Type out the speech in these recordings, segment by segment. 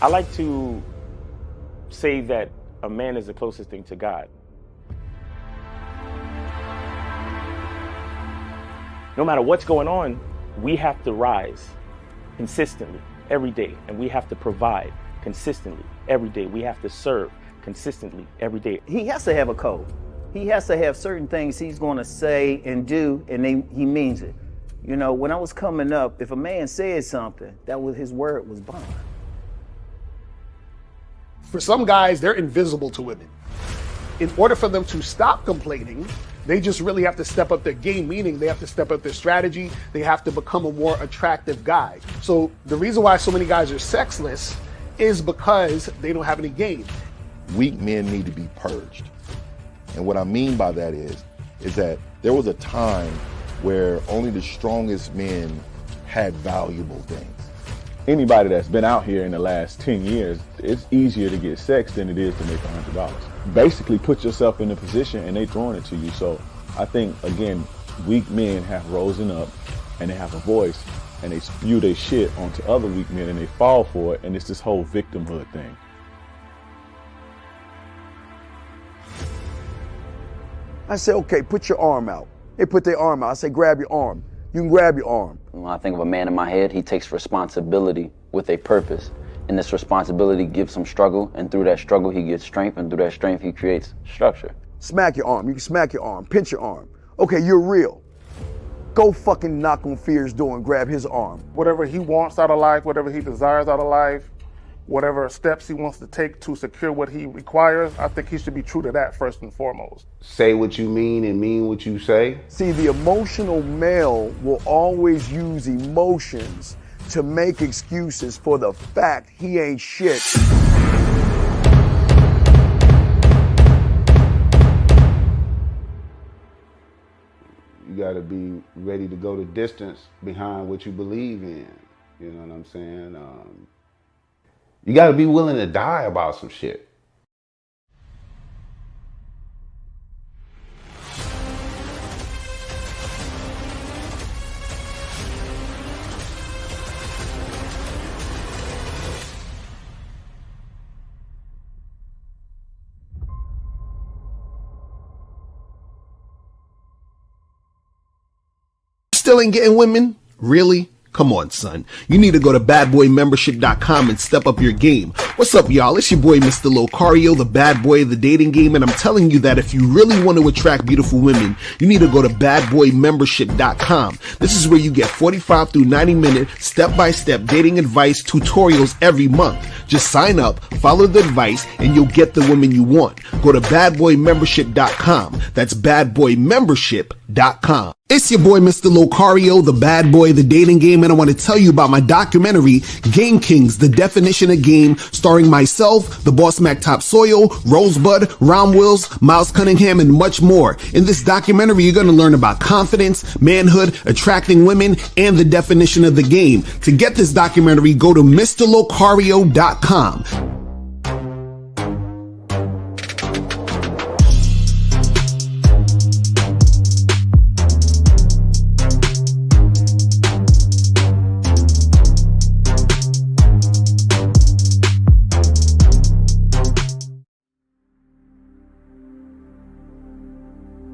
I like to say that a man is the closest thing to God. No matter what's going on, we have to rise consistently every day, and we have to provide consistently every day. We have to serve consistently every day. He has to have a code. He has to have certain things he's going to say and do, and he means it. You know, when I was coming up, if a man said something, that was his word was bond. For some guys, they're invisible to women. In order for them to stop complaining, they just really have to step up their game, meaning they have to step up their strategy. They have to become a more attractive guy. So the reason why so many guys are sexless is because they don't have any game. Weak men need to be purged. And what I mean by that is that there was a time where only the strongest men had valuable things. Anybody that's been out here in the last 10 years, it's easier to get sex than it is to make $100. Basically put yourself in a position and they throwing it to you. So I think, again, weak men have risen up and they have a voice and they spew their shit onto other weak men and they fall for it. And it's this whole victimhood thing. I say, okay, put your arm out. They put their arm out. I say, grab your arm. You can grab your arm. When I think of a man in my head, he takes responsibility with a purpose. And this responsibility gives him struggle, and through that struggle, he gets strength, and through that strength, he creates structure. Smack your arm. You can smack your arm. Pinch your arm. Okay, you're real. Go fucking knock on Fear's door and grab his arm. Whatever he wants out of life, whatever he desires out of life, whatever steps he wants to take to secure what he requires, I think he should be true to that first and foremost. Say what you mean and mean what you say. See, the emotional male will always use emotions to make excuses for the fact he ain't shit. You gotta be ready to go the distance behind what you believe in. You know what I'm saying? You gotta be willing to die about some shit. Still ain't getting women? Really? Come on, son. You need to go to badboymembership.com and step up your game. What's up, y'all? It's your boy, Mr. Locario, the bad boy of the dating game, and I'm telling you that if you really want to attract beautiful women, you need to go to badboymembership.com. This is where you get 45 through 90-minute step-by-step dating advice tutorials every month. Just sign up, follow the advice, and you'll get the woman you want. Go to badboymembership.com. That's badboymembership.com. It's your boy, Mr. Locario, the bad boy of the dating game, and I want to tell you about my documentary, Game Kings, The Definition of Game, starring myself, the Boss Mac Top Soil, Rosebud, Ron Wills, Miles Cunningham, and much more. In this documentary, you're going to learn about confidence, manhood, attracting women, and the definition of the game. To get this documentary, go to MrLocario.com.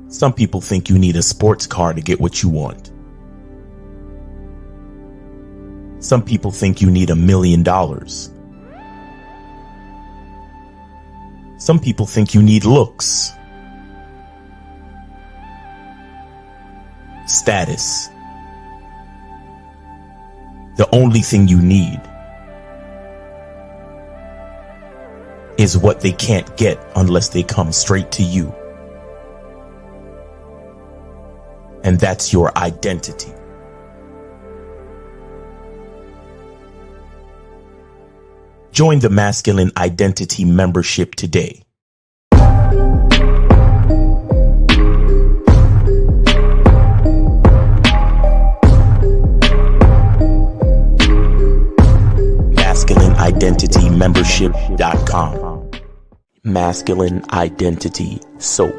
Some people think you need a sports car to get what you want. Some people think you need $1 million. Some people think you need looks, status. The only thing you need is what they can't get unless they come straight to you. And that's your identity. Join the Masculine Identity membership today. MasculineIdentityMembership.com. Masculine Identity Soap.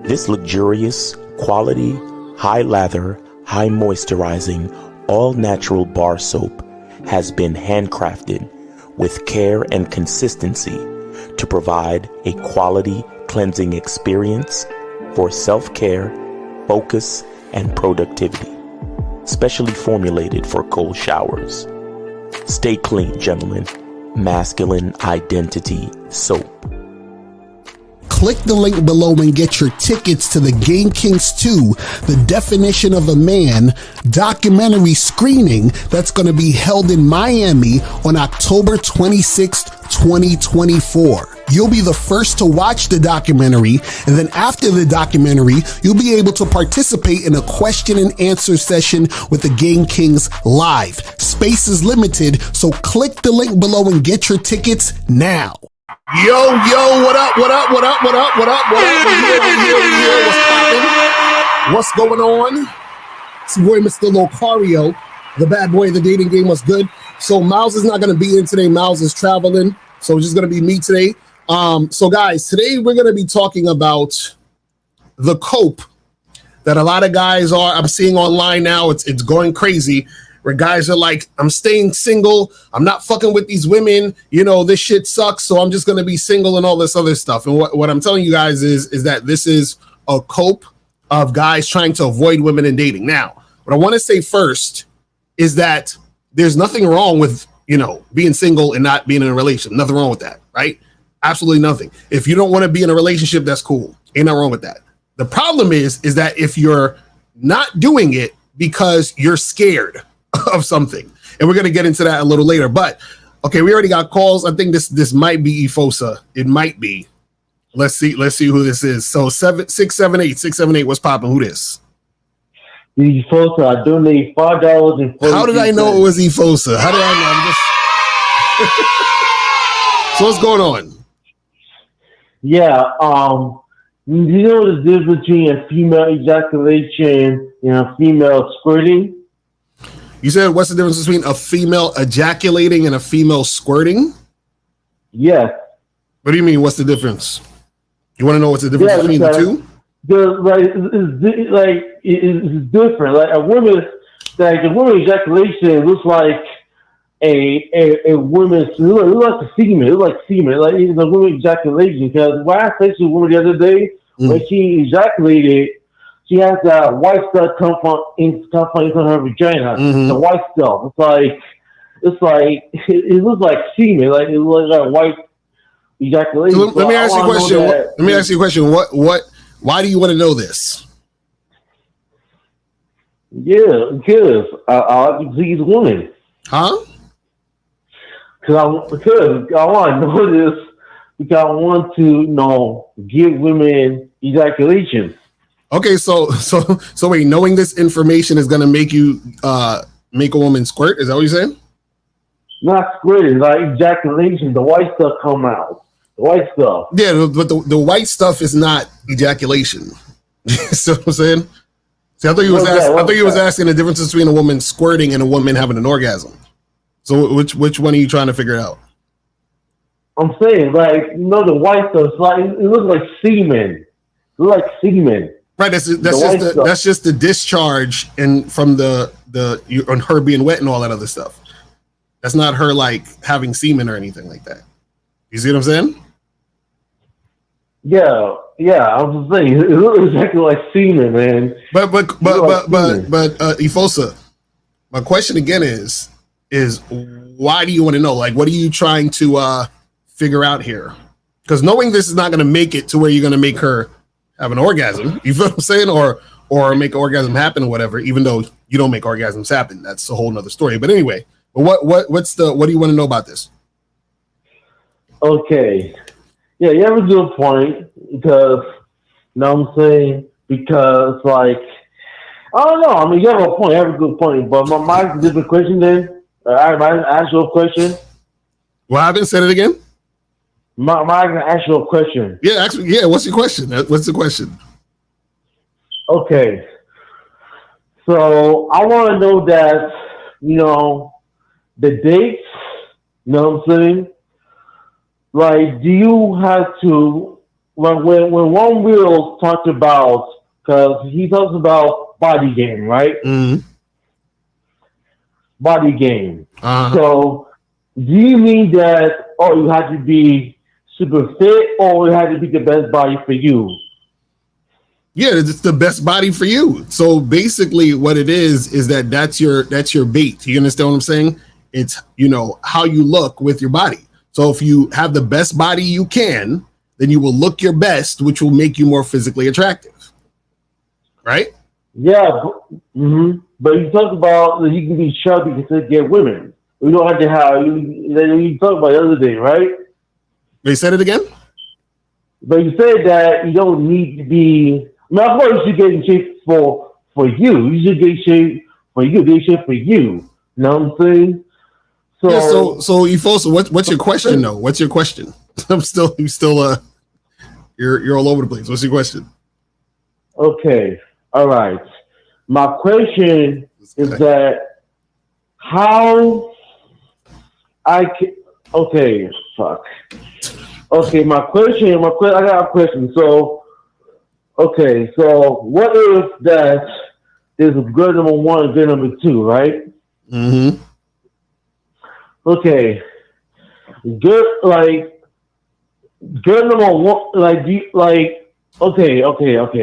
This luxurious, quality, high lather, high moisturizing, all natural bar soap has been handcrafted with care and consistency to provide a quality cleansing experience for self-care, focus, and productivity, specially formulated for cold showers. Stay clean, gentlemen. Masculine Identity Soap. Click the link below and get your tickets to the Game Kings 2, The Definition of a Man documentary screening that's going to be held in Miami on October 26th, 2024. You'll be the first to watch the documentary, and then after the documentary, you'll be able to participate in a question and answer session with the Game Kings live. Space is limited, so click the link below and get your tickets now. Yo, what up, what up, what up, what up, what up, what up? We here, what's poppin'? What's going on? It's your boy, Mr. Locario, the bad boy of the dating game. What's good? So Miles is not going to be in today. Miles is traveling, so it's just going to be me today. So guys, today we're going to be talking about the cope that a lot of guys I'm seeing online now. It's going crazy, where guys are like, I'm staying single. I'm not fucking with these women. You know, this shit sucks. So I'm just going to be single and all this other stuff. And what I'm telling you guys is that this is a cope of guys trying to avoid women in dating. Now, what I want to say first is that there's nothing wrong with, being single and not being in a relationship. Nothing wrong with that, right? Absolutely nothing. If you don't want to be in a relationship, that's cool. Ain't nothing wrong with that. The problem is that if you're not doing it because you're scared of something, and we're going to get into that a little later, but okay, we already got calls. I think this might be Efosa. It might be. Let's see who this is. So 678, what's popping? Who this? Efosa, I donate $5. How did I know it was Efosa? How did I know? So what's going on? Yeah, you know the difference between a female ejaculation and a female squirting? You said what's the difference between a female ejaculating and a female squirting? Yes. What do you mean? What's the difference? You want to know what's the difference between the two? It's different. Like a woman ejaculation looks like a woman's. It looks like a semen. It looks like semen. Like it's a woman ejaculation. Because when I texted a woman the other day, when she ejaculated, she has that white stuff come from her vagina. The white stuff. It's like it looks like semen. Like it looks like white ejaculation. So let me ask you a question. Let me ask you a question. Why do you want to know this? Yeah, because I like to see the woman. Huh? Because I want to know this. Because I want to give women ejaculation. Okay, so wait, knowing this information is gonna make you make a woman squirt? Is that what you're saying? Not squirting, like ejaculation. The white stuff come out. The white stuff. Yeah, but the white stuff is not ejaculation. See what I'm saying? See, I thought you was asking the difference between a woman squirting and a woman having an orgasm. So which one are you trying to figure out? I'm saying, the white stuff. It looks like semen. It looks like semen. Right. That's just the discharge and from on her being wet and all that other stuff. That's not her like having semen or anything like that. You see what I'm saying? Yeah, I was just saying it looks exactly like semen, man. But Efosa, my question again is why do you want to know? Like, what are you trying to figure out here? Because knowing this is not going to make it to where you're going to make her have an orgasm. You feel what I'm saying? Or make an orgasm happen or whatever. Even though you don't make orgasms happen, that's a whole nother story. But anyway, what do you want to know about this? Okay. Yeah, you have a good point because, because like, I don't know. I mean, you have a point. You have a good point. But mine's a different question then. I ask you a question. What happened? Say it again. Mine's going to ask you a question. Yeah, actually, yeah. What's your question? What's the question? Okay. So I want to know that, the dates, you know what I'm saying? Like, do you have to, when One Wheel talked about, because he talks about body game, right? Mm-hmm. Body game. Uh-huh. So Do you mean that, oh, you had to be super fit or you had to be the best body for you? Yeah, it's the best body for you. So basically what it is that that's your bait. You understand what I'm saying? It's, how you look with your body. So if you have the best body you can, then you will look your best, which will make you more physically attractive. Right? Yeah, but you talk about that you can be chubby to get women. We don't have to have you talked about the other day, right? They said it again? But you said that you don't need to be. I mean, of course, you should get in shape for you. You should get in shape for you. Get in shape for you. You know what I'm saying? So, yeah. So Efosa, what's your question though? What's your question? You're all over the place. What's your question? Okay. All right. My question is that how I can. Okay. Fuck. Okay. My question. I got a question. So. Okay, so what if that there's a girl number one and girl number two, right? Mm-hmm. Okay, girl number one, okay.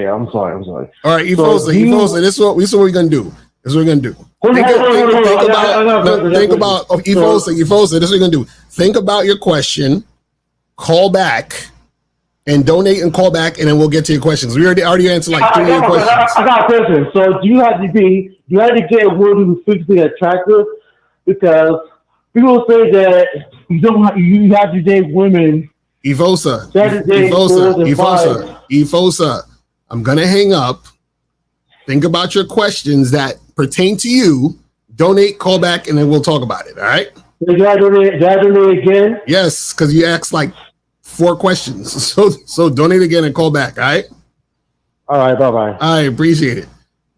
I'm sorry. All right, Efosa, this is what we're gonna do. Think about Efosa. This is what you're gonna do. Think about your question. Call back. And donate and call back, and then we'll get to your questions. We already answered like 3 of your questions. I got a question. So do you have to get a woman who's physically attractive? Because people say that you have to date women. Efosa, I'm gonna hang up. Think about your questions that pertain to you. Donate, call back, and then we'll talk about it. All right? Did I donate again? Yes, because you asked like 4 questions. So donate again and call back. All right. All right. Bye-bye. I appreciate it.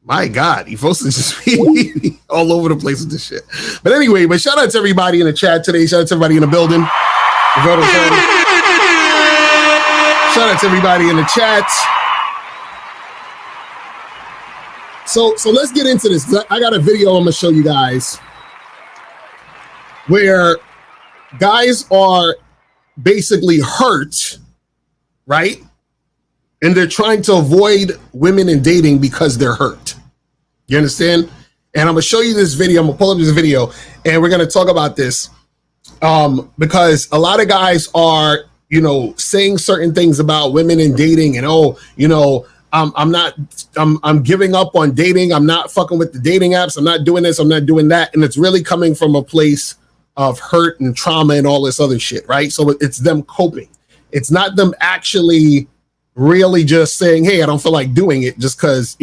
My God, Efosa just be all over the place with this shit. But anyway, shout out to everybody in the chat today. Shout out to everybody in the building. Shout out to everybody in the chat. So let's get into this. I got a video I'm gonna show you guys where guys are basically hurt, right? And they're trying to avoid women and dating because they're hurt. You understand? And I'm gonna show you this video. I'm gonna pull up this video and we're gonna talk about this because a lot of guys are, saying certain things about women and dating and I'm giving up on dating. I'm not fucking with the dating apps. I'm not doing this. I'm not doing that. And it's really coming from a place of hurt and trauma and all this other shit, right? So it's them coping. It's not them actually really just saying, hey, I don't feel like doing it just because.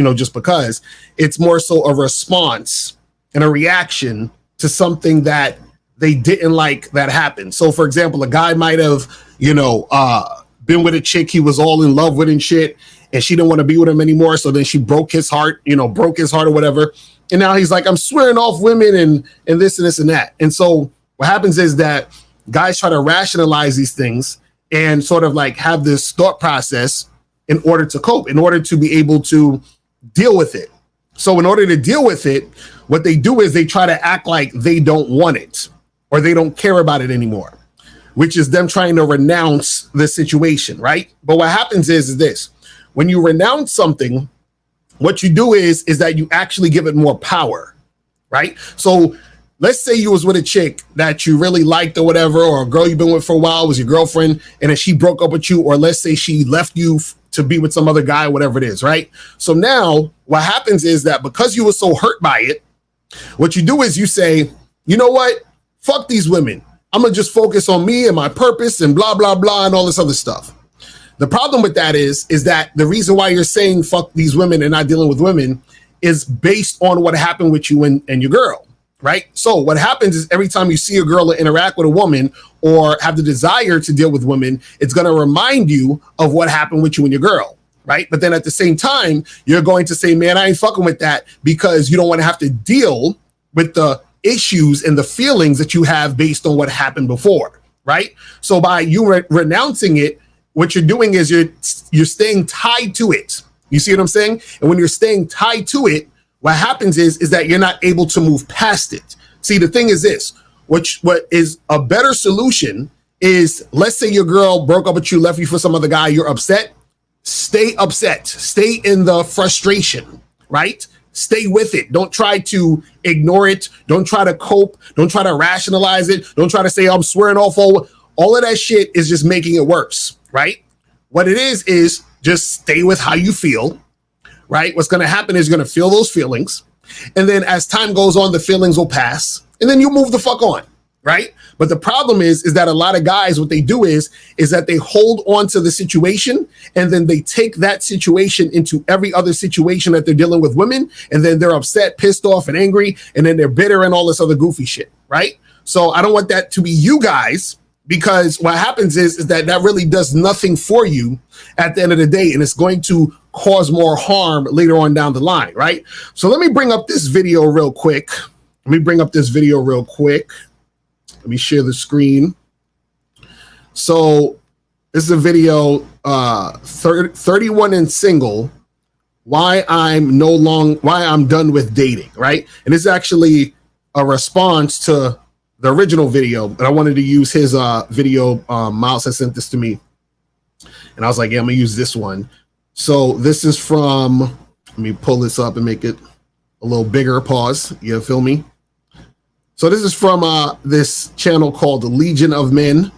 It's more so a response and a reaction to something that they didn't like that happened. So for example, a guy might have, been with a chick he was all in love with and shit, and she didn't want to be with him anymore. So then she broke his heart or whatever. And now he's like, I'm swearing off women and this and this and that. And so what happens is that guys try to rationalize these things and sort of like have this thought process in order to cope, in order to be able to deal with it. So in order to deal with it, what they do is they try to act like they don't want it or they don't care about it anymore, which is them trying to renounce the situation, right? But what happens is this: when you renounce something, what you do is that you actually give it more power, right? So let's say you was with a chick that you really liked or whatever, or a girl you've been with for a while was your girlfriend, and then she broke up with you, or let's say she left you to be with some other guy, whatever it is, right? So now what happens is that because you were so hurt by it, what you do is you say, you know what? Fuck these women. I'm going to just focus on me and my purpose and blah, blah, blah, and all this other stuff. The problem with that is that the reason why you're saying fuck these women and not dealing with women is based on what happened with you and your girl. Right? So what happens is every time you see a girl interact with a woman or have the desire to deal with women, it's going to remind you of what happened with you and your girl. Right? But then at the same time, you're going to say, man, I ain't fucking with that, because you don't want to have to deal with the issues and the feelings that you have based on what happened before. Right? So by you renouncing it, what you're doing is you're staying tied to it. You see what I'm saying? And when you're staying tied to it, what happens is that you're not able to move past it. See, the thing is this: what is a better solution is, let's say your girl broke up with you, left you for some other guy, you're upset. Stay upset. Stay in the frustration, right? Stay with it. Don't try to ignore it. Don't try to cope. Don't try to rationalize it. Don't try to say, I'm swearing off. All of that shit is just making it worse, right? What it is just stay with how you feel, right? What's going to happen is you're going to feel those feelings. And then as time goes on, the feelings will pass. And then you move the fuck on, right? But the problem is that a lot of guys, what they do is that they hold on to the situation, and then they take that situation into every other situation that they're dealing with women, and then they're upset, pissed off, and angry, and then they're bitter and all this other goofy shit, right? So I don't want that to be you guys, because what happens is that really does nothing for you at the end of the day, and it's going to cause more harm later on down the line, right? So let me bring up this video real quick. Let me share the screen. So this is a video, 31 and single, why I'm done with dating, right? And it's actually a response to the original video, and I wanted to use his video. Miles has sent this to me, and I was like, yeah, I'm gonna use this one. So this is from, let me pull this up and make it a little bigger, pause, you feel me? So this is from this channel called Legion of Men,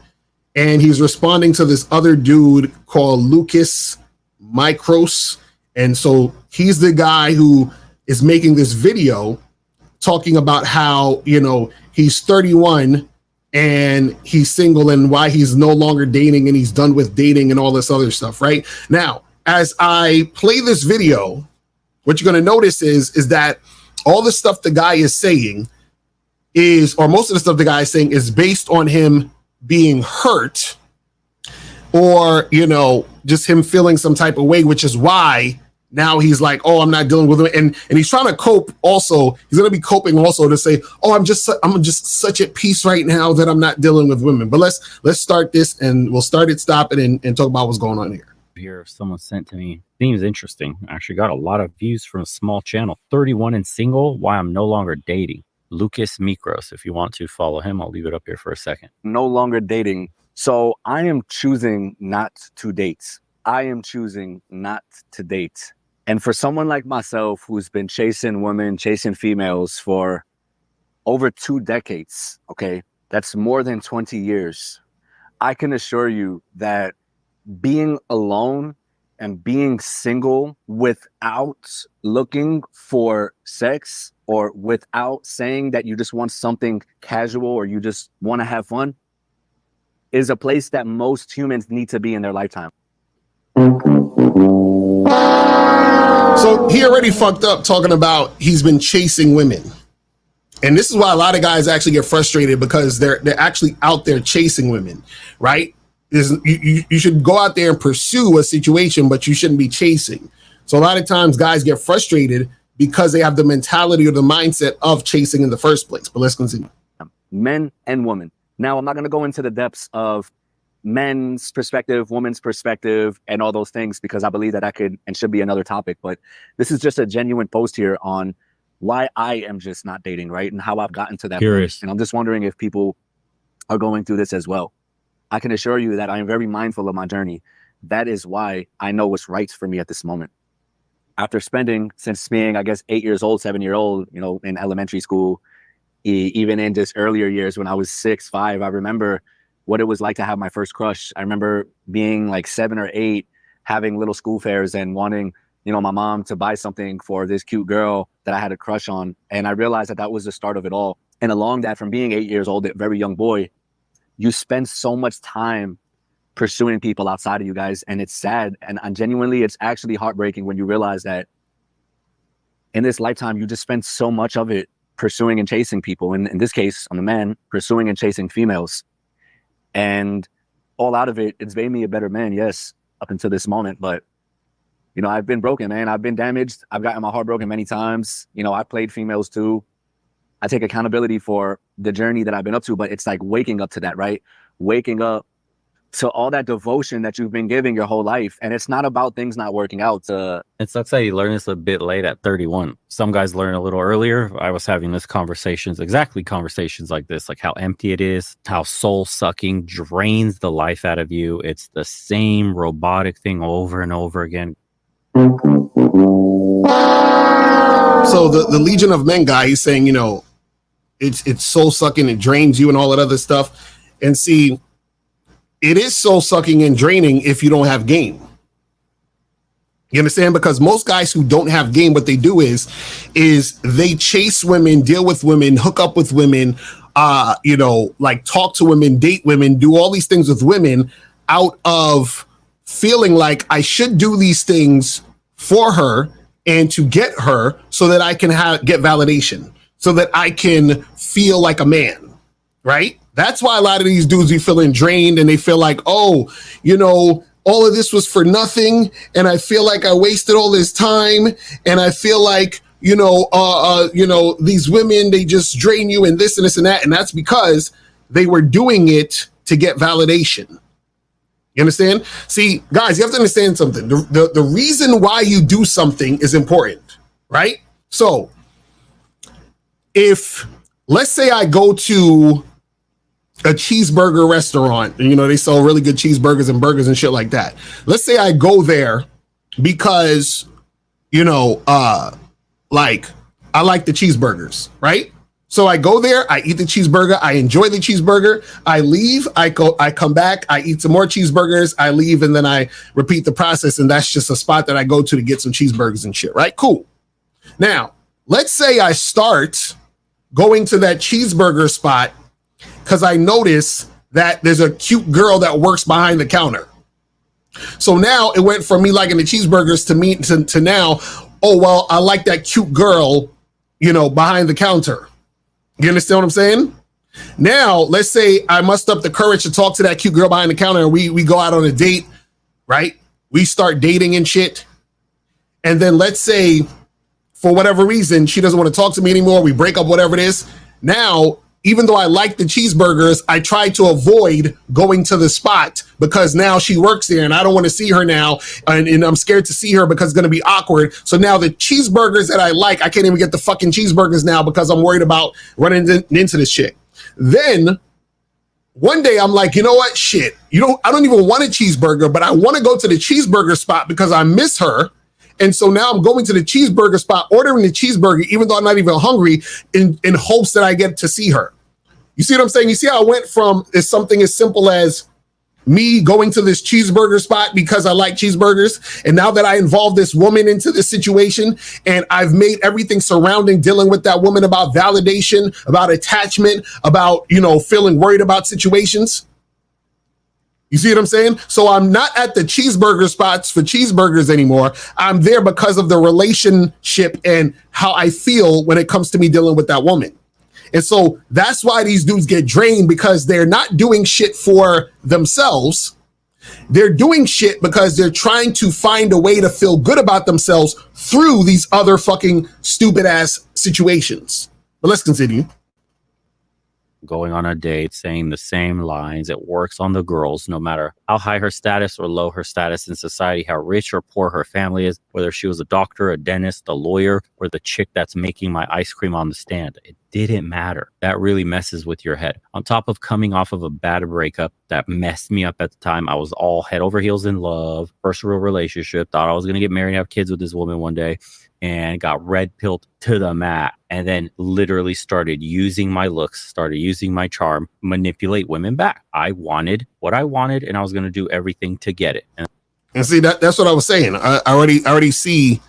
and he's responding to this other dude called Lucas Micros. And so he's the guy who is making this video talking about how, you know, he's 31 and he's single and why he's no longer dating and he's done with dating and all this other stuff, right? Now, as I play this video, what you're going to notice is that all the stuff the guy is saying or most of the stuff the guy is saying is based on him being hurt, or, you know, just him feeling some type of way, which is why now he's like, oh, I'm not dealing with it. And he's trying to cope also. He's going to be coping also to say, oh, I'm just such at peace right now that I'm not dealing with women. But let's start this, and we'll start it, stop it, and talk about what's going on here. Someone sent to me. Seems interesting. I actually got a lot of views from a small channel. 31 and single, why I'm no longer dating. Lucas Mikros. If you want to follow him, I'll leave it up here for a second. No longer dating. So I am choosing not to date. I am choosing not to date. And for someone like myself who's been chasing women, chasing females for over 2 decades, okay, that's more than 20 years. I can assure you that being alone and being single without looking for sex, or without saying that you just want something casual or you just want to have fun, is a place that most humans need to be in their lifetime. So he already fucked up talking about he's been chasing women. And this is why a lot of guys actually get frustrated, because they're actually out there chasing women, right? You should go out there and pursue a situation, but you shouldn't be chasing. So a lot of times guys get frustrated because they have the mentality or the mindset of chasing in the first place. But let's continue. Men and women. Now, I'm not going to go into the depths of men's perspective, women's perspective, and all those things, because I believe that could and should be another topic. But this is just a genuine post here on why I am just not dating, right? And how I've gotten to that point. And I'm just wondering if people are going through this as well. I can assure you that I am very mindful of my journey. That is why I know what's right for me at this moment. After spending, since being, I guess, 8 years old, 7-year-old, you know, in elementary school, even in just earlier years when I was 6, 5, I remember what it was like to have my first crush. I remember being like 7 or 8, having little school fairs and wanting, you know, my mom to buy something for this cute girl that I had a crush on. And I realized that that was the start of it all. And along that, from being 8 years old, a very young boy, you spend so much time pursuing people outside of you guys. And it's sad. And genuinely, it's actually heartbreaking when you realize that in this lifetime, you just spend so much of it pursuing and chasing people. And in this case, I'm a man, pursuing and chasing females. And all out of it, it's made me a better man, yes, up until this moment. But, you know, I've been broken, man. I've been damaged. I've gotten my heart broken many times. You know, I played females too. I take accountability for the journey that I've been up to, but it's like waking up to that, right? Waking up to all that devotion that you've been giving your whole life. And it's not about things not working out. It sucks that you learn this a bit late at 31. Some guys learn a little earlier. I was having conversations like this, like how empty it is, how soul sucking drains the life out of you. It's the same robotic thing over and over again. So the Legion of Men guy, he's saying, it's soul sucking, it drains you and all that other stuff. And see, it is soul sucking and draining if you don't have game. You understand? Because most guys who don't have game, what they do is they chase women, deal with women, hook up with women, like talk to women, date women, do all these things with women out of feeling like I should do these things for her and to get her so that I can get validation, so that I can feel like a man, right? That's why a lot of these dudes be feeling drained and they feel like, oh, all of this was for nothing. And I feel like I wasted all this time. And I feel like, these women, they just drain you and this and this and that. And that's because they were doing it to get validation. You understand? See, guys, you have to understand something. The reason why you do something is important, right? So if, let's say I go to a cheeseburger restaurant, and they sell really good cheeseburgers and burgers and shit like that. Let's say I go there because, I like the cheeseburgers, right? So I go there, I eat the cheeseburger, I enjoy the cheeseburger, I leave, I come back, I eat some more cheeseburgers, I leave, and then I repeat the process, and that's just a spot that I go to get some cheeseburgers and shit, right? Cool. Now, let's say I start going to that cheeseburger spot because I notice that there's a cute girl that works behind the counter. So now it went from me liking the cheeseburgers to now, oh, well, I like that cute girl, behind the counter. You understand what I'm saying? Now, let's say I muster up the courage to talk to that cute girl behind the counter and we go out on a date, right? We start dating and shit. And then let's say, for whatever reason, she doesn't want to talk to me anymore. We break up, whatever it is. Now, even though I like the cheeseburgers, I try to avoid going to the spot because now she works there and I don't want to see her now. And I'm scared to see her because it's going to be awkward. So now the cheeseburgers that I like, I can't even get the fucking cheeseburgers now because I'm worried about running into this shit. Then one day I'm like, you know what? Shit, I don't even want a cheeseburger, but I want to go to the cheeseburger spot because I miss her. And so now I'm going to the cheeseburger spot, ordering the cheeseburger, even though I'm not even hungry, in hopes that I get to see her. You see what I'm saying? You see how I went from something as simple as me going to this cheeseburger spot because I like cheeseburgers. And now that I involved this woman into this situation and I've made everything surrounding dealing with that woman about validation, about attachment, about, feeling worried about situations. You see what I'm saying? So I'm not at the cheeseburger spots for cheeseburgers anymore. I'm there because of the relationship and how I feel when it comes to me dealing with that woman. And so that's why these dudes get drained, because they're not doing shit for themselves. They're doing shit because they're trying to find a way to feel good about themselves through these other fucking stupid ass situations. But let's continue. Going on a date, saying the same lines. It works on the girls, no matter how high her status or low her status in society, how rich or poor her family is, whether she was a doctor, a dentist, a lawyer, or the chick that's making my ice cream on the stand. It didn't matter. That really messes with your head. On top of coming off of a bad breakup that messed me up at the time, I was all head over heels in love, first real relationship, thought I was going to get married and have kids with this woman one day, and got red pilled to the mat, and then literally started using my looks, started using my charm, manipulate women back. I wanted what I wanted, and I was going to do everything to get it. And see, that's what I was saying. I already see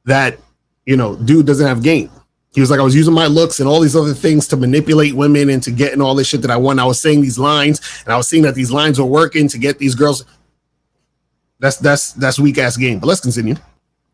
that, dude doesn't have game. He was like, I was using my looks and all these other things to manipulate women and to getting all this shit that I want. I was saying these lines, and I was seeing that these lines were working to get these girls. That's weak ass game. But let's continue.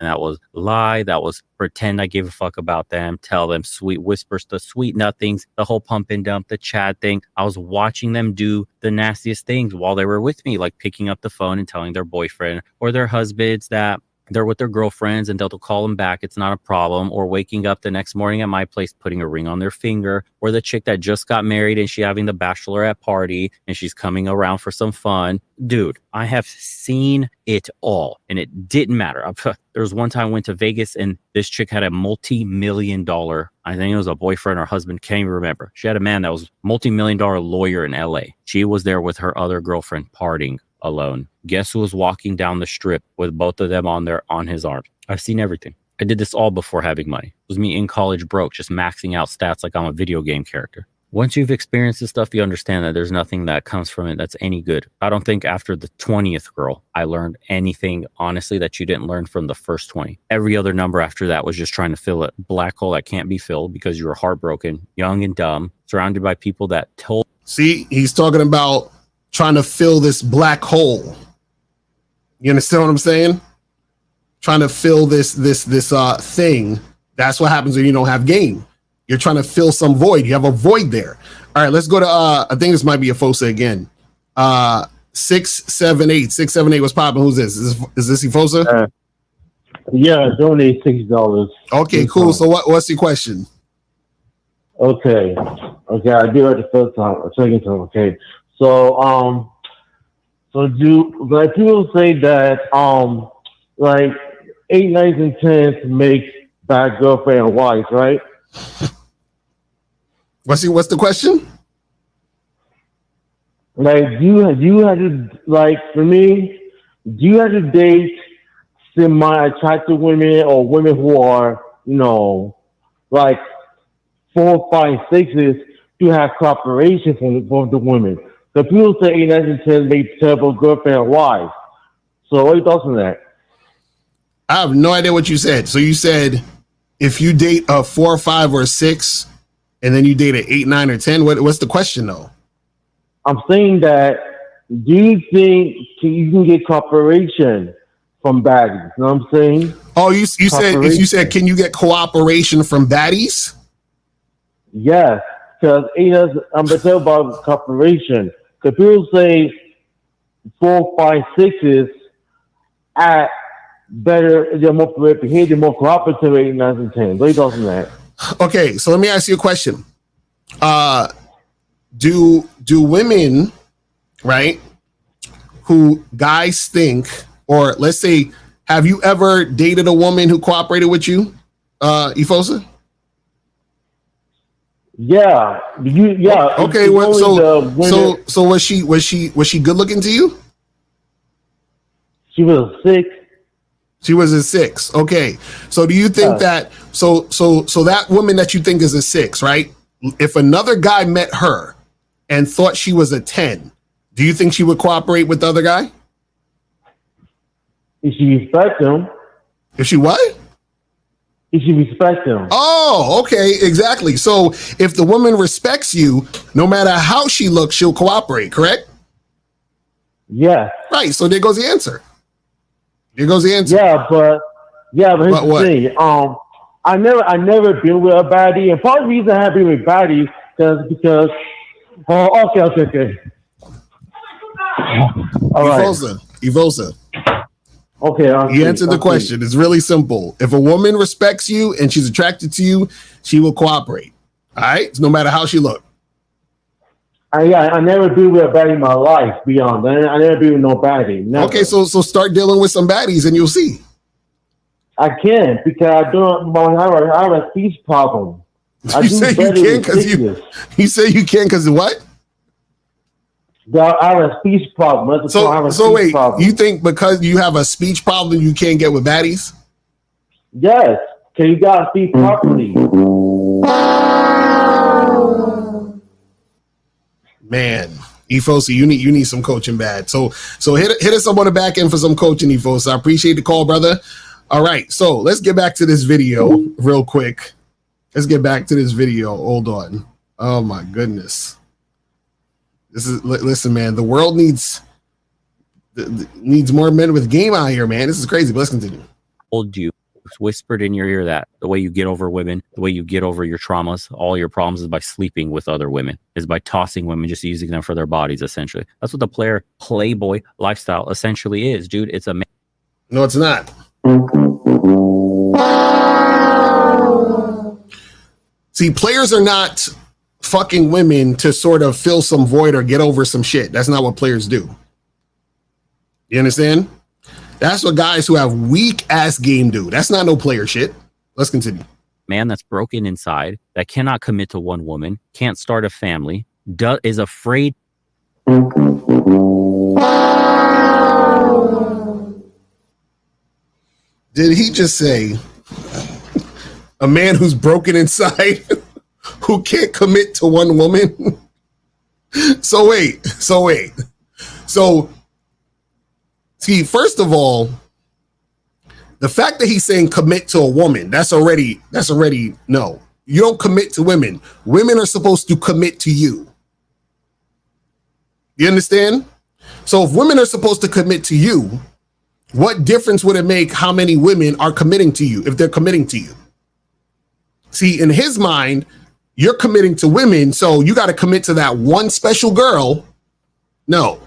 And that was lie. That was pretend I give a fuck about them. Tell them sweet whispers, the sweet nothings, the whole pump and dump, the Chad thing. I was watching them do the nastiest things while they were with me, like picking up the phone and telling their boyfriend or their husbands that they're with their girlfriends and they'll call them back. It's not a problem. Or waking up the next morning at my place, putting a ring on their finger. Or the chick that just got married and she having the bachelorette party and she's coming around for some fun. Dude, I have seen it all and it didn't matter. There was one time I went to Vegas and this chick had a multi-million-dollar, I think it was a boyfriend or husband, can't even remember. She had a man that was multi-million-dollar lawyer in LA. She was there with her other girlfriend partying alone. Guess who was walking down the strip with both of them on his arm? I've seen everything. I did this all before having money. It was me in college broke, just maxing out stats like I'm a video game character. Once you've experienced this stuff, you understand that there's nothing that comes from it that's any good. I don't think after the 20th girl, I learned anything, honestly, that you didn't learn from the first 20. Every other number after that was just trying to fill a black hole that can't be filled because you were heartbroken, young and dumb, surrounded by people that told. See, he's talking about trying to fill this black hole. You understand what I'm saying? Trying to fill this thing. That's what happens when you don't have game. You're trying to fill some void. You have a void there. All right, let's go to I think this might be a Fosa again. 678. 678 was popping. Who's this? Is this Fosa? Yeah, donate $6. Okay, cool. So what's the question? Okay, I do it the first time, second time. Okay, so do like people say that like 8, 9, and 10s make bad girlfriend and wives, right? What's the question? Like, do you have to, like, for me, do you have to date semi-attractive women or women who are, you know, like 4, 5, 6s to have cooperation from the women? So people say 8, 9, and 10 make terrible girlfriend and wives. So what are your thoughts on that? I have no idea what you said. So you said if you date a 4, 5, or 6, and then you date an 8, 9, or 10, what's the question though? I'm saying that, do you think you can get cooperation from baddies? You know what I'm saying? Oh, you said can you get cooperation from baddies? Yes, because I'm talking about cooperation. Because people say 4, 5, 6s act better, they're more behavior, more cooperative 8, 9, and 10. What are you talking about? Okay, so let me ask you a question. Do women, right, who guys think, or let's say, have you ever dated a woman who cooperated with you, Ifosa? Yeah. Okay, so was she good looking to you? She was a 6. She was a 6. Okay. So do you think that so that woman that you think is a 6, right? If another guy met her and thought she was a 10, do you think she would cooperate with the other guy? If she respect him. If she what? If she respect him. Oh, okay, exactly. So if the woman respects you, no matter how she looks, she'll cooperate, correct? Yeah. Right. So there goes the answer. Here goes the answer. Yeah, but here's the thing. I never been with a baddie, and part of the reason I have been with baddies because okay. All right. Evosa. Okay. You answered the question. It's really simple. If a woman respects you and she's attracted to you, she will cooperate. All right? So no matter how she looks. I never been with a baddie in my life, beyond. I never been with no baddie. Never. Okay, so start dealing with some baddies and you'll see. I can't because I have a speech problem. You say you can't because you say you can't because of what? I have a speech problem. So wait, you think because you have a speech problem you can't get with baddies? Yes, because you gotta speak properly. Man, Efosa, you need some coaching bad. So hit us up on the back end for some coaching, Efosa. I appreciate the call, brother. All right, so let's get back to this video real quick. Let's get back to this video. Hold on. Oh my goodness. Listen, man. The world needs more men with game out here, man. This is crazy. But let's continue. Told you, whispered in your ear that the way you get over women, the way you get over your traumas, all your problems is by sleeping with other women, is by tossing women, just using them for their bodies. Essentially, that's what the playboy lifestyle essentially is, dude. It's a no, it's not. See, players are not fucking women to sort of fill some void or get over some shit. That's not what players do. You understand? That's what guys who have weak ass game do. That's not no player shit. Let's continue. Man that's broken inside, that cannot commit to one woman, can't start a family, is afraid. Did he just say a man who's broken inside who can't commit to one woman? So wait. So see, first of all, the fact that he's saying commit to a woman, that's already no. You don't commit to women. Women are supposed to commit to you. You understand? So if women are supposed to commit to you, what difference would it make how many women are committing to you if they're committing to you? See, in his mind, you're committing to women, so you got to commit to that one special girl. No.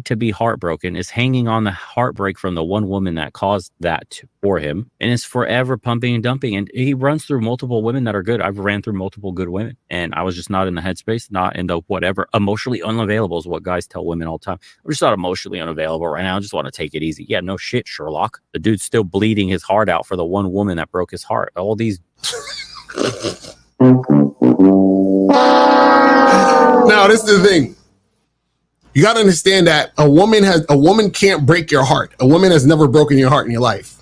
To be heartbroken, is hanging on the heartbreak from the one woman that caused that for him, and is forever pumping and dumping. And he runs through multiple women that are good. I've ran through multiple good women, and I was just not in the headspace, not in the whatever. Emotionally unavailable is what guys tell women all the time. I'm just not emotionally unavailable right now. I just want to take it easy. Yeah, no shit, Sherlock. The dude's still bleeding his heart out for the one woman that broke his heart. All these. Now, this is the thing. You got to understand that a woman can't break your heart. A woman has never broken your heart in your life.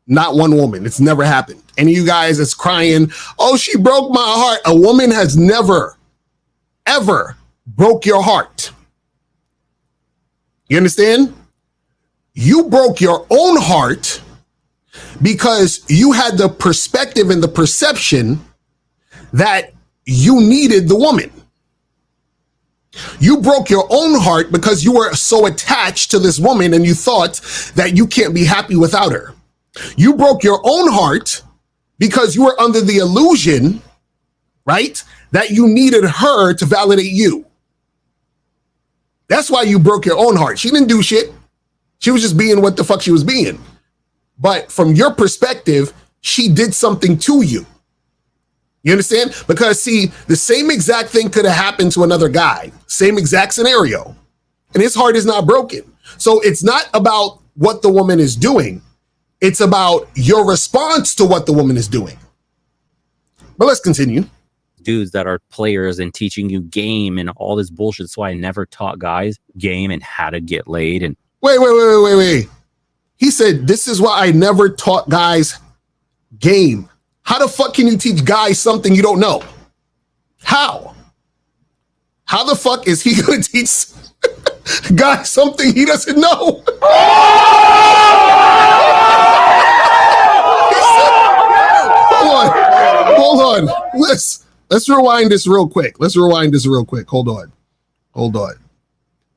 Not one woman. It's never happened. Any of you guys that's crying, oh, she broke my heart. A woman has never, ever broke your heart. You understand? You broke your own heart because you had the perspective and the perception that you needed the woman. You broke your own heart because you were so attached to this woman and you thought that you can't be happy without her. You broke your own heart because you were under the illusion, right, that you needed her to validate you. That's why you broke your own heart. She didn't do shit. She was just being what the fuck she was being. But from your perspective, she did something to you. You understand? Because, see, the same exact thing could have happened to another guy. Same exact scenario. And his heart is not broken. So it's not about what the woman is doing. It's about your response to what the woman is doing. But let's continue. Dudes that are players and teaching you game and all this bullshit. So I never taught guys game and how to get laid. And Wait. He said, this is why I never taught guys game. How the fuck can you teach guys something you don't know? How? How the fuck is he going to teach guys something he doesn't know? Hold on. Let's rewind this real quick. Hold on.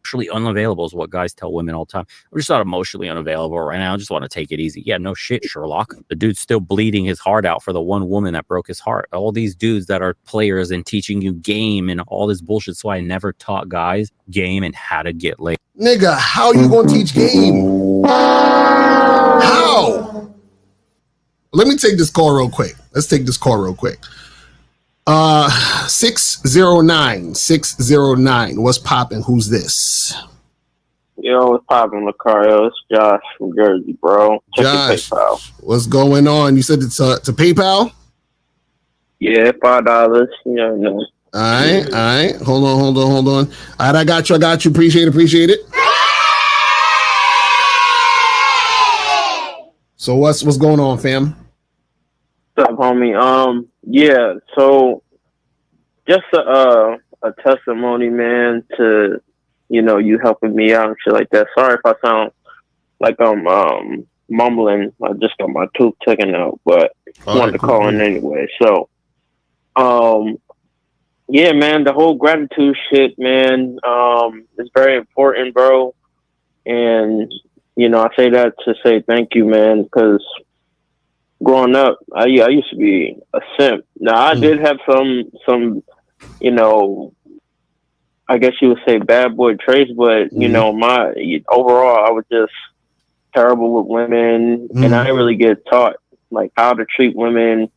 Emotionally unavailable is what guys tell women all the time. I'm just not emotionally unavailable right now. I just want to take it easy. Yeah, no shit, Sherlock. The dude's still bleeding his heart out for the one woman that broke his heart. All these dudes that are players and teaching you game and all this bullshit. So I never taught guys game and how to get laid. Nigga, how you gonna teach game? How? Let me take this call real quick. Let's take this call real quick. 609. What's popping? Who's this? Yo, what's popping, Lucario? It's Josh from Jersey, bro. Check Josh, your PayPal. what's going on? You said it's to PayPal? Yeah, $5. No. All right. Hold on. All right, I got you. Appreciate it. So what's going on, fam? What's up, homie? Yeah, so just a testimony, man, to, you helping me out and shit like that. Sorry if I sound like I'm mumbling. I just got my tooth taken out, but wanted to call in anyway. So, yeah, man, the whole gratitude shit, man, is very important, bro. And, I say that to say thank you, man, because growing up, I used to be a simp. Now, I did have some, I guess you would say bad boy traits, but, my overall, I was just, terrible with women, and I didn't really get taught like how to treat women,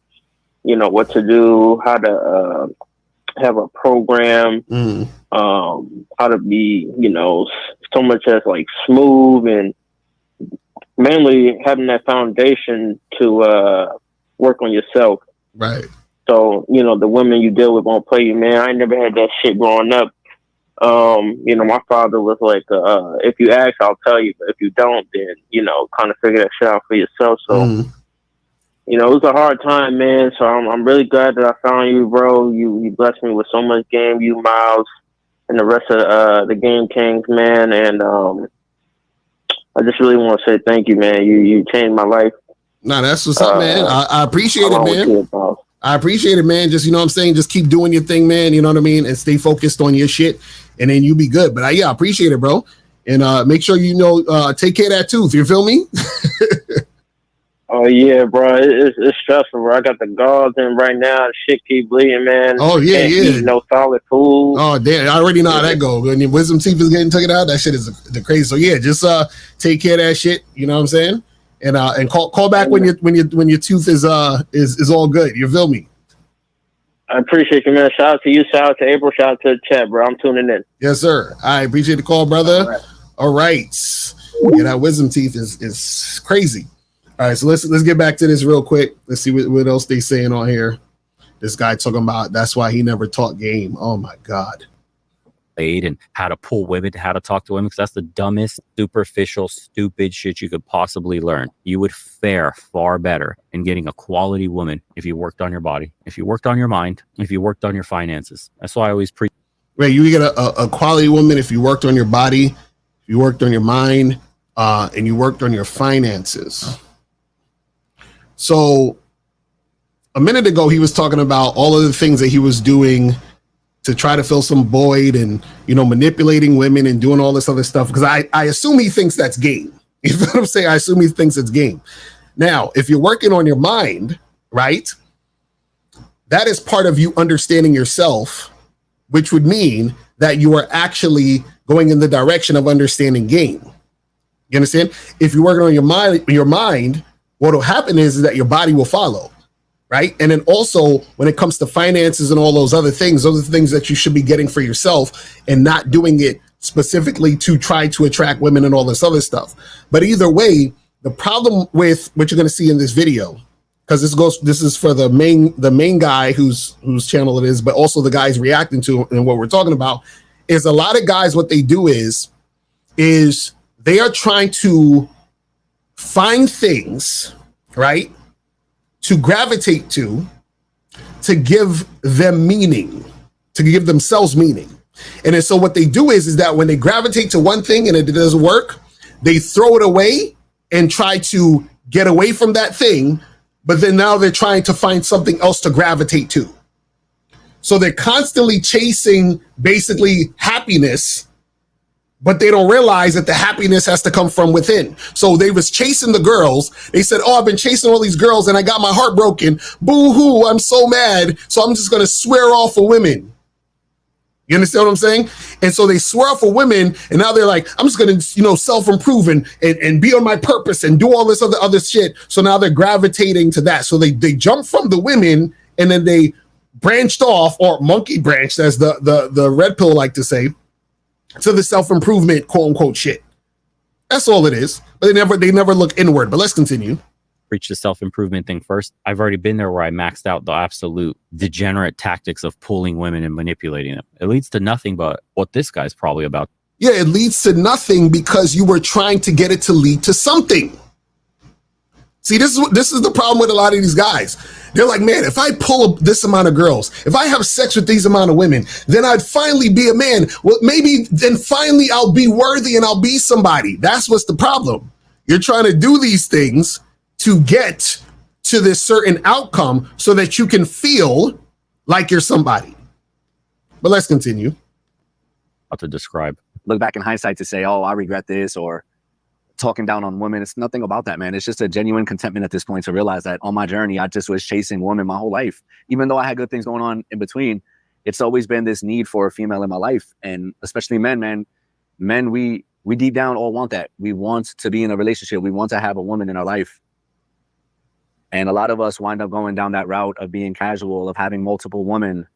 you know, what to do, how to have a program, how to be, you know, so much as like smooth, and mainly having that foundation to work on yourself. Right. So, you know, the women you deal with won't play you, man. I never had that shit growing up. You know, my father was like, if you ask, I'll tell you, but if you don't, then, you know, kind of figure that shit out for yourself. So, you know, it was a hard time, man. So I'm really glad that I found you, bro. You blessed me with so much game, you, Miles, and the rest of the Game Kings, man. And I just really want to say thank you, man. You changed my life. No, that's what's up, man. I appreciate it, man. You, I appreciate it, man. Just, you know what I'm saying? Just keep doing your thing, man. You know what I mean? And stay focused on your shit, and then you be good. But yeah, I appreciate it, bro. And make sure, you know, take care of that tooth. You feel me? Oh, yeah, bro. It's stressful, bro. I got the gauze in right now. Shit keep bleeding, man. Oh, yeah, Can't yeah. eat no solid food. Oh, damn. I already know how that go. When your wisdom teeth is getting taken out, that shit is the crazy. So yeah, just take care of that shit. You know what I'm saying? And call back when your tooth is all good. You feel me? I appreciate you, man. Shout out to you. Shout out to April. Shout out to the chat, bro. I'm tuning in. Yes, sir. I appreciate the call, brother. All right. Yeah, that wisdom teeth is crazy. All right, so let's get back to this real quick. Let's see what else they saying on here. This guy talking about that's why he never taught game. Oh my God. And how to pull women, how to talk to women, because that's the dumbest, superficial, stupid shit you could possibly learn. You would fare far better in getting a quality woman if you worked on your body, if you worked on your mind, if you worked on your finances. That's why I always preach. Wait, you get a quality woman if you worked on your body, if you worked on your mind, and you worked on your finances. So a minute ago, he was talking about all of the things that he was doing to try to fill some void and, you know, manipulating women and doing all this other stuff. Because I assume he thinks that's game. You know what I'm saying? I assume he thinks it's game. Now, if you're working on your mind, right, that is part of you understanding yourself, which would mean that you are actually going in the direction of understanding game. You understand? If you're working on your mind, what will happen is that your body will follow. Right. And then also when it comes to finances and all those other things, those are the things that you should be getting for yourself and not doing it specifically to try to attract women and all this other stuff. But either way, the problem with what you're going to see in this video, because this is for the main guy whose channel it is, but also the guys reacting to and what we're talking about is a lot of guys, what they do is they are trying to find things, right, to gravitate to give them meaning, to give themselves meaning. And then so what they do is that when they gravitate to one thing and it doesn't work, they throw it away and try to get away from that thing. But then now they're trying to find something else to gravitate to. So they're constantly chasing basically happiness, but they don't realize that the happiness has to come from within. So they was chasing the girls. They said, oh, I've been chasing all these girls and I got my heart broken. Boo-hoo, I'm so mad. So I'm just going to swear off of women. You understand what I'm saying? And so they swear off of women and now they're like, I'm just going to, you know, self-improve and be on my purpose and do all this other shit. So now they're gravitating to that. So they jump from the women and then they branched off, or monkey branched, as the red pill like to say, to the self-improvement, quote unquote, shit. That's all it is. But they never look inward. But let's continue. Preach the self-improvement thing first. I've already been there where I maxed out the absolute degenerate tactics of pulling women and manipulating them. It leads to nothing but what this guy's probably about. Yeah, it leads to nothing because you were trying to get it to lead to something. See, this is the problem with a lot of these guys. They're like, man, if I pull this amount of girls, if I have sex with these amount of women, then I'd finally be a man. Well, maybe then finally I'll be worthy and I'll be somebody. That's what's the problem. You're trying to do these things to get to this certain outcome so that you can feel like you're somebody. But let's continue. How to describe. Look back in hindsight to say, oh, I regret this, or talking down on women. It's nothing about that, man. It's just a genuine contentment at this point to realize that on my journey, I just was chasing women my whole life. Even though I had good things going on in between, it's always been this need for a female in my life. And especially men, we we deep down all want that. We want to be in a relationship. We want to have a woman in our life. And a lot of us wind up going down that route of being casual, of having multiple women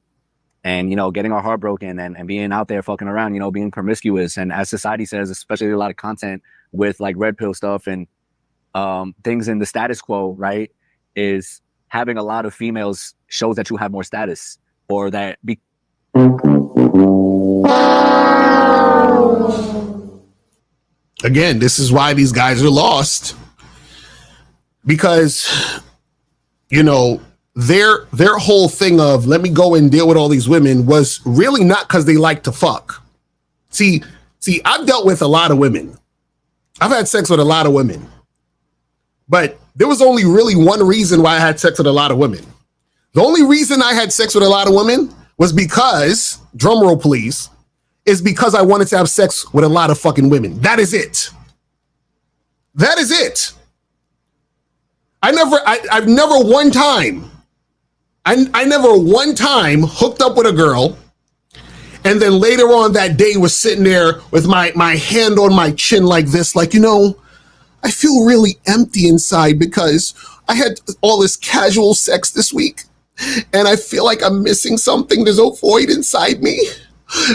and, you know, getting our heart broken and being out there fucking around, you know, being promiscuous. And as society says, especially a lot of content with like red pill stuff and things in the status quo, right, is having a lot of females shows that you have more status or that Again, this is why these guys are lost, because, you know, their whole thing of let me go and deal with all these women was really not because they like to fuck. See, I've dealt with a lot of women. I've had sex with a lot of women, but there was only really one reason why I had sex with a lot of women. The only reason I had sex with a lot of women was because, drumroll please, is because I wanted to have sex with a lot of fucking women. That is it. That is it. I've never one time hooked up with a girl and then later on that day was sitting there with my hand on my chin like this, like, you know, I feel really empty inside because I had all this casual sex this week and I feel like I'm missing something. There's a void inside me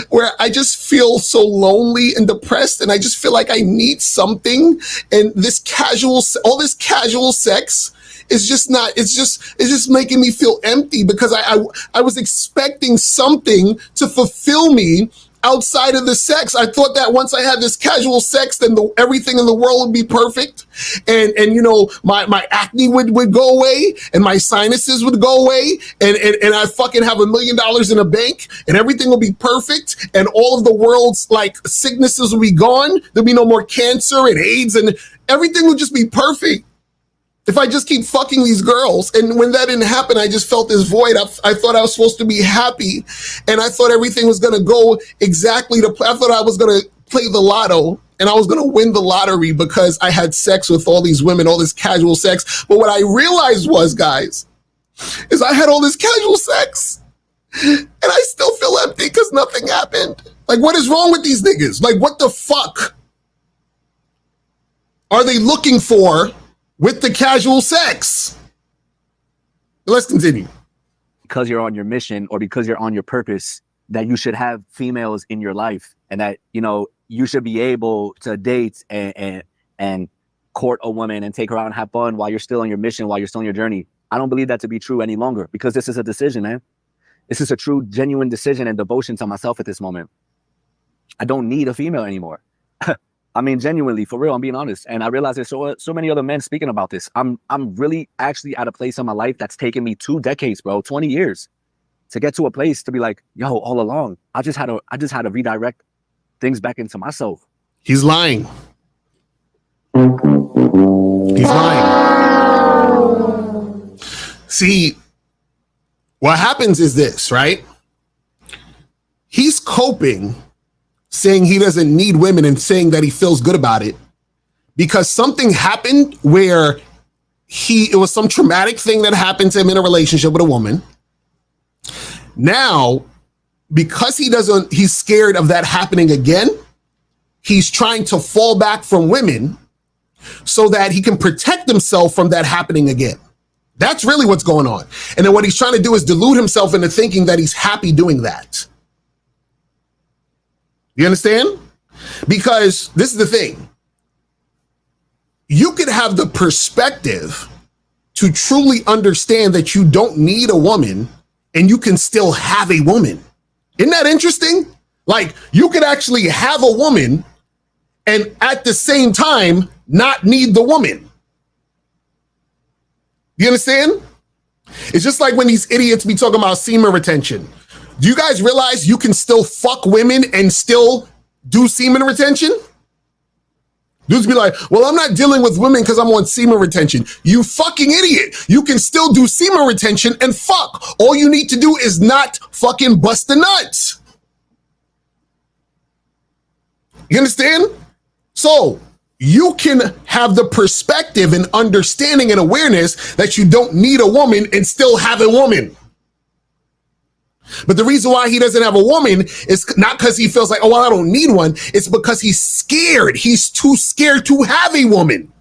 where I just feel so lonely and depressed and I just feel like I need something. And all this casual sex is just not, it's just making me feel empty because I was expecting something to fulfill me outside of the sex. I thought that once I had this casual sex, then everything in the world would be perfect. And you know, my acne would go away and my sinuses would go away and I fucking have $1 million in a bank and everything will be perfect and all of the world's like sicknesses will be gone. There'll be no more cancer and AIDS and everything will just be perfect if I just keep fucking these girls. And when that didn't happen, I just felt this void. I thought I was supposed to be happy and I thought everything was going to go exactly to plan. I thought I was going to play the lotto and I was going to win the lottery because I had sex with all these women, all this casual sex. But what I realized was, guys, is I had all this casual sex and I still feel empty because nothing happened. Like, what is wrong with these niggas? Like, what the fuck are they looking for with the casual sex? Let's continue. Because you're on your mission or because you're on your purpose, that you should have females in your life and that, you know, you should be able to date and court a woman and take her out and have fun while you're still on your mission, while you're still on your journey. I don't believe that to be true any longer because this is a decision, man. This is a true, genuine decision and devotion to myself at this moment. I don't need a female anymore. I mean, genuinely, for real, I'm being honest. And I realize there's so many other men speaking about this. I'm really actually at a place in my life that's taken me 2 decades, bro, 20 years to get to a place to be like, yo, all along, I just had to redirect things back into myself. He's lying. He's lying. See, what happens is this, right? He's coping, saying he doesn't need women and saying that he feels good about it because something happened where it was some traumatic thing that happened to him in a relationship with a woman. Now, because he's scared of that happening again, he's trying to fall back from women so that he can protect himself from that happening again. That's really what's going on. And then what he's trying to do is delude himself into thinking that he's happy doing that. You understand? Because this is the thing. You could have the perspective to truly understand that you don't need a woman and you can still have a woman. Isn't that interesting? Like, you could actually have a woman and at the same time not need the woman. You understand? It's just like when these idiots be talking about semen retention. Do you guys realize you can still fuck women and still do semen retention? Dudes be like, well, I'm not dealing with women because I'm on semen retention. You fucking idiot. You can still do semen retention and fuck. All you need to do is not fucking bust the nuts. You understand? So you can have the perspective and understanding and awareness that you don't need a woman and still have a woman. But the reason why he doesn't have a woman is not because he feels like, oh, well, I don't need one. It's because he's scared. He's too scared to have a woman.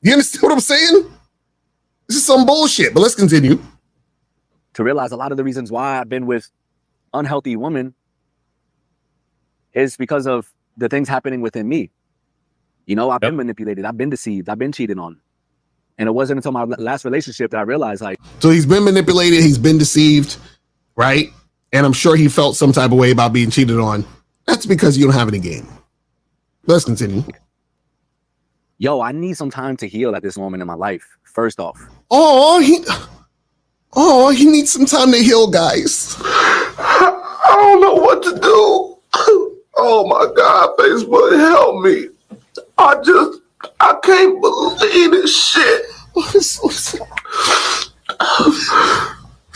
You understand what I'm saying? This is some bullshit, but let's continue. To realize a lot of the reasons why I've been with unhealthy women is because of the things happening within me. You know, I've been manipulated. I've been deceived. I've been cheated on. And it wasn't until my last relationship that I realized, like... So he's been manipulated. He's been deceived, right? And I'm sure he felt some type of way about being cheated on. That's because you don't have any game. Let's continue. Yo, I need some time to heal at this moment in my life, first off. Oh, he needs some time to heal, guys. I don't know what to do. Oh my God, Facebook, help me. I can't believe this shit.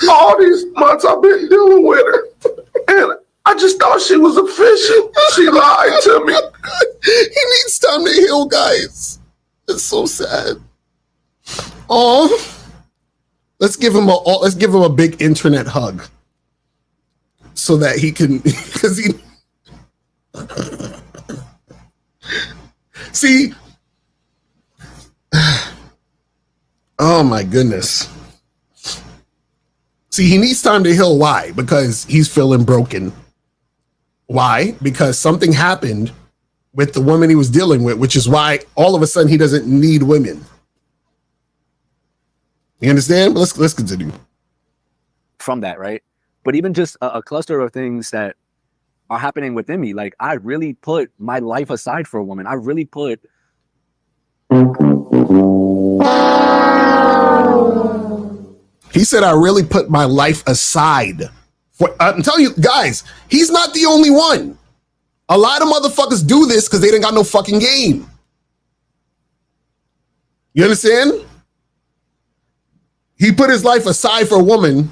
All these months I've been dealing with her, and I just thought she was efficient. She lied to me. He needs time to heal, guys. It's so sad. Oh, let's give him a big internet hug, so that he can, because he. See. Oh my goodness. See, he needs time to heal. Why? Because he's feeling broken. Why? Because something happened with the woman he was dealing with, which is why all of a sudden he doesn't need women. You understand? Let's continue. From that, right? But even just a cluster of things that are happening within me. Like, I really put my life aside for a woman. I really put... He said, I really put my life aside. I'm telling you, guys, he's not the only one. A lot of motherfuckers do this because they didn't got no fucking game. You understand? He put his life aside for a woman,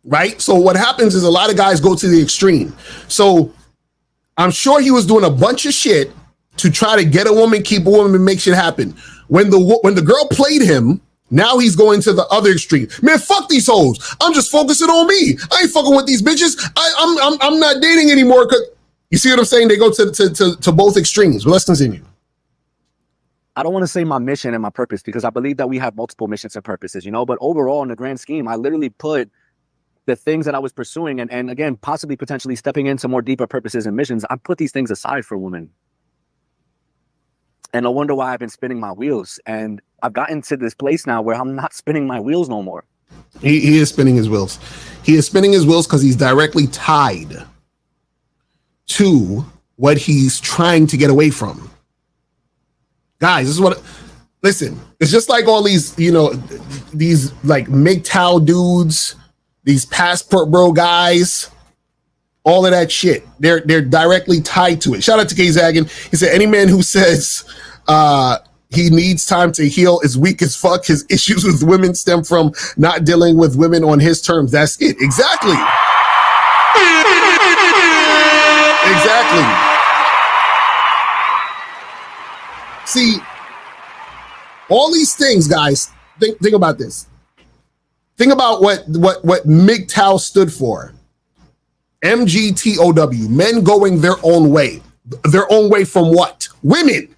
right? So what happens is a lot of guys go to the extreme. So I'm sure he was doing a bunch of shit to try to get a woman, keep a woman, and make shit happen. When the girl played him, now he's going to the other extreme. Man, fuck these hoes. I'm just focusing on me. I ain't fucking with these bitches. I'm not dating anymore. You see what I'm saying? They go to both extremes. But let's continue. I don't want to say my mission and my purpose, because I believe that we have multiple missions and purposes, you know, but overall in the grand scheme, I literally put the things that I was pursuing and again, possibly potentially stepping into more deeper purposes and missions. I put these things aside for women. And I wonder why I've been spinning my wheels. And I've gotten to this place now where I'm not spinning my wheels no more. He is spinning his wheels. He is spinning his wheels because he's directly tied to what he's trying to get away from. Guys, this is what, listen, it's just like all these, you know, these like MGTOW dudes, these passport bro guys, all of that shit. They're directly tied to it. Shout out to K Zaggin. He said, any man who says he needs time to heal is weak as fuck. His issues with women stem from not dealing with women on his terms. That's it. Exactly. Exactly. See, all these things, guys, think about this. Think about what MGTOW stood for. MGTOW, men going their own way. Their own way from what? Women.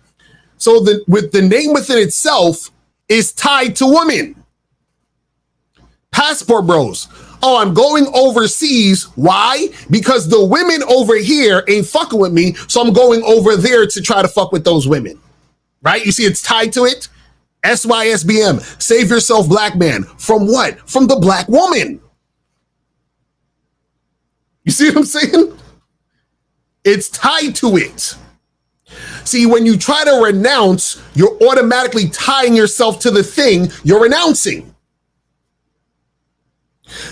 So with the name within itself is tied to women. Passport bros. Oh, I'm going overseas. Why? Because the women over here ain't fucking with me, so I'm going over there to try to fuck with those women. Right? You see, it's tied to it. SYSBM, save yourself, black man. From what? From the black woman. You see what I'm saying? It's tied to it. See, when you try to renounce, you're automatically tying yourself to the thing you're renouncing.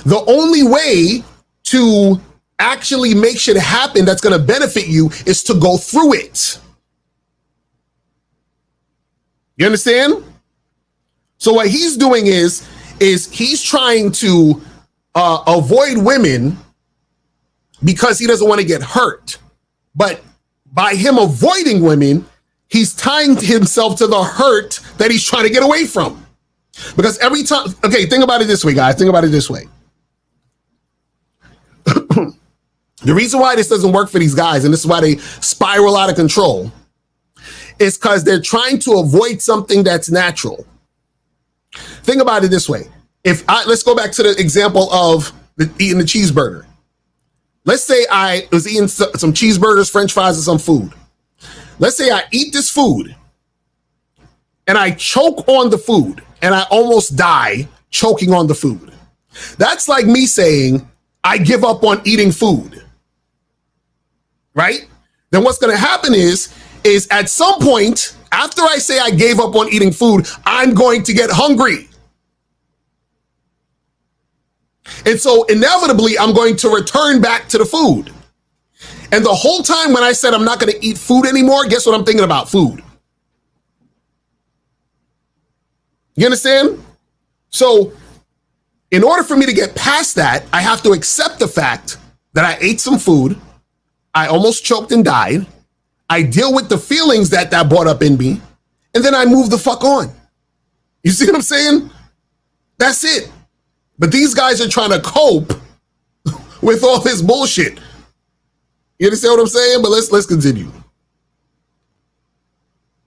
The only way to actually make shit happen that's going to benefit you is to go through it. You understand? So what he's doing is he's trying to avoid women because he doesn't want to get hurt. But by him avoiding women, he's tying himself to the hurt that he's trying to get away from. Because every time, okay, think about it this way, guys. Think about it this way. The reason why this doesn't work for these guys, and this is why they spiral out of control, is because they're trying to avoid something that's natural. Think about it this way. Let's go back to the example of eating the cheeseburger. Let's say I was eating some cheeseburgers, French fries, and some food. Let's say I eat this food and I choke on the food and I almost die choking on the food. That's like me saying I give up on eating food, right? Then what's going to happen is at some point after I say I gave up on eating food, I'm going to get hungry. And so inevitably, I'm going to return back to the food. And the whole time when I said I'm not going to eat food anymore, guess what I'm thinking about? Food. You understand? So in order for me to get past that, I have to accept the fact that I ate some food. I almost choked and died. I deal with the feelings that brought up in me. And then I move the fuck on. You see what I'm saying? That's it. But these guys are trying to cope with all this bullshit. You understand what I'm saying? But let's continue.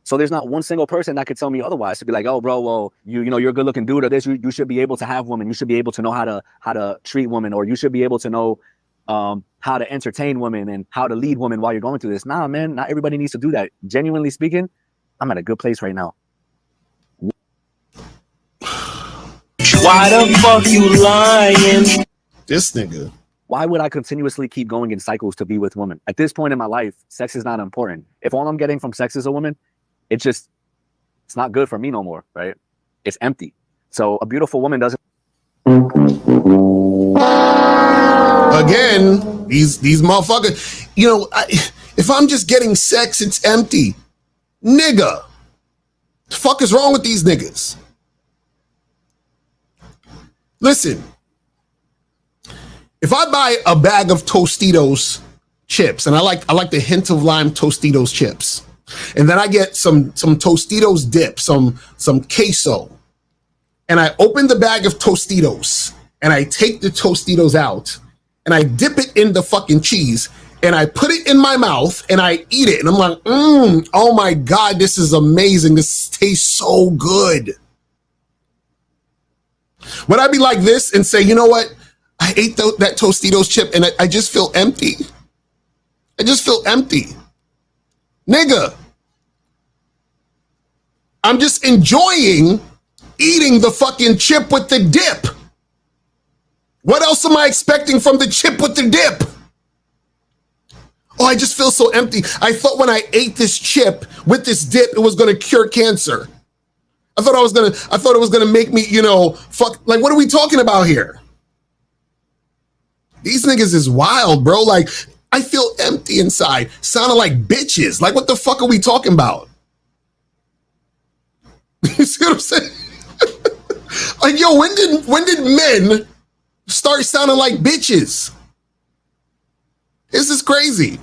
So there's not one single person that could tell me otherwise, to be like, oh, bro, well, you know, you're a good looking dude, or this, you should be able to have women. You should be able to know how to treat women, or you should be able to know how to entertain women and how to lead women while you're going through this. Nah, man, not everybody needs to do that. Genuinely speaking, I'm at a good place right now. Why the fuck you lying? This nigga. Why would I continuously keep going in cycles to be with women? At this point in my life, sex is not important. If all I'm getting from sex is a woman, it's not good for me no more, right? It's empty. So a beautiful woman doesn't. Again, these motherfuckers, you know, if I'm just getting sex, it's empty. Nigga. The fuck is wrong with these niggas? Listen, if I buy a bag of Tostitos chips, and I like the hint of lime Tostitos chips, and then I get some Tostitos dip, some queso, and I open the bag of Tostitos, and I take the Tostitos out, and I dip it in the fucking cheese, and I put it in my mouth, and I eat it, and I'm like, oh my God, this is amazing. This tastes so good. Would I be like this and say, you know what? I ate that Tostitos chip and I just feel empty. I just feel empty. Nigga, I'm just enjoying eating the fucking chip with the dip. What else am I expecting from the chip with the dip? Oh, I just feel so empty. I thought when I ate this chip with this dip, it was going to cure cancer. I thought it was gonna make me, you know, fuck. Like, what are we talking about here? These niggas is wild, bro. Like, I feel empty inside, sounding like bitches. Like, what the fuck are we talking about? You see what I'm saying? Like, yo, when did men start sounding like bitches? This is crazy.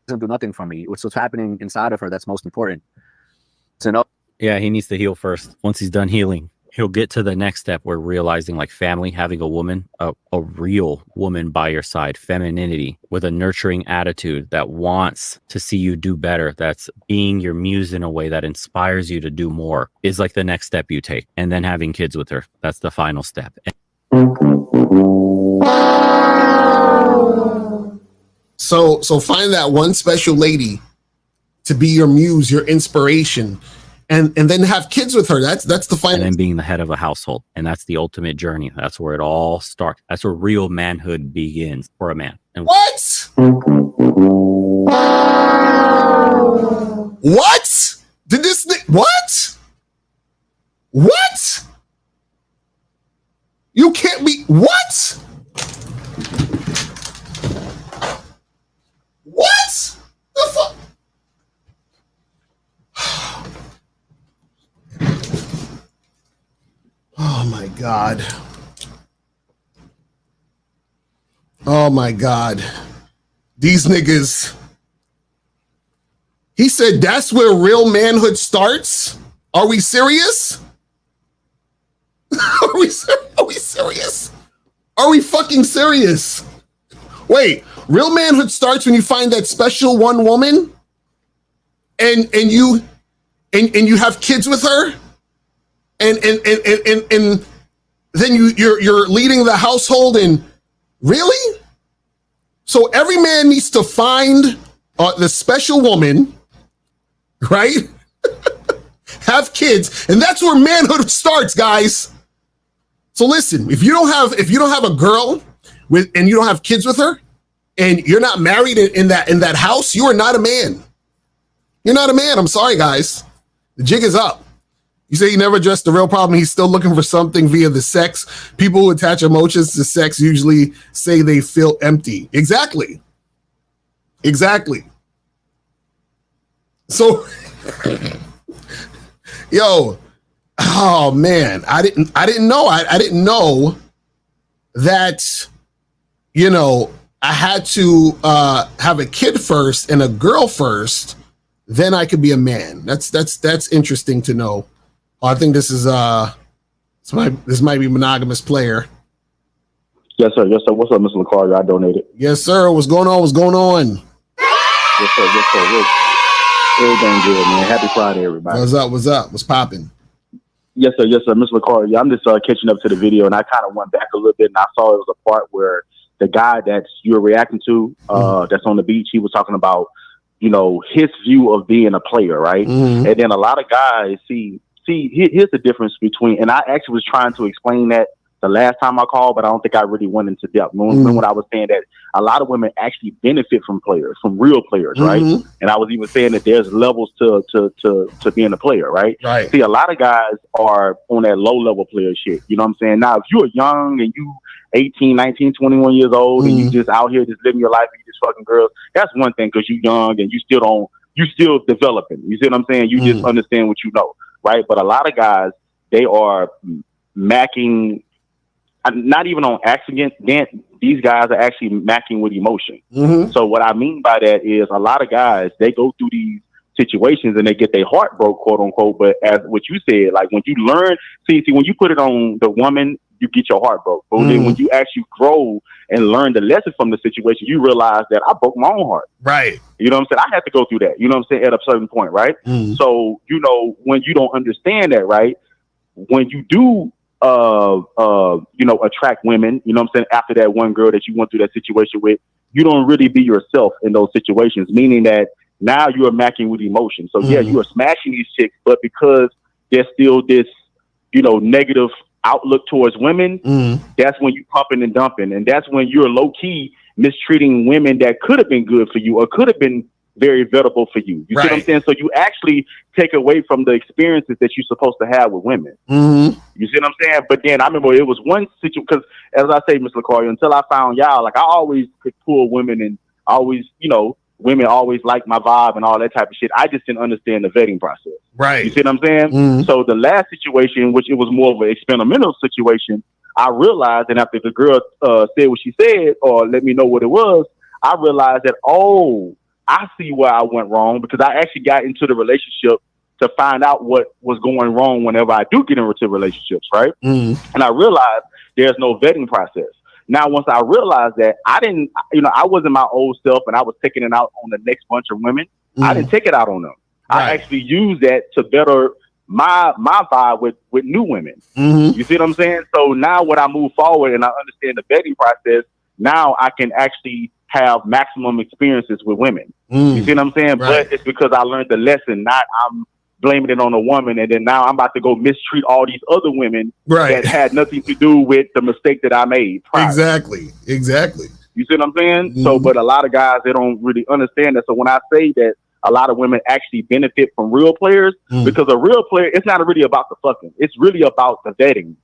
Doesn't do nothing for me. What's happening inside of her that's most important. To know. Yeah, he needs to heal first. Once he's done healing, he'll get to the next step where realizing, like, family, having a woman, a real woman by your side, femininity with a nurturing attitude that wants to see you do better, that's being your muse in a way that inspires you to do more, is like the next step you take. And then having kids with her, that's the final step. So find that one special lady to be your muse, your inspiration. And then have kids with her. That's the final. And then being the head of a household. And that's the ultimate journey. That's where it all starts. That's where real manhood begins for a man. And what? What? Did this what? What? You can't be what? What? The fuck? Oh my God. Oh my God. These niggas. He said that's where real manhood starts? Are we serious? Are we serious? Are we fucking serious? Wait, real manhood starts when you find that special one woman, and you have kids with her, and then you're leading the household, and really? So every man needs to find the special woman, right? Have kids, and that's where manhood starts, guys. So listen, if you don't have a girl and you don't have kids with her, and you're not married in that house, you are not a man. You're not a man. I'm sorry, guys. The jig is up. You say you never addressed the real problem. He's still looking for something via the sex. People who attach emotions to sex usually say they feel empty. Exactly. So, yo, oh man, I didn't know. I didn't know that, I had to have a kid first and a girl first, then I could be a man. That's interesting to know. I think this is this might be monogamous player. Yes, sir. What's up, Mr. LaCarter? I donated. Yes, sir. What's going on? Yes, sir. Everything good, man. Happy Friday, everybody. What's up? What's popping? Yes, sir. Mr. LaCarter. Yeah, I'm just catching up to the video, and I kind of went back a little bit, and I saw it was a part where the guy that you're reacting to, that's on the beach, he was talking about, his view of being a player, right? Mm-hmm. And then a lot of guys see, here's the difference between, and I actually was trying to explain that the last time I called, but I don't think I really went into depth. Remember when I was saying that a lot of women actually benefit from real players, right? And I was even saying that there's levels to being a player, right? Right. See, a lot of guys are on that low level player shit. You know what I'm saying? Now, if you're young and you 18, 19, 21 years old and you just out here just living your life and you just fucking girls, that's one thing because you're young and you still developing. You see what I'm saying? You just understand what you know, right? But a lot of guys, they are macking, not even on accident. These guys are actually macking with emotion. So what I mean by that is a lot of guys, they go through these situations and they get their heart broke, quote unquote. But as what you said, like when you learn, see, when you put it on the woman, you get your heart broke. But then when you actually grow and learn the lesson from the situation, you realize that I broke my own heart. Right. You know what I'm saying? I had to go through that, you know what I'm saying, at a certain point, right? So, when you don't understand that, right, when you do attract women, you know what I'm saying, after that one girl that you went through that situation with, you don't really be yourself in those situations, meaning that now you are macking with emotion. So yeah, you are smashing these chicks, but because there's still this, negative outlook towards women, that's when you pumping and dumping. And that's when you're low key mistreating women that could have been good for you or could have been very valuable for you. You see what I'm saying? So you actually take away from the experiences that you're supposed to have with women. You see what I'm saying? But then I remember it was one situation, because as I say, Mr. LaCarter, until I found y'all, like I always could pull women and always, women always liked my vibe and all that type of shit. I just didn't understand the vetting process. Right. You see what I'm saying? So the last situation, which it was more of an experimental situation, I realized, and after the girl said what she said or let me know what it was, I realized that, I see where I went wrong, because I actually got into the relationship to find out what was going wrong whenever I do get into relationships, right? And I realized there's no vetting process. Now, once I realized that, I wasn't my old self and I was taking it out on the next bunch of women. I didn't take it out on them. I actually used that to better my vibe with new women. You see what I'm saying? So now when I move forward and I understand the vetting process, now I can actually have maximum experiences with women. You see what I'm saying? But it's because I learned the lesson, not I'm blaming it on a woman, and then now I'm about to go mistreat all these other women that had nothing to do with the mistake that I made prior. Exactly. You see what I'm saying? So, but a lot of guys, they don't really understand that. So when I say that a lot of women actually benefit from real players, because a real player, it's not really about the fucking, it's really about the vetting.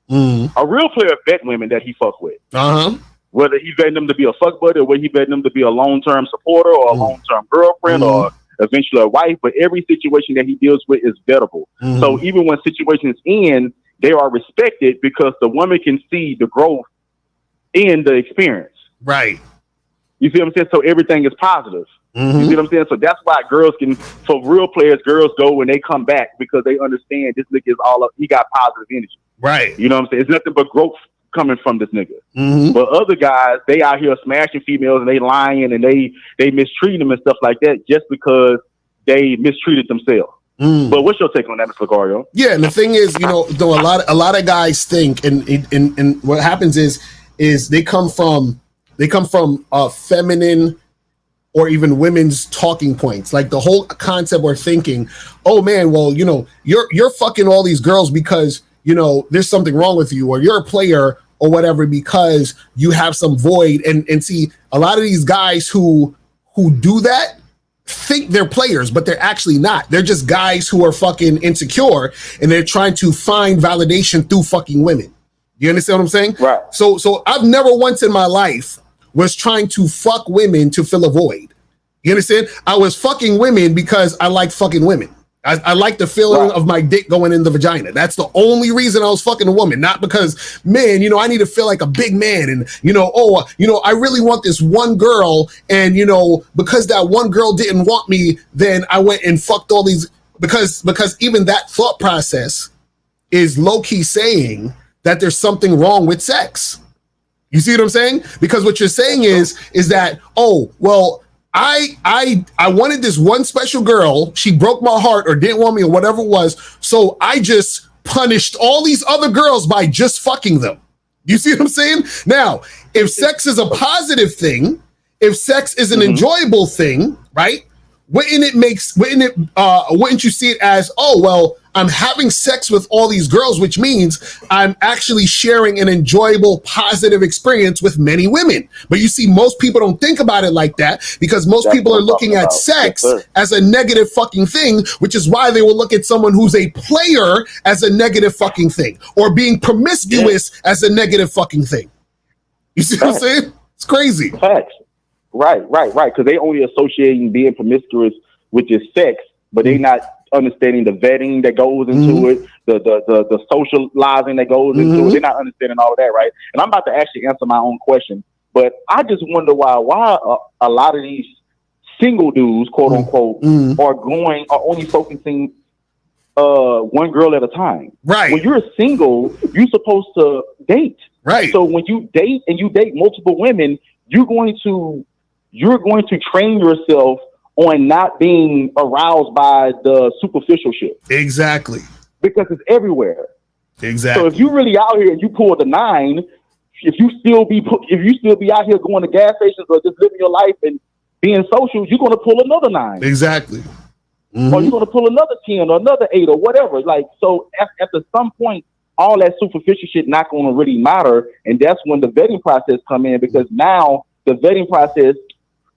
A real player vet women that he fuck with. Whether he vetting them to be a fuck buddy or whether he vetting them to be a long-term supporter or a long-term girlfriend or eventually a wife, but every situation that he deals with is vettable. So even when situations end, they are respected because the woman can see the growth in the experience. Right. You see what I'm saying? So everything is positive. You see what I'm saying? So that's why for real players, girls go and they come back because they understand this nigga is he got positive energy. Right. You know what I'm saying? It's nothing but growth coming from this nigga. Mm-hmm. But other guys, they out here smashing females and they lying and they mistreating them and stuff like that just because they mistreated themselves. But what's your take on that, Mr. Lucario? Yeah, and the thing is, though a lot of guys think, and what happens is they come from feminine or even women's talking points, like the whole concept or thinking, oh man, well, you're fucking all these girls because there's something wrong with you, or you're a player or whatever because you have some void. And see, a lot of these guys who do that think they're players, but they're actually not. They're just guys who are fucking insecure and they're trying to find validation through fucking women. You understand what I'm saying? Right. So I've never once in my life was trying to fuck women to fill a void. You understand? I was fucking women because I like fucking women. I like the feeling of my dick going in the vagina. That's the only reason I was fucking a woman, not because, man, I need to feel like a big man and, I really want this one girl and, because that one girl didn't want me, then I went and fucked all these, because even that thought process is low-key saying that there's something wrong with sex. You see what I'm saying? Because what you're saying is that, oh, well, I wanted this one special girl. She broke my heart or didn't want me or whatever it was. So I just punished all these other girls by just fucking them. You see what I'm saying? Now, if sex is a positive thing, if sex is an enjoyable thing, right? Wouldn't you see it as, oh, well, I'm having sex with all these girls, which means I'm actually sharing an enjoyable, positive experience with many women. But you see, most people don't think about it like that because most people are looking at sex as a negative fucking thing, which is why they will look at someone who's a player as a negative fucking thing, or being promiscuous as a negative fucking thing. You see what I'm saying? It's crazy. Facts. Right. Because they only associating being promiscuous with just sex, but they not understanding the vetting that goes into it, the socializing that goes into it. They're not understanding all of that, right? And I'm about to actually answer my own question, but I just wonder why a lot of these single dudes, quote unquote, are only focusing one girl at a time. Right. When you're single, you're supposed to date. Right. So when you date and you date multiple women, you're going to train yourself on not being aroused by the superficial shit. Exactly. Because it's everywhere. Exactly. So if you really out here and you pull the 9, if you still be out here going to gas stations or just living your life and being social, you're going to pull another 9. Exactly. Or you're going to pull another 10 or another 8 or whatever. Like, so after some point, all that superficial shit not going to really matter. And that's when the vetting process come in, because now the vetting process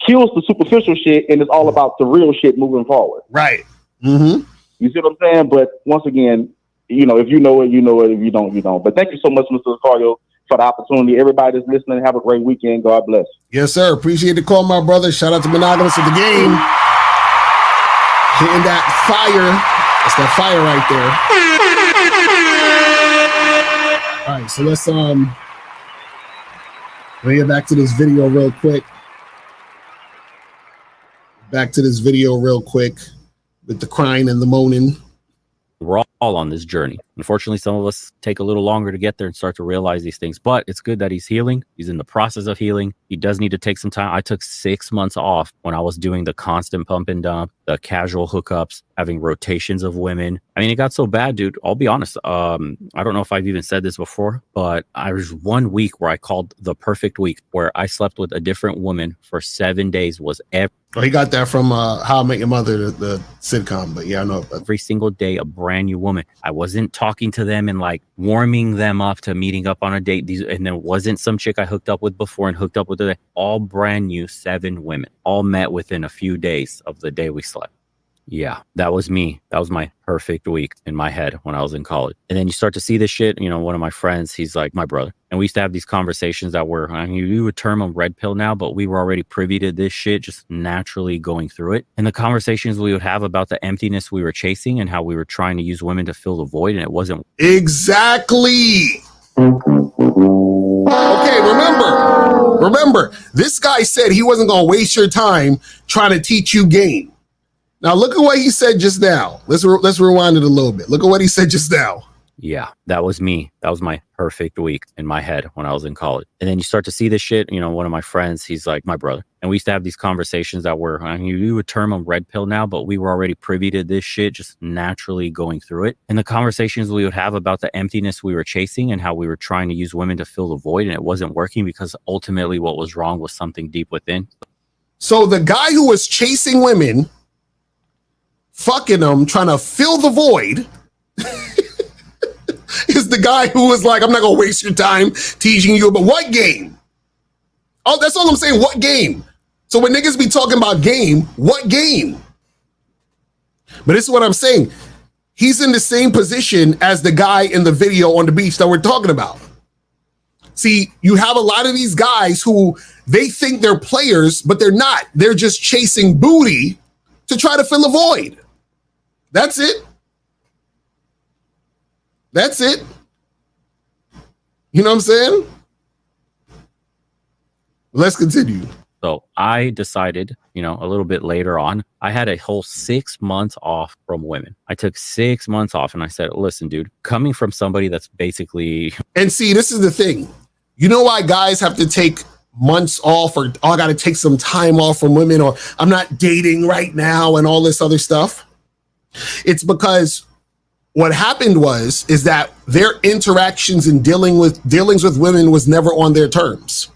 kills the superficial shit and it's all about the real shit moving forward. Right. You see what I'm saying? But once again, if you know it, you know it. If you don't, you don't. But thank you so much, Mr. Lucario, for the opportunity. Everybody that's listening, have a great weekend. God bless. Yes, sir. Appreciate the call, my brother. Shout out to Monogamous of the game. Hitting that fire. That's that fire right there. All right, so let's get back to this video real quick. With the crying and the moaning. We're all on this journey. Unfortunately, some of us take a little longer to get there and start to realize these things, but it's good that he's healing. He's in the process of healing. He does need to take some time. I took 6 months off when I was doing the constant pump and dump, the casual hookups, having rotations of women. I mean, it got so bad, dude. I'll be honest. I don't know if I've even said this before, but I was 1 week where I called the perfect week, where I slept with a different woman for 7 days. Was he got that from How I Met Your Mother, the sitcom. But yeah, I know. Every single day, a brand new woman. I wasn't talking to them and like warming them up to meeting up on a date. And there wasn't some chick I hooked up with before and hooked up with her. All brand new 7 women, all met within a few days of the day we slept. Yeah, that was me. That was my perfect week in my head when I was in college. And then you start to see this shit. One of my friends, he's like my brother. And we used to have these conversations that were, you would term them red pill now, but we were already privy to this shit, just naturally going through it. And the conversations we would have about the emptiness we were chasing and how we were trying to use women to fill the void, and it wasn't. Exactly. Okay, remember, this guy said he wasn't going to waste your time trying to teach you game. Now, look at what he said just now. Let's rewind it a little bit. Look at what he said just now. Yeah, that was me. That was my perfect week in my head when I was in college. And then you start to see this shit. You know, one of my friends, he's like my brother. And we used to have these conversations that were, I mean, you would term them red pill now, but we were already privy to this shit, just naturally going through it. And the conversations we would have about the emptiness we were chasing and how we were trying to use women to fill the void, and it wasn't working because ultimately what was wrong was something deep within. So the guy who was chasing women, fucking them, trying to fill the void, is the guy who was like, I'm not gonna waste your time teaching you about what game? Oh, that's all I'm saying. What game? So when niggas be talking about game, what game? But this is what I'm saying. He's in the same position as the guy in the video on the beach that we're talking about. See, you have a lot of these guys who they think they're players, but they're not. They're just chasing booty to try to fill a void. That's it. That's it. You know what I'm saying? Let's continue. So I decided, you know, a little bit later on, I had a whole 6 months off from women. I took 6 months off and I said, listen, dude, coming from somebody that's basically... And see, this is the thing. You know why guys have to take months off, or I got to take some time off from women, or I'm not dating right now and all this other stuff? It's because what happened is that their interactions and dealings with women was never on their terms.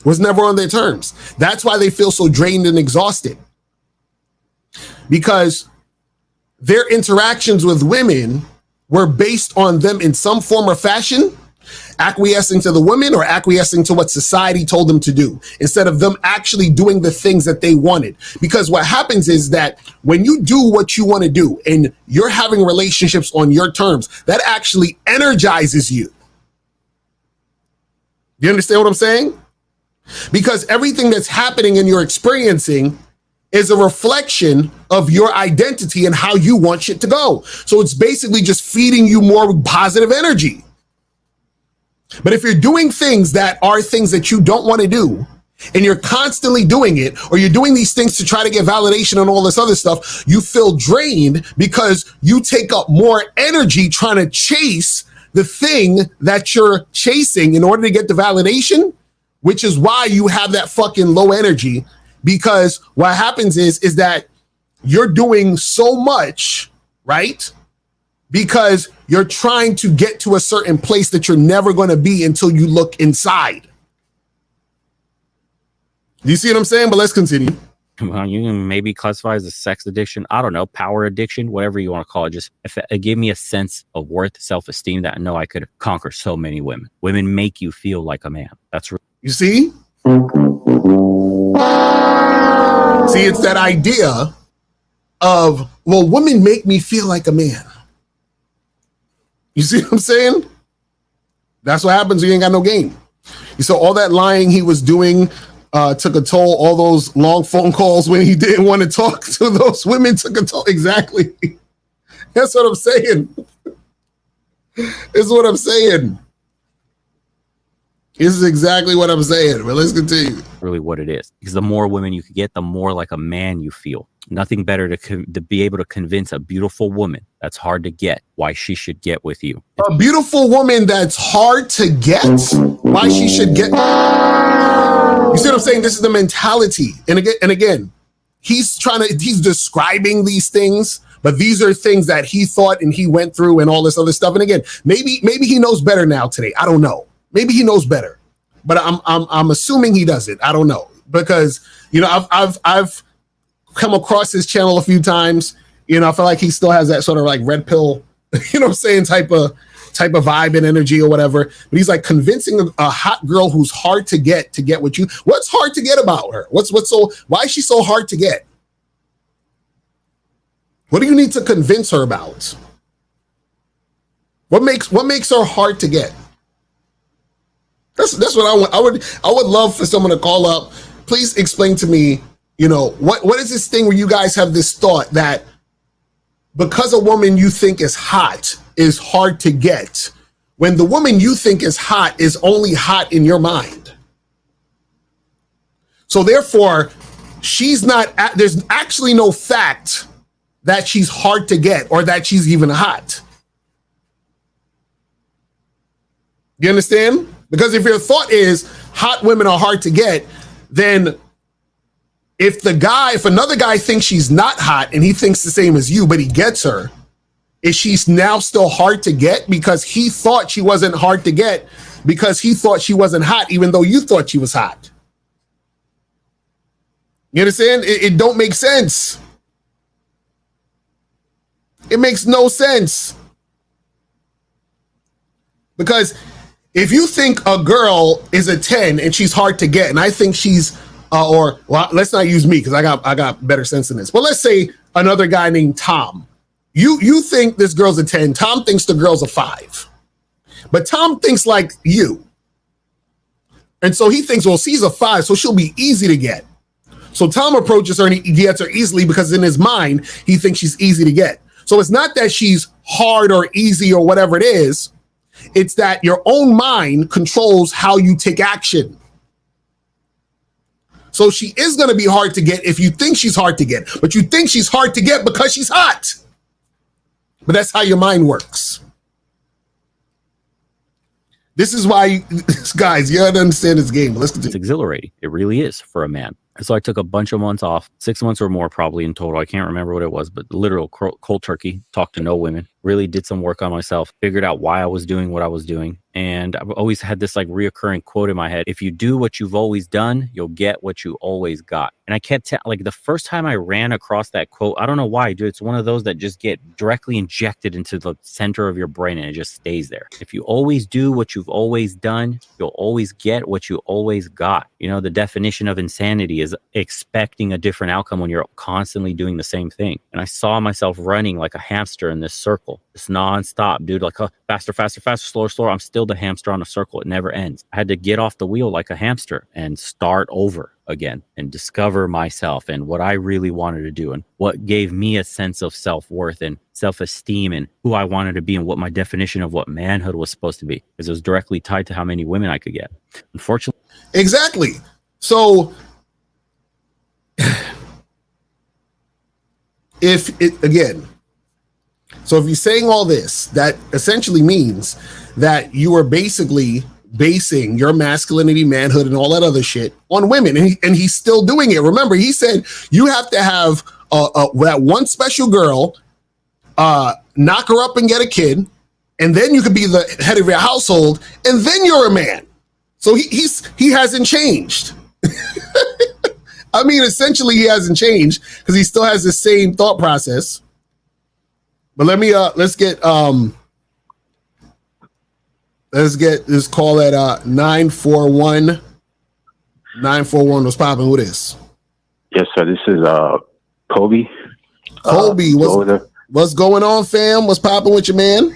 Was never on their terms. That's why they feel so drained and exhausted. Because their interactions with women were based on them in some form or fashion acquiescing to the women or acquiescing to what society told them to do, instead of them actually doing the things that they wanted. Because what happens is that when you do what you want to do and you're having relationships on your terms, that actually energizes you. Do you understand what I'm saying? Because everything that's happening and you're experiencing is a reflection of your identity and how you want shit to go. So it's basically just feeding you more positive energy. But if you're doing things that are things that you don't want to do, and you're constantly doing it, or you're doing these things to try to get validation and all this other stuff, you feel drained because you take up more energy trying to chase the thing that you're chasing in order to get the validation, which is why you have that fucking low energy. Because what happens is that you're doing so much, right? Because you're trying to get to a certain place that you're never going to be until you look inside. You see what I'm saying? But let's continue. Well, you can maybe classify as a sex addiction. I don't know, power addiction, whatever you want to call it. Just if it gave me a sense of worth, self-esteem, that I know I could conquer so many women. Women make you feel like a man. That's you see? See, it's that idea of, well, women make me feel like a man. You see what I'm saying? That's what happens when you ain't got no game. You saw all that lying he was doing took a toll. All those long phone calls when he didn't want to talk to those women took a toll. Exactly. That's what I'm saying. This is what I'm saying. This is exactly what I'm saying. But let's continue. Really what it is. Because the more women you can get, the more like a man you feel. Nothing better to be able to convince a beautiful woman that's hard to get why she should get with you. A beautiful woman that's hard to get why she should get. You see what I'm saying? This is the mentality. And again, he's describing these things, but these are things that he thought and he went through and all this other stuff. And again, maybe he knows better now today. I don't know. Maybe he knows better, but I'm assuming he doesn't. I don't know, because you know I've come across his channel a few times. You know, I feel like he still has that sort of like red pill, you know what I'm saying, type of vibe and energy or whatever. But he's like convincing a hot girl who's hard to get what you. What's hard to get about her? Why is she so hard to get? What do you need to convince her about? What makes her hard to get? That's what I want. I would love for someone to call up. Please explain to me, you know, what is this thing where you guys have this thought that because a woman you think is hot is hard to get, when the woman you think is hot is only hot in your mind. So therefore, there's actually no fact that she's hard to get or that she's even hot. You understand? Because if your thought is hot women are hard to get, then if another guy thinks she's not hot and he thinks the same as you, but he gets her, is she now still hard to get because he thought she wasn't hard to get because he thought she wasn't hot, even though you thought she was hot? You understand? It don't make sense. It makes no sense. Because if you think a girl is a 10 and she's hard to get, and I think she's, let's not use me because I got better sense than this. But let's say another guy named Tom. You think this girl's a 10. Tom thinks the girl's a 5. But Tom thinks like you. And so he thinks, well, she's a 5, so she'll be easy to get. So Tom approaches her and he gets her easily because in his mind, he thinks she's easy to get. So it's not that she's hard or easy or whatever it is. It's that your own mind controls how you take action. So she is going to be hard to get if you think she's hard to get, but you think she's hard to get because she's hot. But that's how your mind works. This is why, guys, you got to understand this game. Let's continue. It's exhilarating. It really is for a man. And so I took a bunch of months off, 6 months or more probably in total. I can't remember what it was, but literal cold turkey, talked to no women, really did some work on myself, figured out why I was doing what I was doing. And I've always had this like reoccurring quote in my head. If you do what you've always done, you'll get what you always got. And I kept like the first time I ran across that quote, I don't know why, dude. It's one of those that just get directly injected into the center of your brain and it just stays there. If you always do what you've always done, you'll always get what you always got. You know, the definition of insanity is expecting a different outcome when you're constantly doing the same thing. And I saw myself running like a hamster in this circle. It's nonstop, dude, like faster, faster, faster, slower, slower. I'm still the hamster on a circle. It never ends. I had to get off the wheel like a hamster and start over again and discover myself and what I really wanted to do and what gave me a sense of self-worth and self-esteem and who I wanted to be and what my definition of what manhood was supposed to be, because it was directly tied to how many women I could get. Unfortunately. Exactly. So if you're saying all this, that essentially means that you are basically basing your masculinity, manhood, and all that other shit on women. And he's still doing it. Remember, he said you have to have that one special girl, knock her up and get a kid, and then you could be the head of your household, and then you're a man. So he hasn't changed. I mean, essentially he hasn't changed because he still has the same thought process. But let's call that 941. 941 was popping. Who this? Yes, sir. This is Kobe. Kobe, what's going on, fam? What's popping with you, man?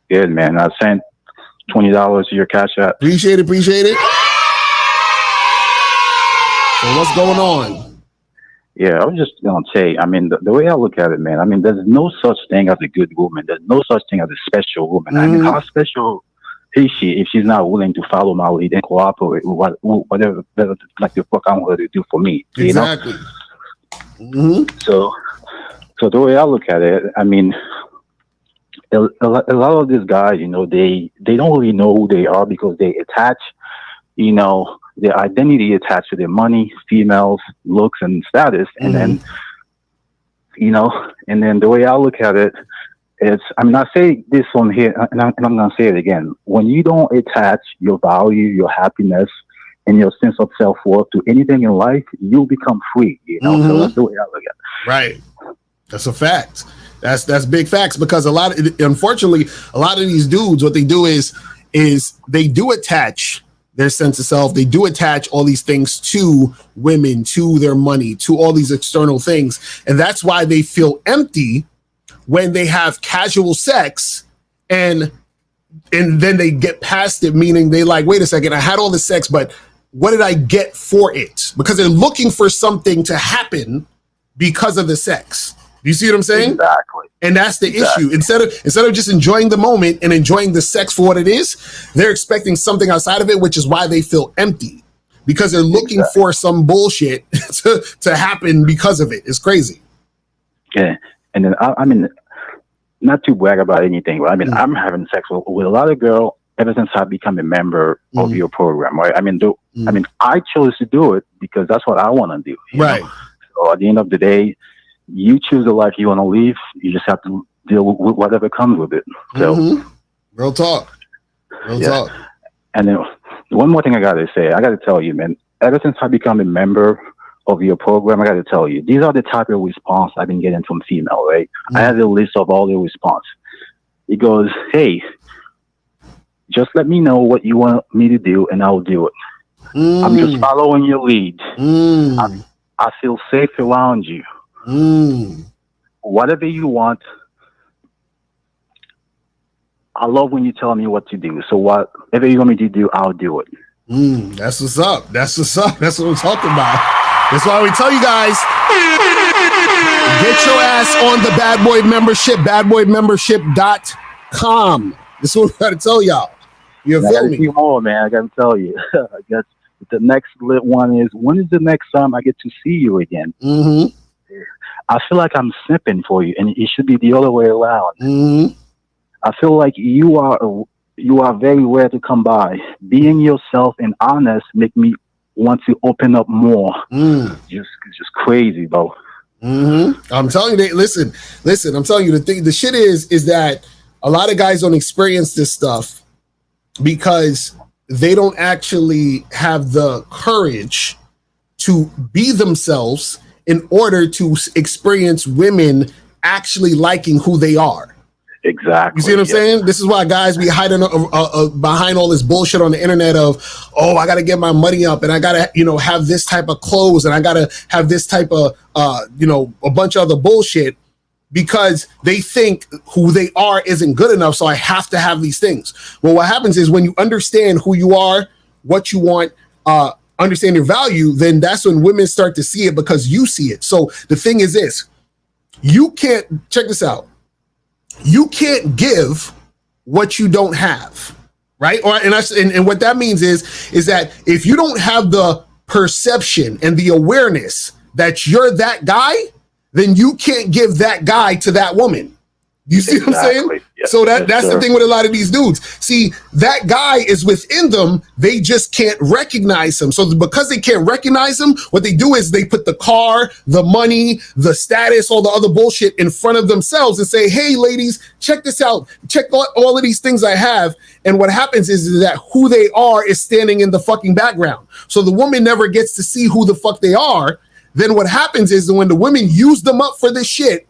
Good, man. I sent $20 to your Cash App. Appreciate it. So what's going on? Yeah, I was just gonna say, I mean, the way I look at it, man, I mean, there's no such thing as a good woman. There's no such thing as a special woman. I mean, how special is she if she's not willing to follow my lead and cooperate with whatever like the fuck I want her to do for me? Exactly. You know? So the way I look at it, I mean, a lot of these guys, you know, they don't really know who they are because they attach, you know, their identity attached to their money, females, looks, and status. And then, you know, and then the way I look at it is, I mean, I say this on here, and I'm going to say it again. When you don't attach your value, your happiness, and your sense of self-worth to anything in life, you become free, you know? So that's the way I look at it. Right. That's a fact. That's big facts, because unfortunately, a lot of these dudes, what they do is they do attach their sense of self. They do attach all these things to women, to their money, to all these external things. And that's why they feel empty when they have casual sex and then they get past it, meaning they like, wait a second, I had all the sex, but what did I get for it? Because they're looking for something to happen because of the sex. Do you see what I'm saying? Exactly. And that's the issue. Instead of just enjoying the moment and enjoying the sex for what it is, they're expecting something outside of it, which is why they feel empty, because they're looking for some bullshit to happen because of it. It's crazy. Yeah. And then I mean, not to brag about anything, but I mean, I'm having sex with a lot of girls ever since I become a member of your program, right? I mean, I chose to do it because that's what I want to do. You know? So at the end of the day, you choose the life you want to live. You just have to deal with whatever comes with it. So, real talk. Real talk. And then one more thing I got to say, I got to tell you, man, ever since I become a member of your program, I got to tell you, these are the type of response I've been getting from female, right? I have a list of all the response. It goes, hey, just let me know what you want me to do and I'll do it. I'm just following your lead. I feel safe around you. Whatever you want, I love when you tell me what to do. So whatever you want me to do, I'll do it. That's what's up. That's what's up. That's what we're talking about. That's why we tell you guys, get your ass on the Bad Boy membership, badboymembership.com. This is what we got to tell y'all. You feel me? More, man. I got to tell you. I guess the next one is, when is the next time I get to see you again? I feel like I'm simping for you, and it should be the other way around. I feel like you are very rare to come by. Being yourself and honest make me want to open up more. Just crazy, bro. I'm telling you, listen. I'm telling you, the shit is that a lot of guys don't experience this stuff because they don't actually have the courage to be themselves in order to experience women actually liking who they are. Exactly. You see what I'm saying? This is why guys be hiding behind all this bullshit on the internet of, oh, I got to get my money up and I got to, have this type of clothes and I got to have this type of, a bunch of other bullshit because they think who they are isn't good enough. So I have to have these things. Well, what happens is when you understand who you are, what you want, understand your value, then that's when women start to see it because you see it. So the thing is this, you can't, check this out. You can't give what you don't have, right? And what that means is that if you don't have the perception and the awareness that you're that guy, then you can't give that guy to that woman. You see what I'm saying? Yes, so that's the thing with a lot of these dudes. See, that guy is within them. They just can't recognize him. So because they can't recognize him, what they do is they put the car, the money, the status, all the other bullshit in front of themselves and say, hey, ladies, check this out. Check all of these things I have. And what happens is that who they are is standing in the fucking background. So the woman never gets to see who the fuck they are. Then what happens is that when the women use them up for this shit,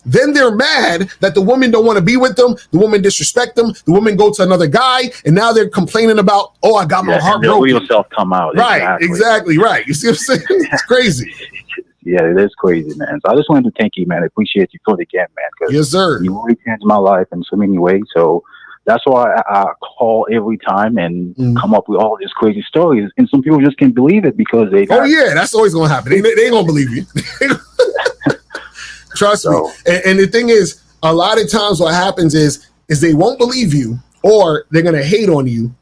then they're mad that the woman don't want to be with them. The woman disrespect them. The woman go to another guy, and now they're complaining about, oh, I got my heart broken. The real self come out. Right, exactly right. You see what I'm saying? It's crazy. Yeah, it is crazy, man. So I just wanted to thank you, man. I appreciate you for it again, man. Yes, sir. You really changed my life in so many ways. So that's why I call every time and come up with all these crazy stories. And some people just can't believe it because they. Oh yeah, that's always gonna happen. They ain't gonna believe you. Trust me. And the thing is, a lot of times what happens is they won't believe you or they're gonna hate on you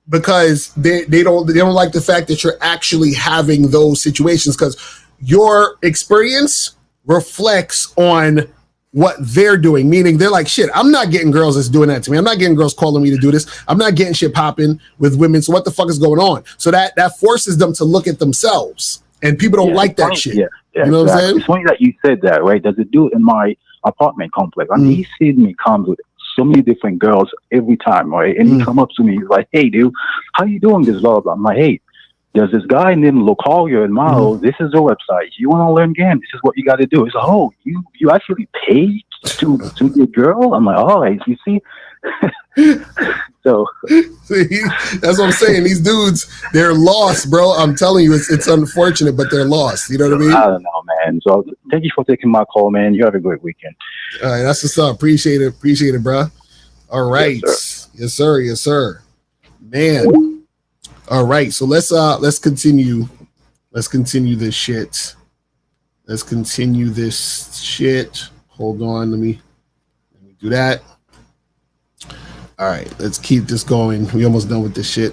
because they don't like the fact that you're actually having those situations because your experience reflects on what they're doing, meaning they're like, shit, I'm not getting girls that's doing that to me. I'm not getting girls calling me to do this. I'm not getting shit popping with women. So what the fuck is going on? So that forces them to look at themselves, and people don't like that shit. Yeah, you know what I'm saying? It's funny that you said that, right? There's a dude in my apartment complex. I mean, he sees me comes with so many different girls every time, right? And he come up to me, he's like, hey, dude, how you doing this? Blah, blah, blah. I'm like, hey, there's this guy named Localia in Mao. This is the website. You want to learn game? This is what you got to do. He's like, oh, you actually pay to be a girl? I'm like, all right, you see? So see, that's what I'm saying. These dudes, they're lost, bro. I'm telling you, it's unfortunate, but they're lost. You know what I mean? I don't know, man. So thank you for taking my call, man. You have a great weekend. All right, that's what's up. Appreciate it, bro. All right. Yes, sir. Yes, sir. Man. All right, so let's continue. Let's continue this shit. Hold on, let me do that. All right, let's keep this going. We almost done with this shit.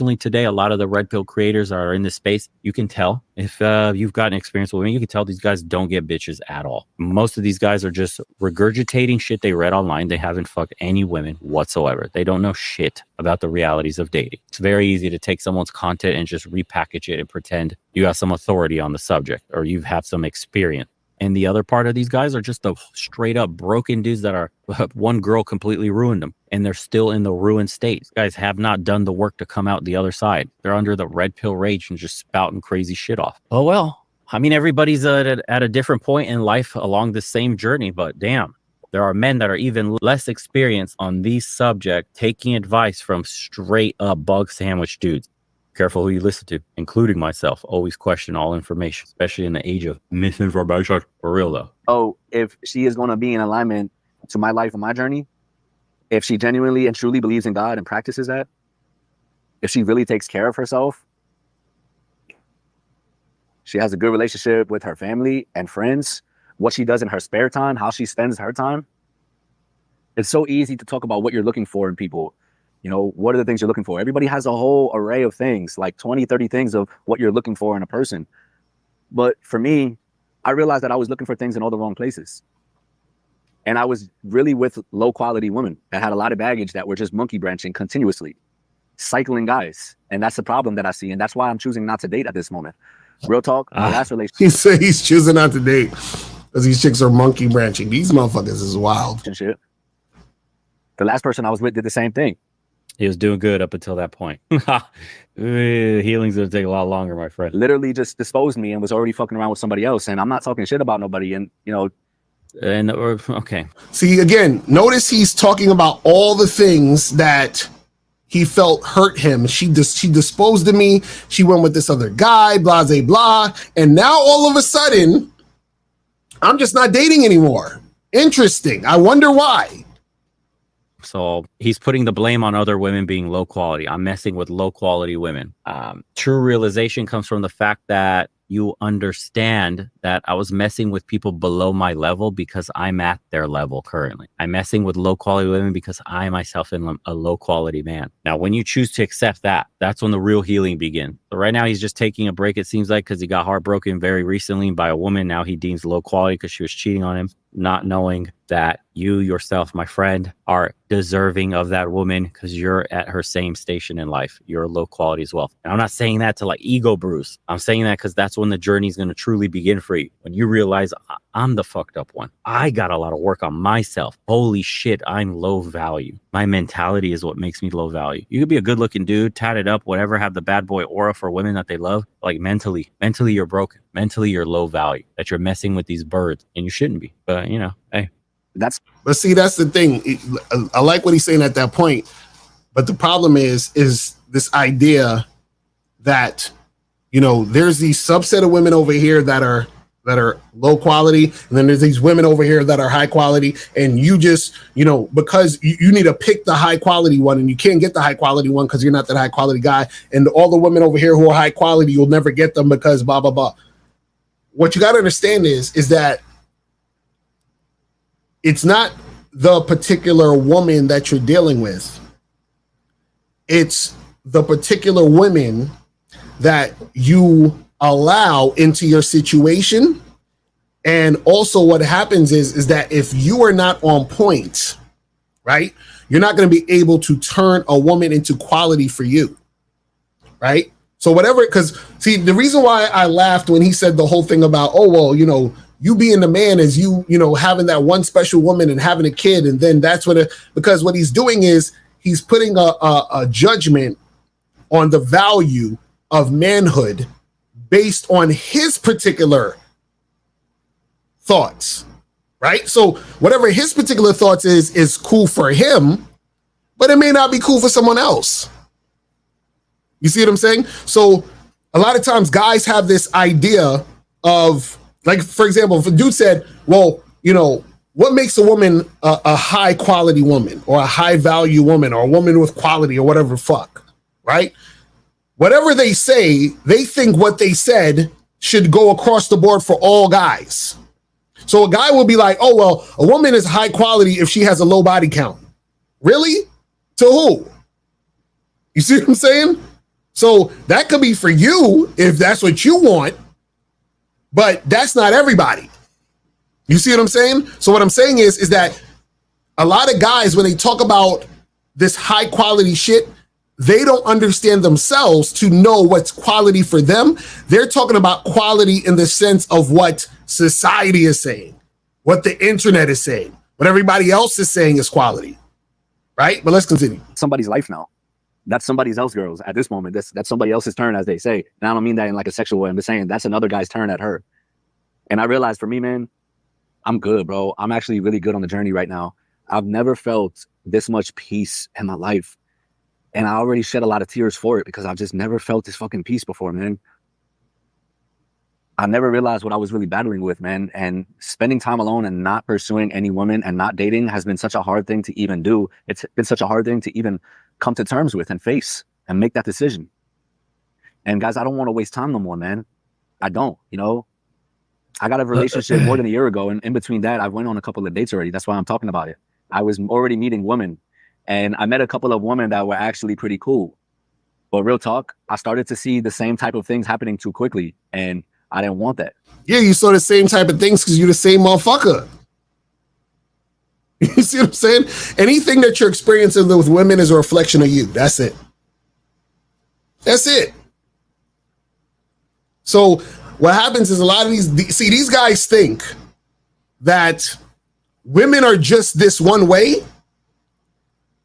unfortunately today, a lot of the red pill creators are in this space. You can tell if you've gotten experience with women, you can tell these guys don't get bitches at all. Most of these guys are just regurgitating shit they read online. They haven't fucked any women whatsoever. They don't know shit about the realities of dating. It's very easy to take someone's content and just repackage it and pretend you have some authority on the subject or you have some experience. And the other part of these guys are just the straight up broken dudes that are one girl completely ruined them and they're still in the ruined state. These guys have not done the work to come out the other side. They're under the red pill rage and just spouting crazy shit off. Oh, well, I mean, everybody's at a different point in life along the same journey, but damn, there are men that are even less experienced on these subjects taking advice from straight up bug sandwich dudes. Careful who you listen to, including myself. Always question all information, especially in the age of misinformation. For real, though. Oh, if she is going to be in alignment to my life and my journey, if she genuinely and truly believes in God and practices that, if she really takes care of herself, she has a good relationship with her family and friends, what she does in her spare time, how she spends her time. It's so easy to talk about what you're looking for in people. You know, what are the things you're looking for? Everybody has a whole array of things, like 20, 30 things of what you're looking for in a person. But for me, I realized that I was looking for things in all the wrong places. And I was really with low quality women that had a lot of baggage that were just monkey branching continuously, cycling guys. And that's the problem that I see. And that's why I'm choosing not to date at this moment. Real talk, my last relationship. He said he's choosing not to date because these chicks are monkey branching. These motherfuckers is wild. The last person I was with did the same thing. He was doing good up until that point. Healing's gonna take a lot longer, my friend. Literally just disposed me and was already fucking around with somebody else. And I'm not talking shit about nobody. And, you know. Okay. See, again, notice he's talking about all the things that he felt hurt him. She disposed of me. She went with this other guy, blah, blah, blah. And now all of a sudden, I'm just not dating anymore. Interesting. I wonder why. So he's putting the blame on other women being low quality. I'm messing with low quality women. True realization comes from the fact that you understand that I was messing with people below my level because I'm at their level currently. I'm messing with low quality women because I myself am a low quality man. Now, when you choose to accept that, that's when the real healing begins. So right now he's just taking a break, it seems like, because he got heartbroken very recently by a woman. Now he deems low quality because she was cheating on him, not knowing that you yourself, my friend, are deserving of that woman because you're at her same station in life. You're low quality as well. And I'm not saying that to like ego bruise. I'm saying that because that's when the journey is going to truly begin for you. When you realize I'm the fucked up one. I got a lot of work on myself. Holy shit, I'm low value. My mentality is what makes me low value. You could be a good looking dude, tatted up, whatever, have the bad boy aura for women that they love. Like mentally you're broken. Mentally you're low value, that you're messing with these birds and you shouldn't be. But you know, hey. But see, that's the thing. I like what he's saying at that point. But the problem is this idea that, you know, there's these subset of women over here that are low quality, and then there's these women over here that are high quality, and you just, you know, because you need to pick the high quality one, and you can't get the high quality one because you're not that high quality guy, and all the women over here who are high quality, you'll never get them because blah blah blah. What you got to understand is that it's not the particular woman that you're dealing with. It's the particular women that you allow into your situation. And also what happens is that if you are not on point, right, you're not going to be able to turn a woman into quality for you, right? So whatever, because see, the reason why I laughed when he said the whole thing about, oh, well, you know, you being the man is you know, having that one special woman and having a kid. And then that's because what he's doing is he's putting a judgment on the value of manhood based on his particular thoughts, right? So whatever his particular thoughts is cool for him, but it may not be cool for someone else. You see what I'm saying? So a lot of times guys have this idea of, like, for example, if a dude said, well, you know, what makes a woman a high quality woman or a high value woman or a woman with quality or whatever fuck, right? Whatever they say, they think what they said should go across the board for all guys. So a guy will be like, oh, well, a woman is high quality if she has a low body count. Really? To who? You see what I'm saying? So that could be for you if that's what you want, but that's not everybody. You see what I'm saying? So what I'm saying is that a lot of guys, when they talk about this high quality shit, they don't understand themselves to know what's quality for them. They're talking about quality in the sense of what society is saying, what the internet is saying, what everybody else is saying is quality, right? But let's continue. Somebody's life now. That's somebody else's girls at this moment. That's somebody else's turn, as they say. And I don't mean that in like a sexual way. I'm just saying that's another guy's turn at her. And I realized for me, man, I'm good, bro. I'm actually really good on the journey right now. I've never felt this much peace in my life. And I already shed a lot of tears for it because I've just never felt this fucking peace before, man. I never realized what I was really battling with, man. And spending time alone and not pursuing any woman and not dating has been such a hard thing to even do. It's been such a hard thing to even come to terms with and face and make that decision. And guys, I don't want to waste time no more, man. I don't, you know. I got a relationship more than a year ago. And in between that, I went on a couple of dates already. That's why I'm talking about it. I was already meeting women. And I met a couple of women that were actually pretty cool. But real talk, I started to see the same type of things happening too quickly. And I didn't want that. Yeah, you saw the same type of things because you're the same motherfucker. You see what I'm saying? Anything that you're experiencing with women is a reflection of you. That's it. That's it. So what happens is a lot of these guys think that women are just this one way.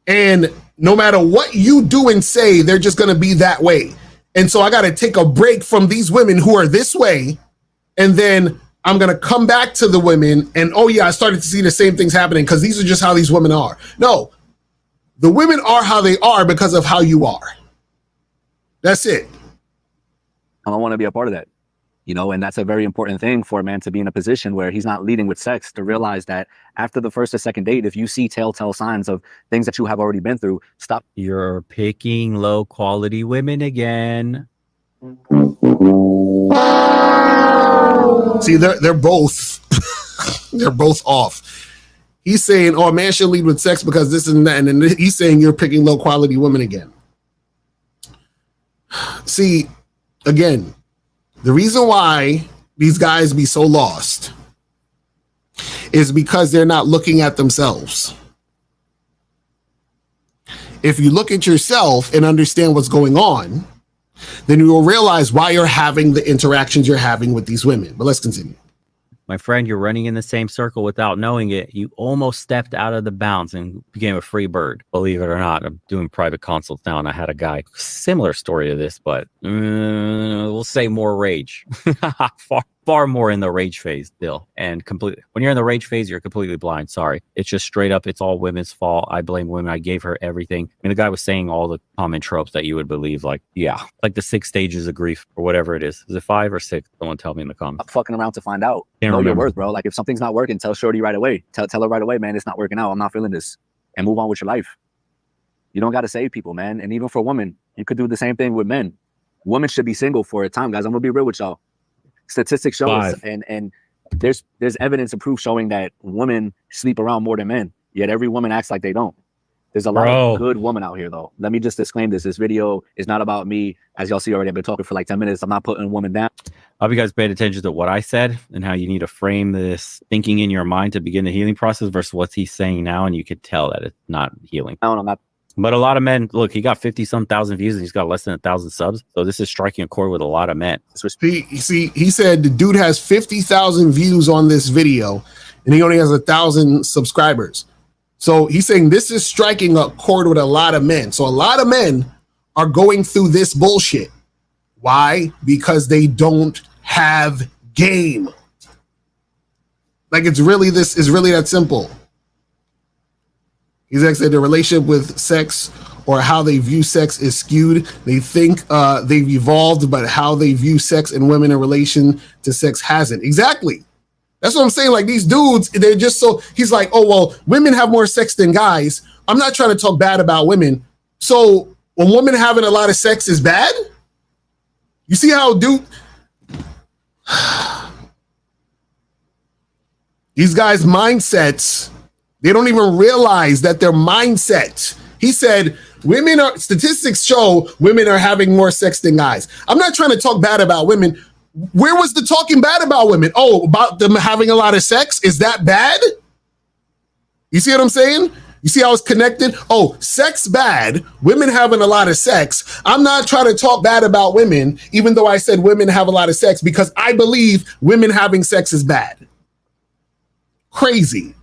And no matter what you do and say, they're just going to be that way. And so I got to take a break from these women who are this way. And then I'm going to come back to the women. And, oh, yeah, I started to see the same things happening because these are just how these women are. No, the women are how they are because of how you are. That's it. I don't want to be a part of that. You know, and that's a very important thing for a man to be in a position where he's not leading with sex, to realize that after the first or second date, if you see telltale signs of things that you have already been through, stop. You're picking low quality women again. See, they're both they're both off. He's saying, oh, a man should lead with sex because this and that. And then he's saying you're picking low quality women again. See, again, the reason why these guys be so lost is because they're not looking at themselves. If you look at yourself and understand what's going on, then you will realize why you're having the interactions you're having with these women. But let's continue. My friend, you're running in the same circle without knowing it. You almost stepped out of the bounds and became a free bird. Believe it or not, I'm doing private consults now, and I had a guy, similar story to this, but we'll say more rage. far more in the rage phase still. And completely, when you're in the rage phase, you're completely blind. Sorry. It's just straight up, it's all women's fault. I blame women. I gave her everything. And the guy was saying all the common tropes that you would believe, like, yeah, like the 6 stages of grief or whatever it is. Is it 5 or 6? Someone tell me in the comments. I'm fucking around to find out. Can't know remember. your worth, bro. Like if something's not working, tell Shorty right away. Tell her right away, man, it's not working out. I'm not feeling this. And move on with your life. You don't got to save people, man. And even for women, you could do the same thing with men. Women should be single for a time, guys. I'm gonna be real with y'all. Statistics show us, and there's evidence and proof showing that women sleep around more than men. Yet every woman acts like they don't. There's a lot of good women out here, though. Let me just disclaim this. This video is not about me. As y'all see already, I've been talking for like 10 minutes. I'm not putting a woman down. I hope you guys paid attention to what I said and how you need to frame this thinking in your mind to begin the healing process versus what he's saying now. And you could tell that it's not healing. No, I'm not. But a lot of men, look, he got 50-some thousand views and he's got less than 1,000 subs. So this is striking a chord with a lot of men. See, he said the dude has 50,000 views on this video and he only has 1,000 subscribers. So he's saying this is striking a chord with a lot of men. So a lot of men are going through this bullshit. Why? Because they don't have game. Like it's really that simple. He's actually the relationship with sex or how they view sex is skewed. They think they've evolved, but how they view sex and women in relation to sex hasn't. Exactly. That's what I'm saying. Like these dudes, they're just so, he's like, oh, well, women have more sex than guys. I'm not trying to talk bad about women. So when women having a lot of sex is bad? You see how dude, these guys' mindsets, they don't even realize that their mindset. He said, Statistics show women are having more sex than guys. I'm not trying to talk bad about women. Where was the talking bad about women? Oh, about them having a lot of sex? Is that bad? You see what I'm saying? You see how it's connected? Oh, sex bad, women having a lot of sex. I'm not trying to talk bad about women, even though I said women have a lot of sex, because I believe women having sex is bad. Crazy.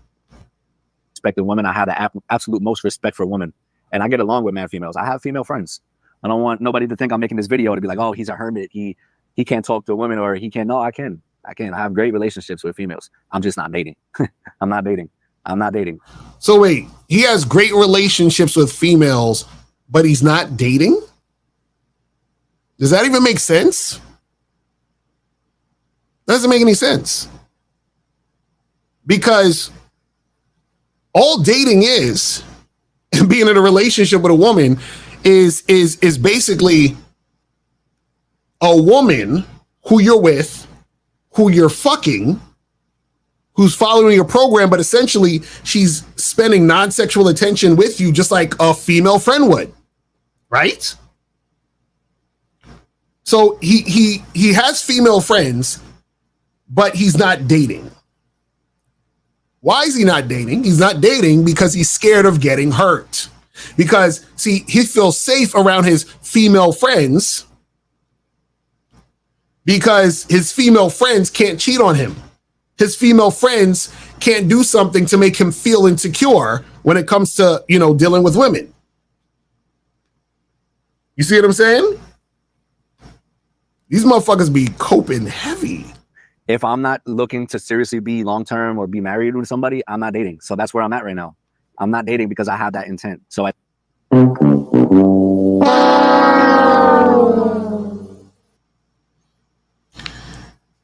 Respect the women. I have the absolute most respect for women. And I get along with man females. I have female friends. I don't want nobody to think I'm making this video to be like, oh, he's a hermit. He can't talk to women, or he can't. No, I can. I have great relationships with females. I'm just not dating. I'm not dating. So wait, he has great relationships with females, but he's not dating? Does that even make sense? Doesn't make any sense. Because all dating is, and being in a relationship with a woman is basically a woman who you're with, who you're fucking, who's following your program, but essentially she's spending non-sexual attention with you just like a female friend would, right? So he has female friends, but he's not dating. Why is he not dating? He's not dating because he's scared of getting hurt. Because, see, he feels safe around his female friends because his female friends can't cheat on him. His female friends can't do something to make him feel insecure when it comes to, dealing with women. You see what I'm saying? These motherfuckers be coping heavy. If I'm not looking to seriously be long-term or be married with somebody, I'm not dating. So that's where I'm at right now. I'm not dating because I have that intent. So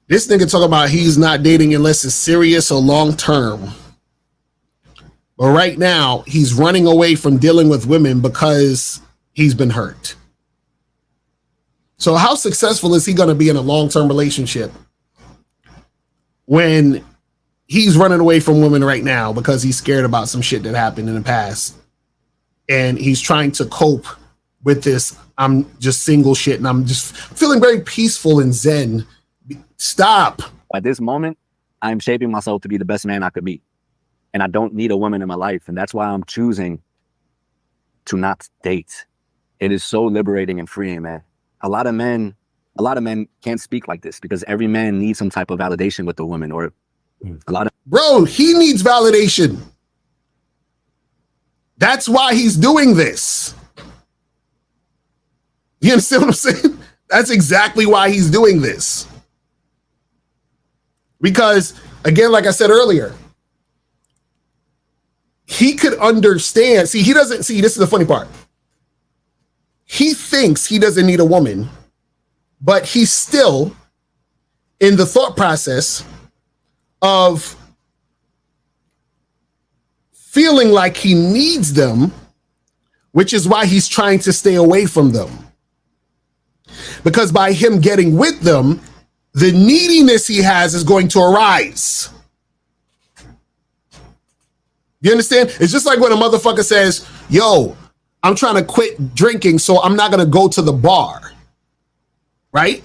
This nigga talking about he's not dating unless it's serious or long-term. But right now, he's running away from dealing with women because he's been hurt. So how successful is he going to be in a long-term relationship when he's running away from women right now because he's scared about some shit that happened in the past? And he's trying to cope with this, I'm just single shit, and I'm just feeling very peaceful and zen. Stop. At this moment, I'm shaping myself to be the best man I could be. And I don't need a woman in my life. And that's why I'm choosing to not date. It is so liberating and freeing, man. A lot of men can't speak like this because every man needs some type of validation with the woman, or a lot of... Bro, he needs validation. That's why he's doing this. You understand what I'm saying? That's exactly why he's doing this. Because, again, like I said earlier, he could understand. See, he doesn't see, this is the funny part. He thinks he doesn't need a woman, but he's still in the thought process of feeling like he needs them, which is why he's trying to stay away from them. Because by him getting with them, the neediness he has is going to arise. You understand? It's just like when a motherfucker says, yo, I'm trying to quit drinking, so I'm not going to go to the bar. Right?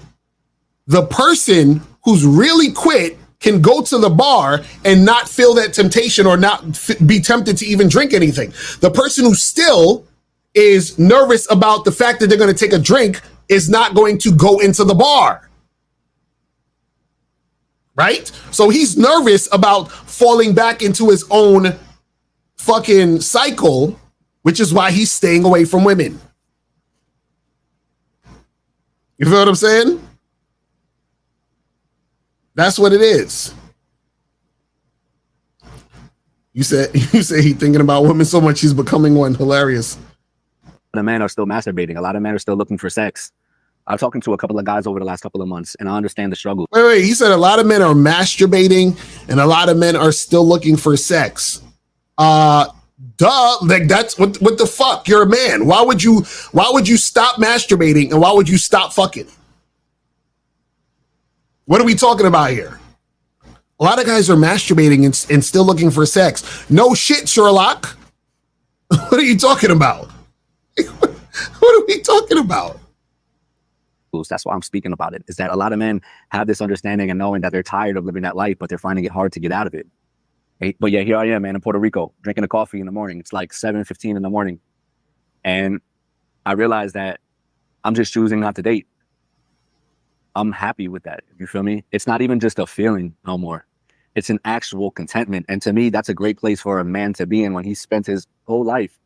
The person who's really quit can go to the bar and not feel that temptation or not be tempted to even drink anything. The person who still is nervous about the fact that they're going to take a drink is not going to go into the bar. Right? So he's nervous about falling back into his own fucking cycle, which is why he's staying away from women. You feel what I'm saying? That's what it is. You say he's thinking about women so much he's becoming one. Hilarious. The men are still masturbating. A lot of men are still looking for sex. I'm talking to a couple of guys over the last couple of months, and I understand the struggle. Wait. He said a lot of men are masturbating, and a lot of men are still looking for sex. Duh. Like that's what the fuck? You're a man. Why would you stop masturbating, and why would you stop fucking? What are we talking about here? A lot of guys are masturbating and still looking for sex. No shit, Sherlock. What are you talking about? What are we talking about? That's why I'm speaking about it, is that a lot of men have this understanding and knowing that they're tired of living that life, but they're finding it hard to get out of it. But yeah, here I am, man, in Puerto Rico, drinking a coffee in the morning. It's like 7:15 in the morning. And I realized that I'm just choosing not to date. I'm happy with that. You feel me? It's not even just a feeling no more. It's an actual contentment. And to me, that's a great place for a man to be in when he spent his whole life.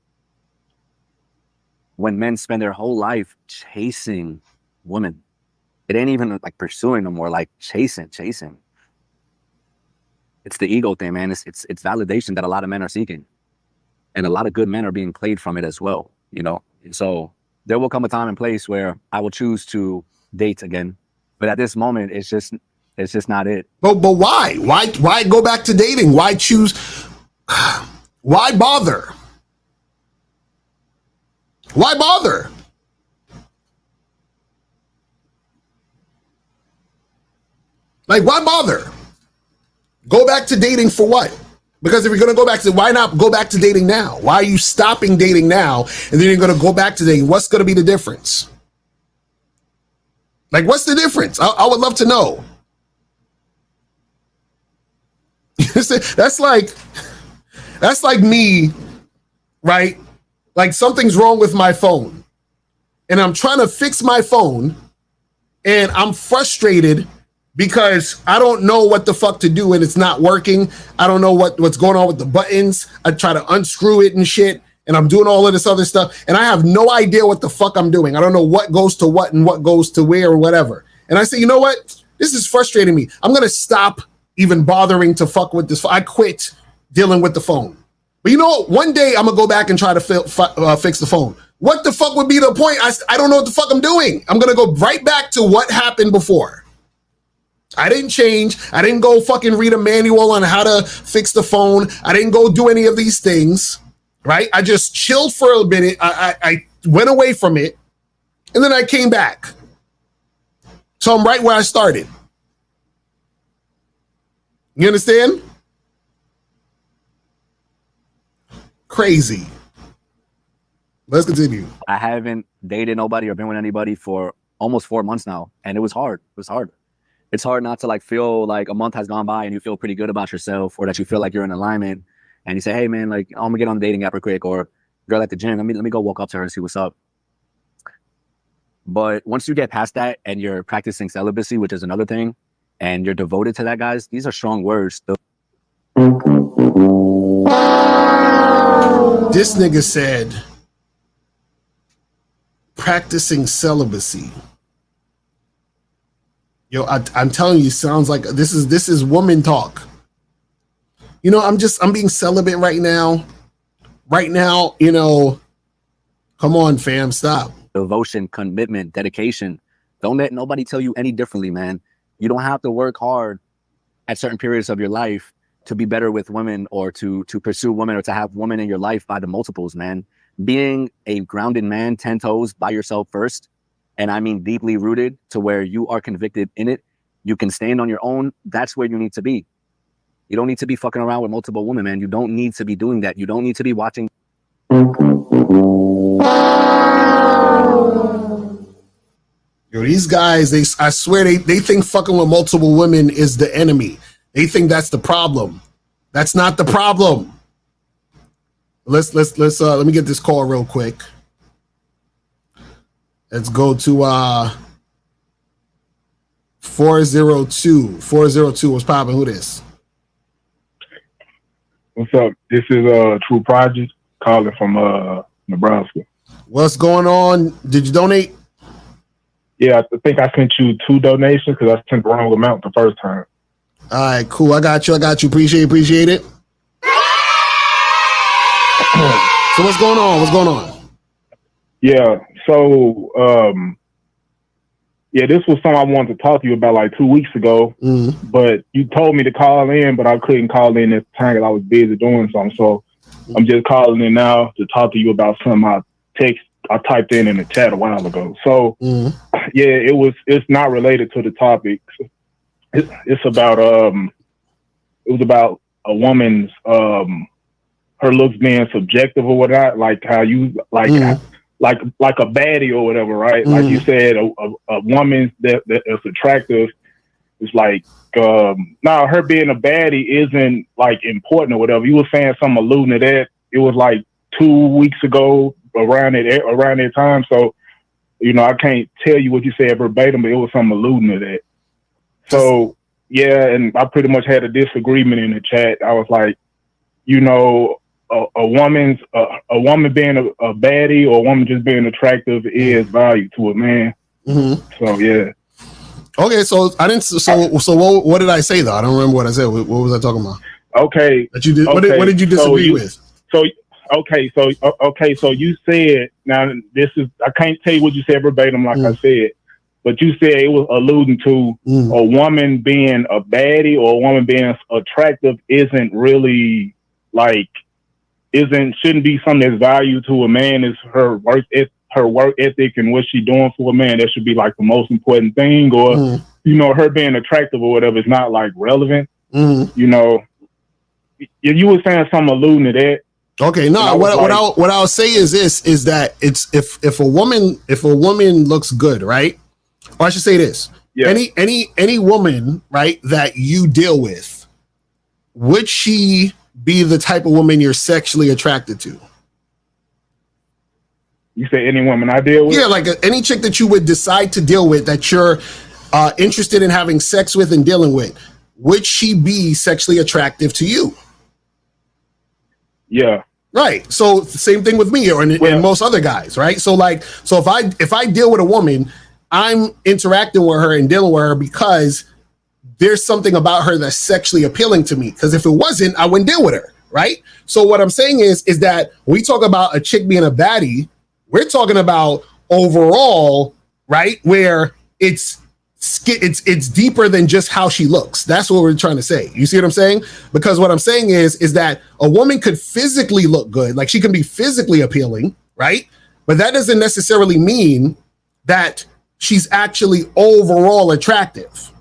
When men spend their whole life chasing women, it ain't even like pursuing no more, like chasing. It's the ego thing, man. It's validation that a lot of men are seeking. And a lot of good men are being played from it as well, you know? So there will come a time and place where I will choose to date again. But at this moment, it's just not it. But why? Why go back to dating? Why choose? Why bother? Why bother? Like, why bother? Go back to dating for what? Because if you're going to go back to, why not go back to dating now? Why are you stopping dating now and then you're going to go back to dating? What's going to be the difference? Like, what's the difference? I would love to know. That's like me, right? Like something's wrong with my phone and I'm trying to fix my phone and I'm frustrated because I don't know what the fuck to do and it's not working. I don't know what's going on with the buttons. I try to unscrew it and shit and I'm doing all of this other stuff and I have no idea what the fuck I'm doing. I don't know what goes to what and what goes to where or whatever. And I say, you know what? This is frustrating me. I'm going to stop even bothering to fuck with this. I quit dealing with the phone. But you know what? One day I'm going to go back and try to fix the phone. What the fuck would be the point? I don't know what the fuck I'm doing. I'm going to go right back to what happened before. I didn't change. I didn't go fucking read a manual on how to fix the phone. I didn't go do any of these things, right? I just chilled for a minute. I went away from it and then I came back. So I'm right where I started. You understand? Crazy. Let's continue. I haven't dated nobody or been with anybody for almost 4 months now. And it was hard. It's hard not to like feel like a month has gone by and you feel pretty good about yourself or that you feel like you're in alignment and you say, hey man, like I'm gonna get on the dating app real quick, or girl at the gym, let me go walk up to her and see what's up. But once you get past that and you're practicing celibacy, which is another thing, and you're devoted to that, guys, these are strong words. This nigga said practicing celibacy. Yo, I'm telling you, sounds like this is woman talk. You know, I'm being celibate right now. Right now, you know, come on, fam, stop. Devotion, commitment, dedication. Don't let nobody tell you any differently, man. You don't have to work hard at certain periods of your life to be better with women or to pursue women or to have women in your life by the multiples, man. Being a grounded man, 10 toes by yourself first, and I mean deeply rooted to where you are convicted in it, you can stand on your own, that's where you need to be. You don't need to be fucking around with multiple women, man. You don't need to be doing that. You don't need to be watching. Yo, these guys, I swear they think fucking with multiple women is the enemy. They think that's the problem. That's not the problem. Let me get this call real quick. Let's go to 402. 402 was popping. Who this? What's up? This is True Project calling from Nebraska. What's going on? Did you donate? Yeah, I think I sent you 2 donations because I sent the wrong amount the first time. All right, cool. I got you. Appreciate it. So what's going on? Yeah, so this was something I wanted to talk to you about like 2 weeks ago, but you told me to call in, but I couldn't call in at the time because I was busy doing something. So I'm just calling in now to talk to you about something I typed in the chat a while ago. So it's not related to the topic. It's about it was about a woman's her looks being subjective or whatnot, like how you like like a baddie or whatever, right? Like you said, a woman that is attractive is like, now her being a baddie isn't like important or whatever. You were saying something alluding to that. It was like 2 weeks ago around that time. So, you know, I can't tell you what you said verbatim, but it was something alluding to that. So yeah, and I pretty much had a disagreement in the chat. I was like, you know, a woman being a baddie or a woman just being attractive is value to a man. So yeah. Okay, so I didn't. So what did I say though? I don't remember what I said. What was I talking about? Okay, that you did. Okay. What did you disagree with? So you said, now this is, I can't tell you what you said verbatim, like I said, but you said it was alluding to a woman being a baddie or a woman being attractive isn't really like shouldn't be something that's valued to a man. Is her work ethic and what she's doing for a man that should be like the most important thing, or you know, her being attractive or whatever is not like relevant. You know, you were saying something alluding to that. Okay, no. What I'll say is this: is that it's if a woman looks good, right? Or I should say this: any woman, right, that you deal with, would she be the type of woman you're sexually attracted to? You say any woman I deal with? Yeah, like any chick that you would decide to deal with, that you're interested in having sex with and dealing with, would she be sexually attractive to you? Yeah. Right. So same thing with me or and most other guys, right? So like, so if I deal with a woman, I'm interacting with her and dealing with her because there's something about her that's sexually appealing to me. Because if it wasn't, I wouldn't deal with her, right? So what I'm saying is that when we talk about a chick being a baddie, we're talking about overall, right? Where it's deeper than just how she looks. That's what we're trying to say. You see what I'm saying? Because what I'm saying is that a woman could physically look good, like she can be physically appealing, right? But that doesn't necessarily mean that she's actually overall attractive.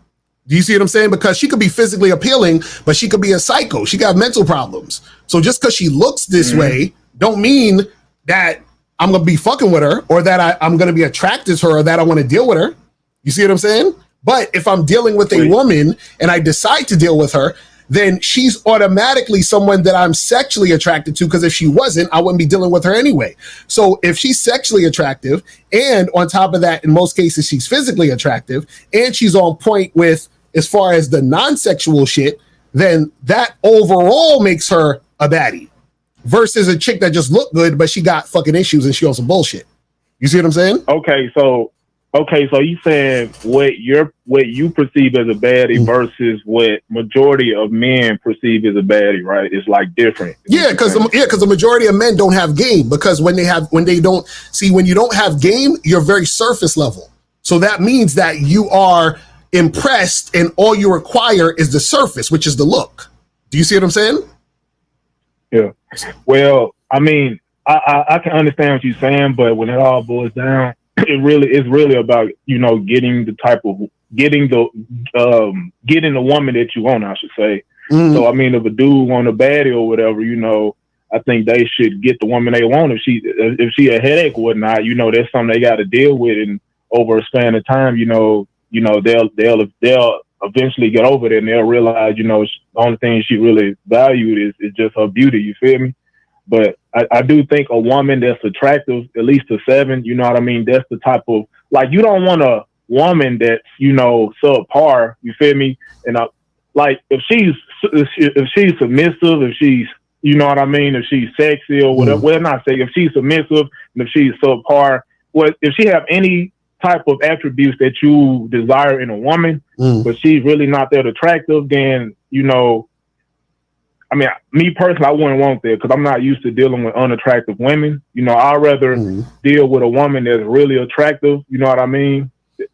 Do you see what I'm saying? Because she could be physically appealing, but she could be a psycho. She got mental problems. So just because she looks this way, don't mean that I'm going to be fucking with her or that I'm going to be attracted to her or that I want to deal with her. You see what I'm saying? But if I'm dealing with a woman and I decide to deal with her, then she's automatically someone that I'm sexually attracted to, because if she wasn't, I wouldn't be dealing with her anyway. So if she's sexually attractive, and on top of that, in most cases, she's physically attractive, and she's on point with as far as the non-sexual shit, then that overall makes her a baddie versus a chick that just looked good, but she got fucking issues and she on some bullshit. You see what I'm saying? Okay, so you saying what you perceive as a baddie versus what majority of men perceive as a baddie, right? It's like different. Yeah, because the majority of men don't have game, because when you don't have game, you're very surface level. So that means that you are impressed and all you require is the surface, which is the look. Do you see what I'm saying? Yeah. Well, I mean, I can understand what you're saying, but when it all boils down, it's really about, you know, getting the woman that you want, I should say. So I mean, if a dude want a baddie or whatever, you know, I think they should get the woman they want. If she a headache or whatnot, you know, that's something they got to deal with, and over a span of time, you know, they'll eventually get over it, and they'll realize, you know, the only thing she really valued is just her beauty. You feel me? But I do think a woman that's attractive, at least a 7, you know what I mean? That's the type of, like, you don't want a woman that's, you know, subpar, you feel me? And like, if she's submissive, if she's, you know what I mean? If she's sexy or whatever, well, not sexy, if she's submissive, and if she's subpar, well, if she have any type of attributes that you desire in a woman, but she's really not that attractive, then, you know, I mean, me personally, I wouldn't want that, because I'm not used to dealing with unattractive women. You know, I'd rather deal with a woman that's really attractive. You know what I mean?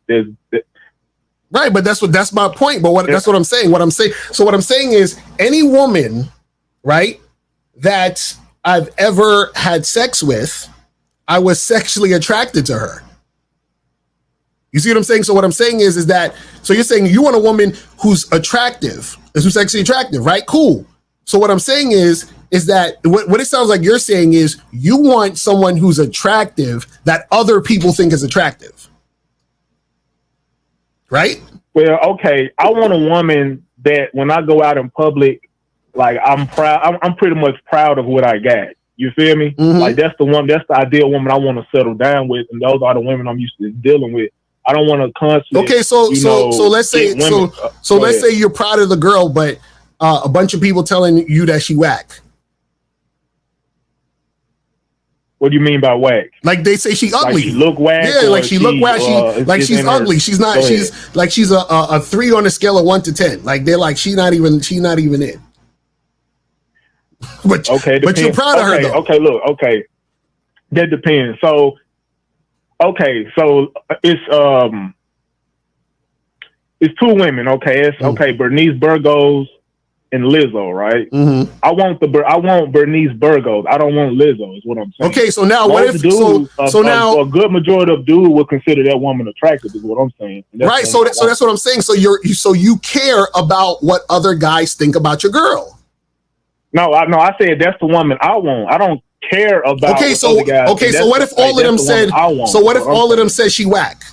Right, but that's my point. But that's what I'm saying. What I'm saying is, any woman, right, that I've ever had sex with, I was sexually attracted to her. You see what I'm saying? So what I'm saying is that, so you're saying you want a woman who's attractive, who's sexually attractive, right? Cool. So what I'm saying is, is that what it sounds like you're saying is you want someone who's attractive that other people think is attractive, right? Well, okay. I want a woman that when I go out in public, like I'm proud. I'm pretty much proud of what I got. You feel me? Like that's the ideal woman I want to settle down with, and those are the women I'm used to dealing with. I don't want to constantly. Okay, so let's say let's say you're proud of the girl, but a bunch of people telling you that she whack. What do you mean by whack? Like they say she ugly. Like she look whack. Yeah, like she look whack. She's ugly. She's not. She's a 3 on a scale of 1 to 10. Like they're like she's not even in. But you're proud of her though. Okay, look. Okay, that depends. So it's 2 women. Okay, it's Bernice Burgos and Lizzo, right? I want Bernice Burgos. I don't want Lizzo. Is what I'm saying. Okay, so now what if dudes, now a good majority of dudes would consider that woman attractive? Is what I'm saying. Right. So that's what I'm saying. So you care about what other guys think about your girl. No, I said that's the woman I want. I don't care about. Okay, so what if all of them said? So what if all of them said she whack?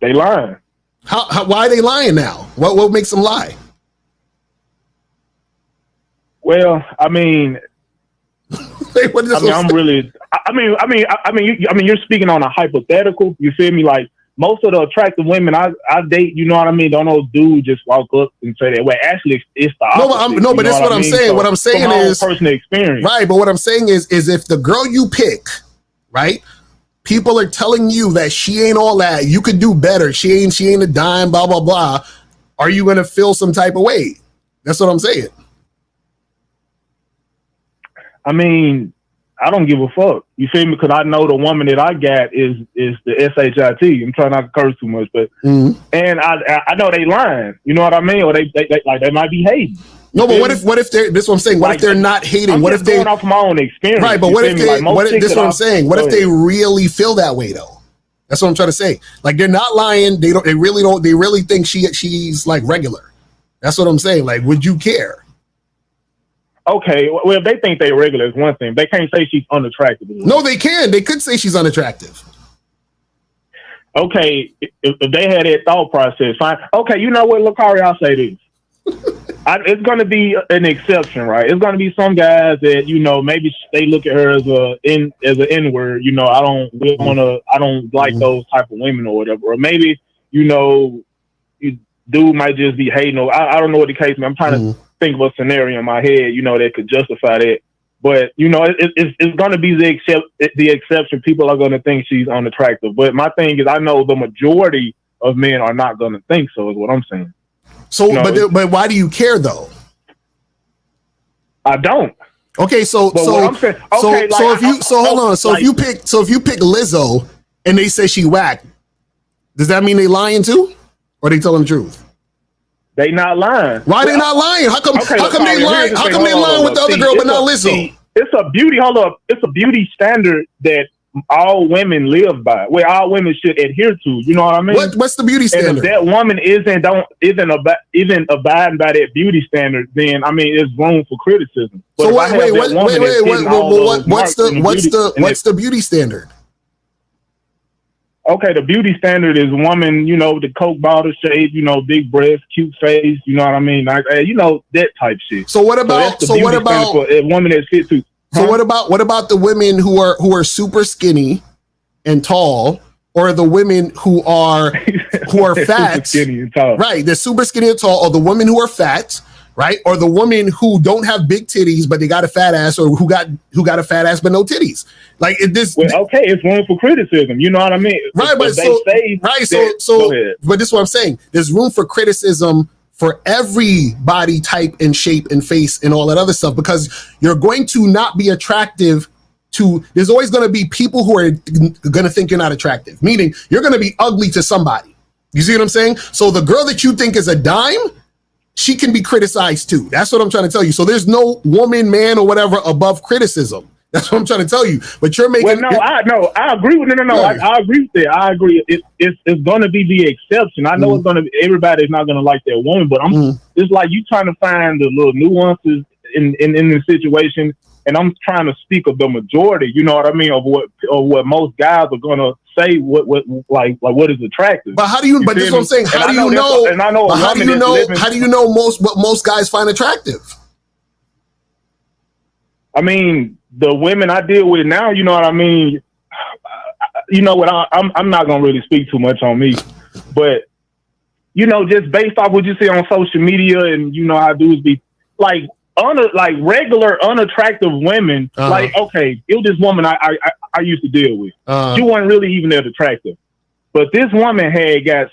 They lying. How? Why are they lying now? What makes them lie? Well, I mean, I'm really. I mean, you're speaking on a hypothetical. You feel me? Like most of the attractive women I date, you know what I mean? Don't know dudes just walk up and say that. Well, actually, it's the opposite. But that's what I'm saying. So what I'm saying is personal experience, right? But what I'm saying is if the girl you pick, right? People are telling you that she ain't all that. You could do better. She ain't a dime. Blah blah blah. Are you gonna feel some type of way? That's what I'm saying. I mean, I don't give a fuck. You feel me? Because I know the woman that I got is the SHIT. I'm trying not to curse too much, but and I know they lying. You know what I mean? Or they might be hating. No, but what if they're? This is what I'm saying. What if they're not hating? What if they going off my own experience? Right, but what if they? This is what I'm saying. What if they really feel that way though? That's what I'm trying to say. Like they're not lying. They don't. They really don't. They really think she's like regular. That's what I'm saying. Like, would you care? Okay, well, if they think they regular is one thing. They can't say she's unattractive. No, they can. They could say she's unattractive. Okay, if they had that thought process, fine. Okay, you know what, Lucari, I'll say this. It's going to be an exception, right? It's going to be some guys that, you know, maybe they look at her as an N-word. You know, I don't like those type of women or whatever. Or maybe, you know, dude might just be hating. Or I don't know what the case is. I'm trying to think of a scenario in my head, you know, that could justify that. But, you know, it's going to be the exception. People are going to think she's unattractive. But my thing is, I know the majority of men are not going to think so, is what I'm saying. So, you know, but why do you care though? I don't. Okay, so if you pick Lizzo and they say she whack, does that mean they lying too, or they telling the truth? They not lying. Why they not lying? How come they lying? How come they lying with the other girl but not Lizzo? It's a beauty. Hold up. It's a beauty standard that all women live by, where all women should adhere to. You know what I mean? What's the beauty standard? And if that woman isn't abiding by that beauty standard, then I mean, there's room for criticism. But so what's the beauty standard? Okay, the beauty standard is a woman, you know, the Coke bottle shape, you know, big breasts, cute face, you know what I mean? Like, you know, that type shit. So what about for a woman that's fit to? So what about the women who are super skinny and tall, or the women who are fat? Skinny and tall. Right, they're super skinny and tall, or the women who are fat, right? Or the women who don't have big titties but they got a fat ass, or who got a fat ass but no titties. Like it's room for criticism. You know what I mean? Right, but but this is what I'm saying. There's room for criticism for every body type and shape and face and all that other stuff, because you're going to not be attractive to, there's always going to be people who are going to think you're not attractive, meaning you're going to be ugly to somebody. You see what I'm saying? So the girl that you think is a dime, she can be criticized too. That's what I'm trying to tell you. So there's no woman, man, or whatever above criticism. That's what I'm trying to tell you. But you're making. Well, I agree with I agree with that. I agree. It's going to be the exception. I know it's going to be. Everybody's not going to like that woman, but it's like you trying to find the little nuances in the situation, and I'm trying to speak of the majority, you know what I mean, of what most guys are gonna say what is attractive. But how do you? But this is what I'm saying. How do you know? And I know. But how do you know? How do you know what most guys find attractive? I mean, the women I deal with now, you know what I mean. You know what? I'm not gonna really speak too much on me, but you know, just based off what you see on social media, and you know how dudes be like regular unattractive women. Like, okay, it was this woman I used to deal with. She wasn't really even that attractive, but this woman got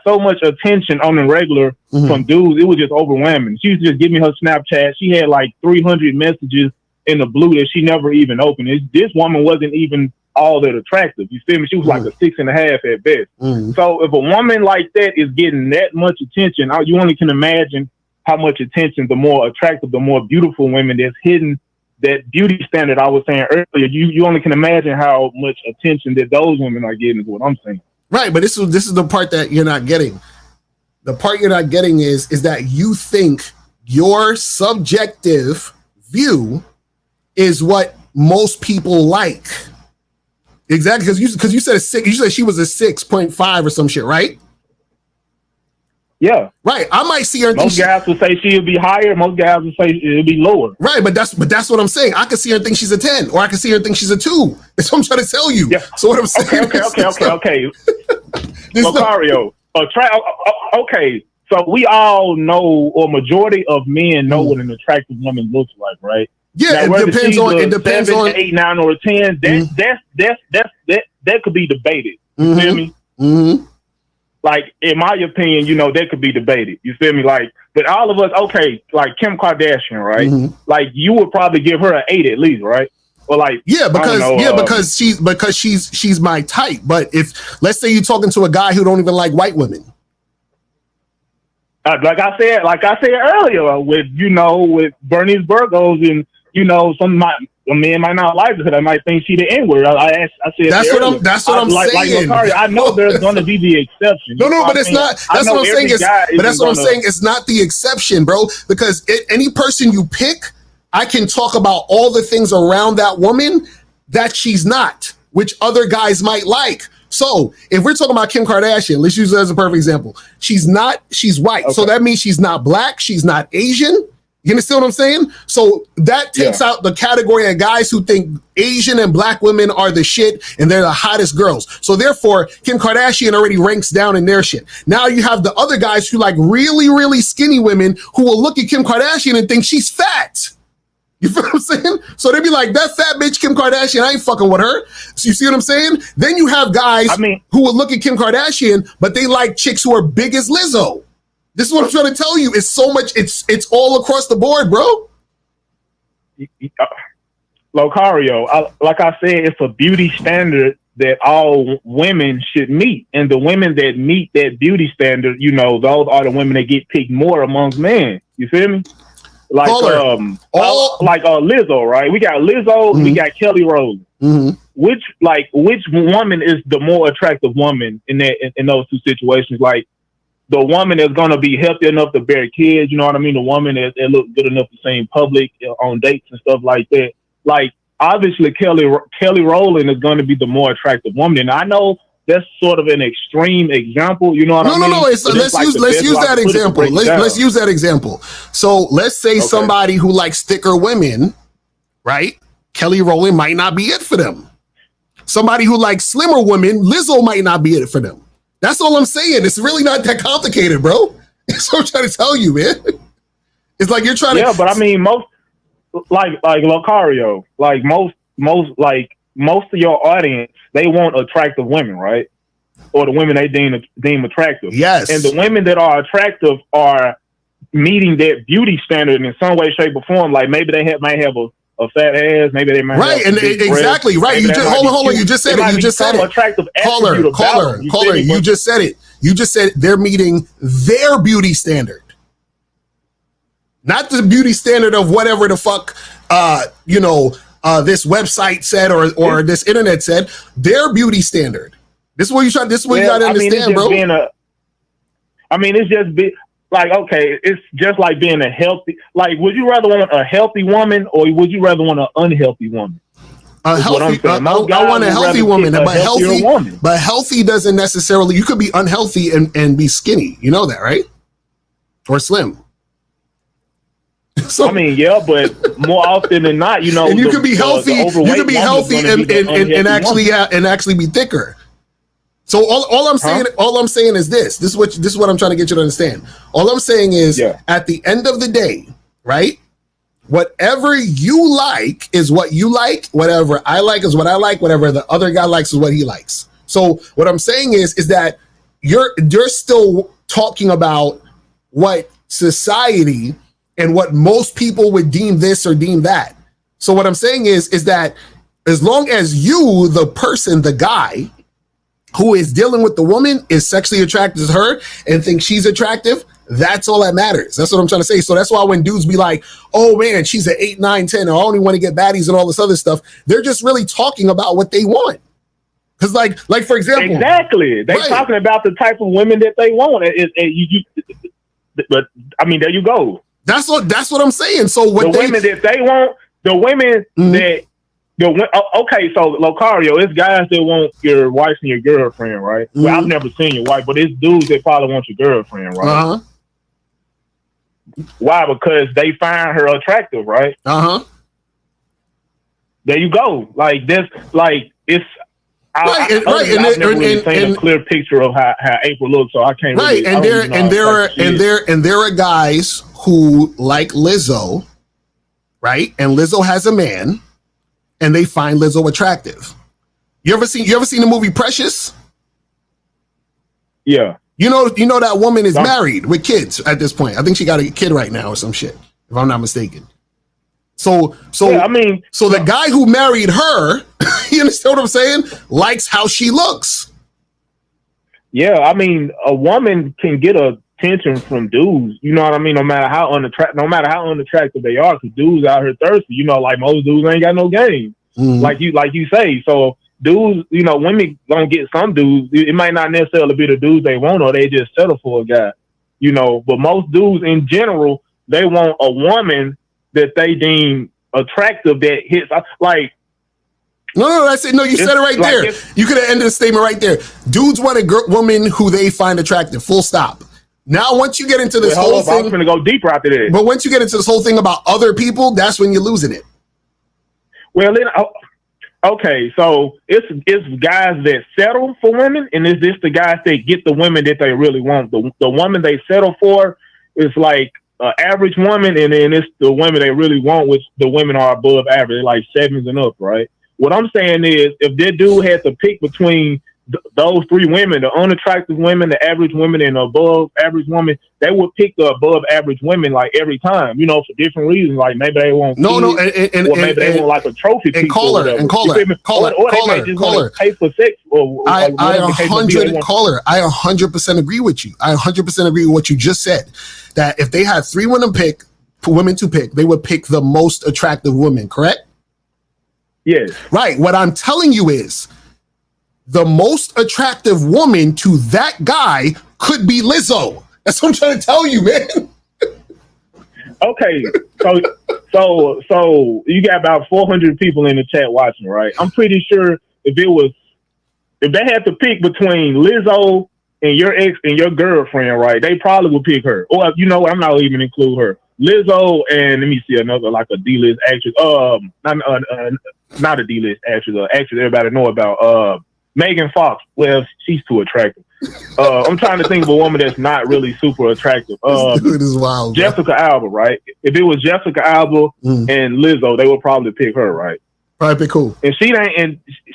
so much attention on the regular from dudes. It was just overwhelming. She was just giving me her Snapchat. She had like 300 messages in the blue that she never even opened. This woman wasn't even all that attractive. You feel me? She was like a 6.5 at best. So if a woman like that is getting that much attention, you only can imagine how much attention the more attractive, the more beautiful women that's hidden that beauty standard I was saying earlier. You only can imagine how much attention that those women are getting is what I'm saying. Right, but this is the part that you're not getting. The part you're not getting is that you think your subjective view is what most people like. Exactly, because you said you said she was a 6.5 or some shit, right? Yeah. Right. I might see her and most guys would say she'll be higher, most guys would say it'll be lower. Right, but that's what I'm saying. I could see her and think she's a 10, or I could see her and think she's a 2. That's what I'm trying to tell you. Yeah. So what I'm saying Okay. Locario. Okay. So we all know, or majority of men know what an attractive woman looks like, right? Yeah, now, it depends on 7, 8, 9, or a 10. That could be debated. You feel me? Mm-hmm. Like, in my opinion, you know, that could be debated. You feel me? Like, but all of us, okay, like Kim Kardashian, right? Like, you would probably give her an 8 at least, right? Or like, because she's my type. But if let's say you're talking to a guy who don't even like white women. Like I said earlier, with Bernice Burgos, and some men might not like her. They might think she the N-word. I said that's what I'm saying. Like, I know there's going to be the exception. No, but it's not. That's what I'm saying. I'm saying. It's not the exception, bro. Because any person you pick, I can talk about all the things around that woman that she's not, which other guys might like. So if we're talking about Kim Kardashian, let's use her as a perfect example. She's white. Okay. So that means she's not black. She's not Asian. You understand what I'm saying? So that takes out the category of guys who think Asian and black women are the shit and they're the hottest girls. So therefore, Kim Kardashian already ranks down in their shit. Now you have the other guys who like really, really skinny women who will look at Kim Kardashian and think she's fat. You feel what I'm saying? So they'd be like, that fat bitch Kim Kardashian, I ain't fucking with her. So you see what I'm saying? Then you have guys who will look at Kim Kardashian, but they like chicks who are big as Lizzo. This is what I'm trying to tell you. It's so much, it's all across the board, bro. Locario, like I said, it's a beauty standard that all women should meet. And the women that meet that beauty standard, those are the women that get picked more amongst men. You feel me? Like Lizzo, right? We got Lizzo, we got Kelly Rowland. Which woman is the more attractive woman in those two situations? Like the woman that's gonna be healthy enough to bear kids, you know what I mean? The woman that look good enough to see in public on dates and stuff like that. Like obviously Kelly Rowland is gonna be the more attractive woman. And I know that's sort of an extreme example, you know what I mean? No. Let's use that example. Let's use that example. So let's say somebody who likes thicker women, right? Kelly Rowland might not be it for them. Somebody who likes slimmer women, Lizzo might not be it for them. That's all I'm saying. It's really not that complicated, bro. That's what I'm trying to tell you, man. It's like you're trying to. Yeah, but I mean, most like Locario, like most of your audience, they want attractive women, right? Or the women they deem attractive. Yes. And the women that are attractive are meeting that beauty standard in some way, shape, or form. Like maybe they might have a fat ass, maybe they might have and exactly breasts. Right. You just hold on. You just said it. You just said it. Attractive caller. You just said it. You just said they're meeting their beauty standard. Not the beauty standard of whatever the fuck this website said or this internet said. Their beauty standard. This is what you got to understand, bro. It's just like, okay, it's just like being a healthy. Like, would you rather want a healthy woman or would you rather want an unhealthy woman? A healthy, I want a healthy woman, but healthy doesn't necessarily. You could be unhealthy and be skinny. You know that, right? Or slim. So, I mean, yeah, but more often than not, you know, and you could be healthy. You could be healthy and actually be thicker. So all I'm saying is this. This is what I'm trying to get you to understand. All I'm saying is, at the end of the day, right? Whatever you like is what you like. Whatever I like is what I like. Whatever the other guy likes is what he likes. So what I'm saying is that you're still talking about what society and what most people would deem this or deem that. So what I'm saying is that as long as you, the person, the guy who is dealing with the woman, is sexually attracted to her and thinks she's attractive, that's all that matters. That's what I'm trying to say. So that's why when dudes be like, oh man, she's an 8, 9, 10, or I only want to get baddies and all this other stuff, they're just really talking about what they want. Because like for example, exactly, they talking about the type of women that they want. But I mean, there you go. That's what I'm saying. So what women that they want, the women that okay, so Locario, it's guys that want your wife and your girlfriend, right? Well, I've never seen your wife, but it's dudes that probably want your girlfriend, right? Uh-huh. Why? Because they find her attractive, right? Uh-huh. There you go. Like this, like it's I've never really seen a clear picture of how April looks, so I can't. Right, really, there are guys who like Lizzo, right? And Lizzo has a man, and they find Lizzo attractive. You ever seen the movie Precious? Yeah. You know that woman is married with kids at this point. I think she got a kid right now or some shit, if I'm not mistaken. So yeah, I mean, so the guy who married her, you understand what I'm saying? Likes how she looks. Yeah, I mean, a woman can get attention from dudes. You know what I mean? No matter how unattractive they are, because dudes out here thirsty. You know, like most dudes ain't got no game. Like you say. So dudes, you know, women gonna get some dudes. It might not necessarily be the dudes they want, or they just settle for a guy. You know, but most dudes in general, they want a woman that they deem attractive that hits like. No, that's it. No, you said it right there. You could have ended the statement right there. Dudes want a woman who they find attractive. Full stop. Now, once you get into this whole thing, I'm going to go deeper after this. But once you get into this whole thing about other people, that's when you're losing it. Well, then, okay, so it's guys that settle for women, and is this the guys that get the women that they really want? The woman they settle for is like average woman, and then it's the women they really want, which the women are above average, like 7s and up, right? What I'm saying is, if that dude had to pick between those 3 women, the unattractive women, the average women, and the above average woman, they would pick the above average women like every time, you know, for different reasons. Like maybe they want or maybe they want like a trophy piece, or they may just want to pay for sex. I 100% agree with you. I 100% agree with what you just said. That if they had 3 women to pick, they would pick the most attractive women. Correct? Yes. Right. What I'm telling you is, the most attractive woman to that guy could be Lizzo. That's what I'm trying to tell you, man. Okay, so you got about 400 people in the chat watching, right? I'm pretty sure if they had to pick between Lizzo and your ex and your girlfriend, right, they probably would pick her. Or you know what? I'm not even include her. Lizzo and let me see another like a D-list actress. Not a D-list actress. Actress everybody know about. Megan Fox. Well, she's too attractive. I'm trying to think of a woman that's not really super attractive. This dude is wild. Jessica Alba, right? If it was Jessica Alba and Lizzo, they would probably pick her, right? Probably cool. And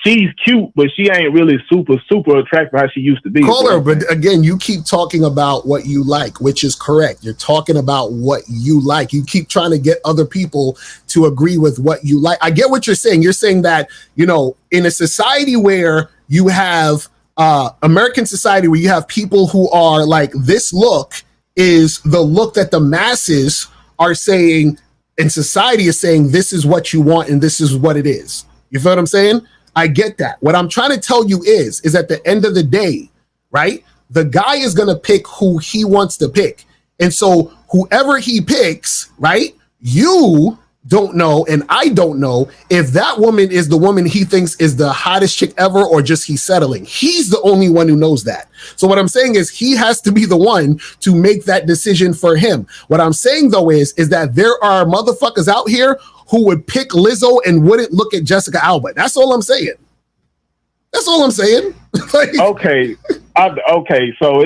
she's cute, but she ain't really super attractive how she used to be. Call her, but again, you keep talking about what you like, which is correct. You're talking about what you like. You keep trying to get other people to agree with what you like. I get what you're saying. You're saying that, you know, in a society where you have American society where you have people who are like, this look is the look that the masses are saying, and society is saying, this is what you want and this is what it is. You feel what I'm saying? I get that. What I'm trying to tell you is at the end of the day, right? The guy is going to pick who he wants to pick. And so whoever he picks, right, you don't know, and I don't know if that woman is the woman he thinks is the hottest chick ever, or just he's settling. He's the only one who knows that. So what I'm saying is he has to be the one to make that decision for him. What I'm saying though is that there are motherfuckers out here who would pick Lizzo and wouldn't look at Jessica Alba. That's all I'm saying. That's all I'm saying. Like, okay, so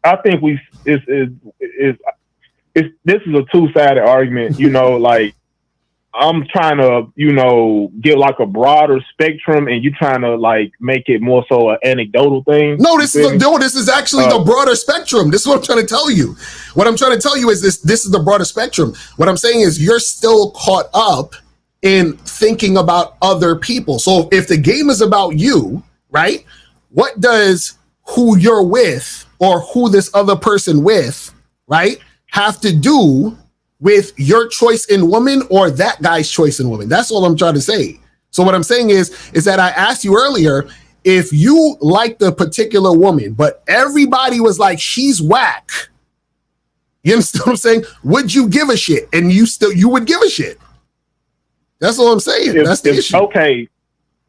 I think this is a two-sided argument. You know, like, I'm trying to, you know, give like a broader spectrum, and you trying to like make it more so an anecdotal thing. No, this is actually the broader spectrum. This is what I'm trying to tell you. What I'm trying to tell you is this is the broader spectrum. What I'm saying is you're still caught up in thinking about other people. So if the game is about you, right? What does who you're with or who this other person with, right, have to do with your choice in woman or that guy's choice in woman? That's all I'm trying to say. So what I'm saying is that I asked you earlier, if you liked a particular woman, but everybody was like, she's whack. You understand what I'm saying? Would you give a shit? And you would give a shit. That's all I'm saying. That's the issue. Okay.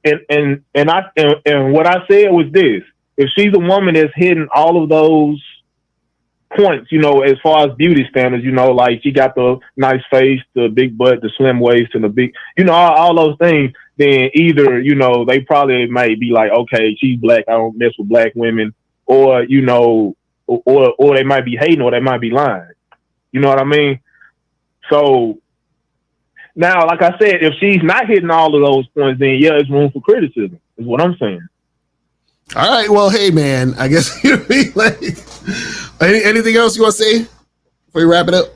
And what I said was this: if she's a woman that's hitting all of those points, you know, as far as beauty standards, you know, like she got the nice face, the big butt, the slim waist, and the big, you know, all those things, then either, you know, they probably might be like, okay, she's black, I don't mess with black women, or, you know, or they might be hating, or they might be lying. You know what I mean? So now, like I said, if she's not hitting all of those points, then yeah, it's room for criticism, is what I'm saying. All right, well, hey man, I guess you know what I mean? Like, anything else you want to say before we wrap it up?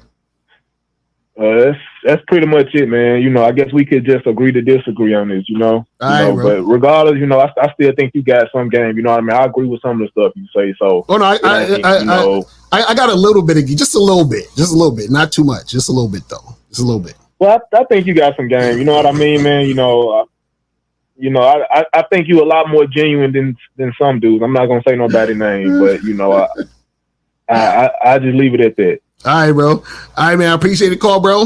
That's pretty much it, man. You know, I guess we could just agree to disagree on this, you know. All right, but regardless, you know, I still think you got some game. You know what I mean? I agree with some of the stuff you say. So, oh no, I got a little bit of just a little bit, not too much, just a little bit though, just a little bit. Well, I think you got some game. You know what I mean, man? You know, I think you a lot more genuine than some dudes. I'm not gonna say nobody's name, but you know, I just leave it at that. All right, bro. All right, man. I appreciate the call, bro.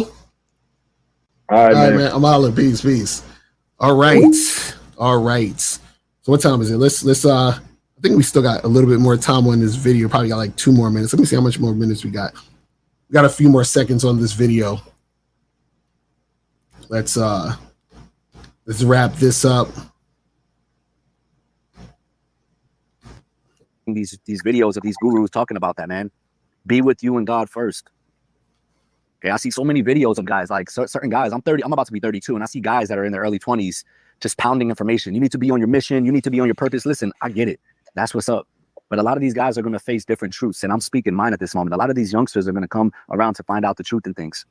All right, man. I'm hollering. Peace. All right. So what time is it? Let's I think we still got a little bit more time on this video. Probably got like 2 more minutes. Let me see how much more minutes we got. We got a few more seconds on this video. Let's wrap this up. These videos of these gurus talking about that, man. Be with you and God first. Okay, I see so many videos of guys, like certain guys. I'm about to be 32, and I see guys that are in their early 20s just pounding information. You need to be on your mission. You need to be on your purpose. Listen, I get it. That's what's up. But a lot of these guys are going to face different truths, and I'm speaking mine at this moment. A lot of these youngsters are going to come around to find out the truth in things.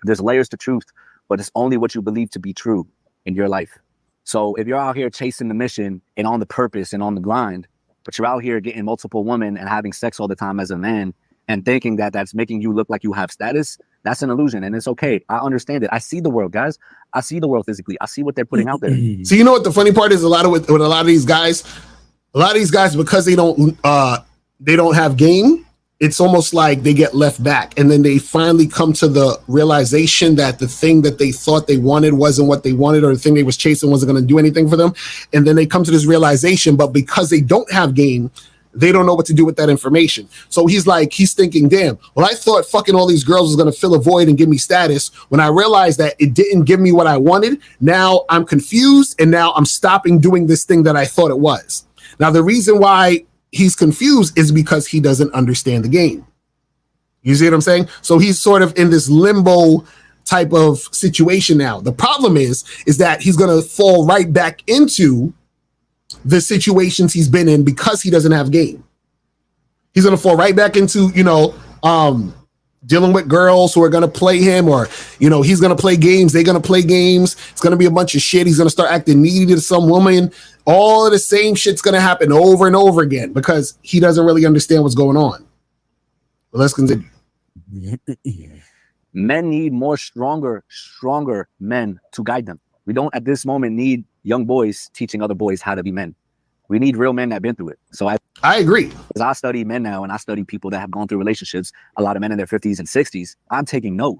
There's layers to truth, but it's only what you believe to be true in your life. So if you're out here chasing the mission and on the purpose and on the grind, but you're out here getting multiple women and having sex all the time as a man and thinking that that's making you look like you have status, that's an illusion, and it's okay. I understand it. I see the world, guys. I see the world physically. I see what they're putting out there. So you know what the funny part is? With a lot of these guys, because they don't have game, it's almost like they get left back, and then they finally come to the realization that the thing that they thought they wanted wasn't what they wanted, or the thing they was chasing wasn't going to do anything for them. And then they come to this realization, but because they don't have game, they don't know what to do with that information. So he's thinking, damn, well, I thought fucking all these girls was going to fill a void and give me status. When I realized that it didn't give me what I wanted, now I'm confused, and now I'm stopping doing this thing that I thought it was. Now, the reason why he's confused is because he doesn't understand the game. You see what I'm saying? So he's sort of in this limbo type of situation now. The problem is that he's going to fall right back into the situations he's been in because he doesn't have game. He's going to fall right back into, dealing with girls who are going to play him, or, he's going to play games. They're going to play games. It's going to be a bunch of shit. He's going to start acting needy to some woman. All of the same shit's going to happen over and over again because he doesn't really understand what's going on. But let's continue. Men need more stronger men to guide them. We don't at this moment need young boys teaching other boys how to be men. We need real men that been through it. So I agree. As I study men now and I study people that have gone through relationships, a lot of men in their 50s and 60s, I'm taking note.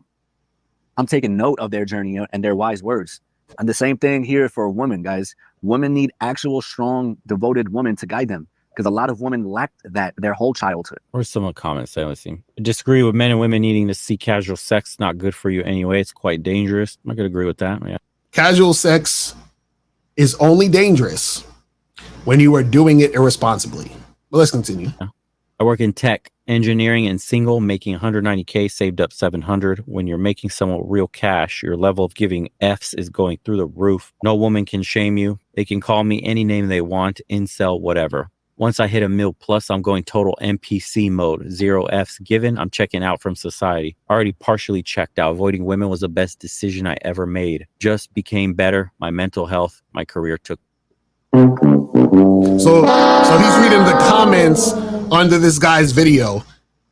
I'm taking note of their journey and their wise words. And the same thing here for women, guys. Women need actual, strong, devoted women to guide them, because a lot of women lacked that their whole childhood. Or someone comments saying, let's see, I disagree with men and women needing to see casual sex. Not good for you anyway. It's quite dangerous. I'm not going to agree with that. Yeah. Casual sex is only dangerous when you are doing it irresponsibly. But let's continue. Yeah. I work in tech, engineering, and single, making 190K, saved up 700. When you're making someone real cash, your level of giving F's is going through the roof. No woman can shame you. They can call me any name they want, incel, whatever. Once I hit $1 million plus, I'm going total NPC mode. 0 F's given. I'm checking out from society. Already partially checked out. Avoiding women was the best decision I ever made. Just became better. My mental health, my career took. So he's reading the comments under this guy's video,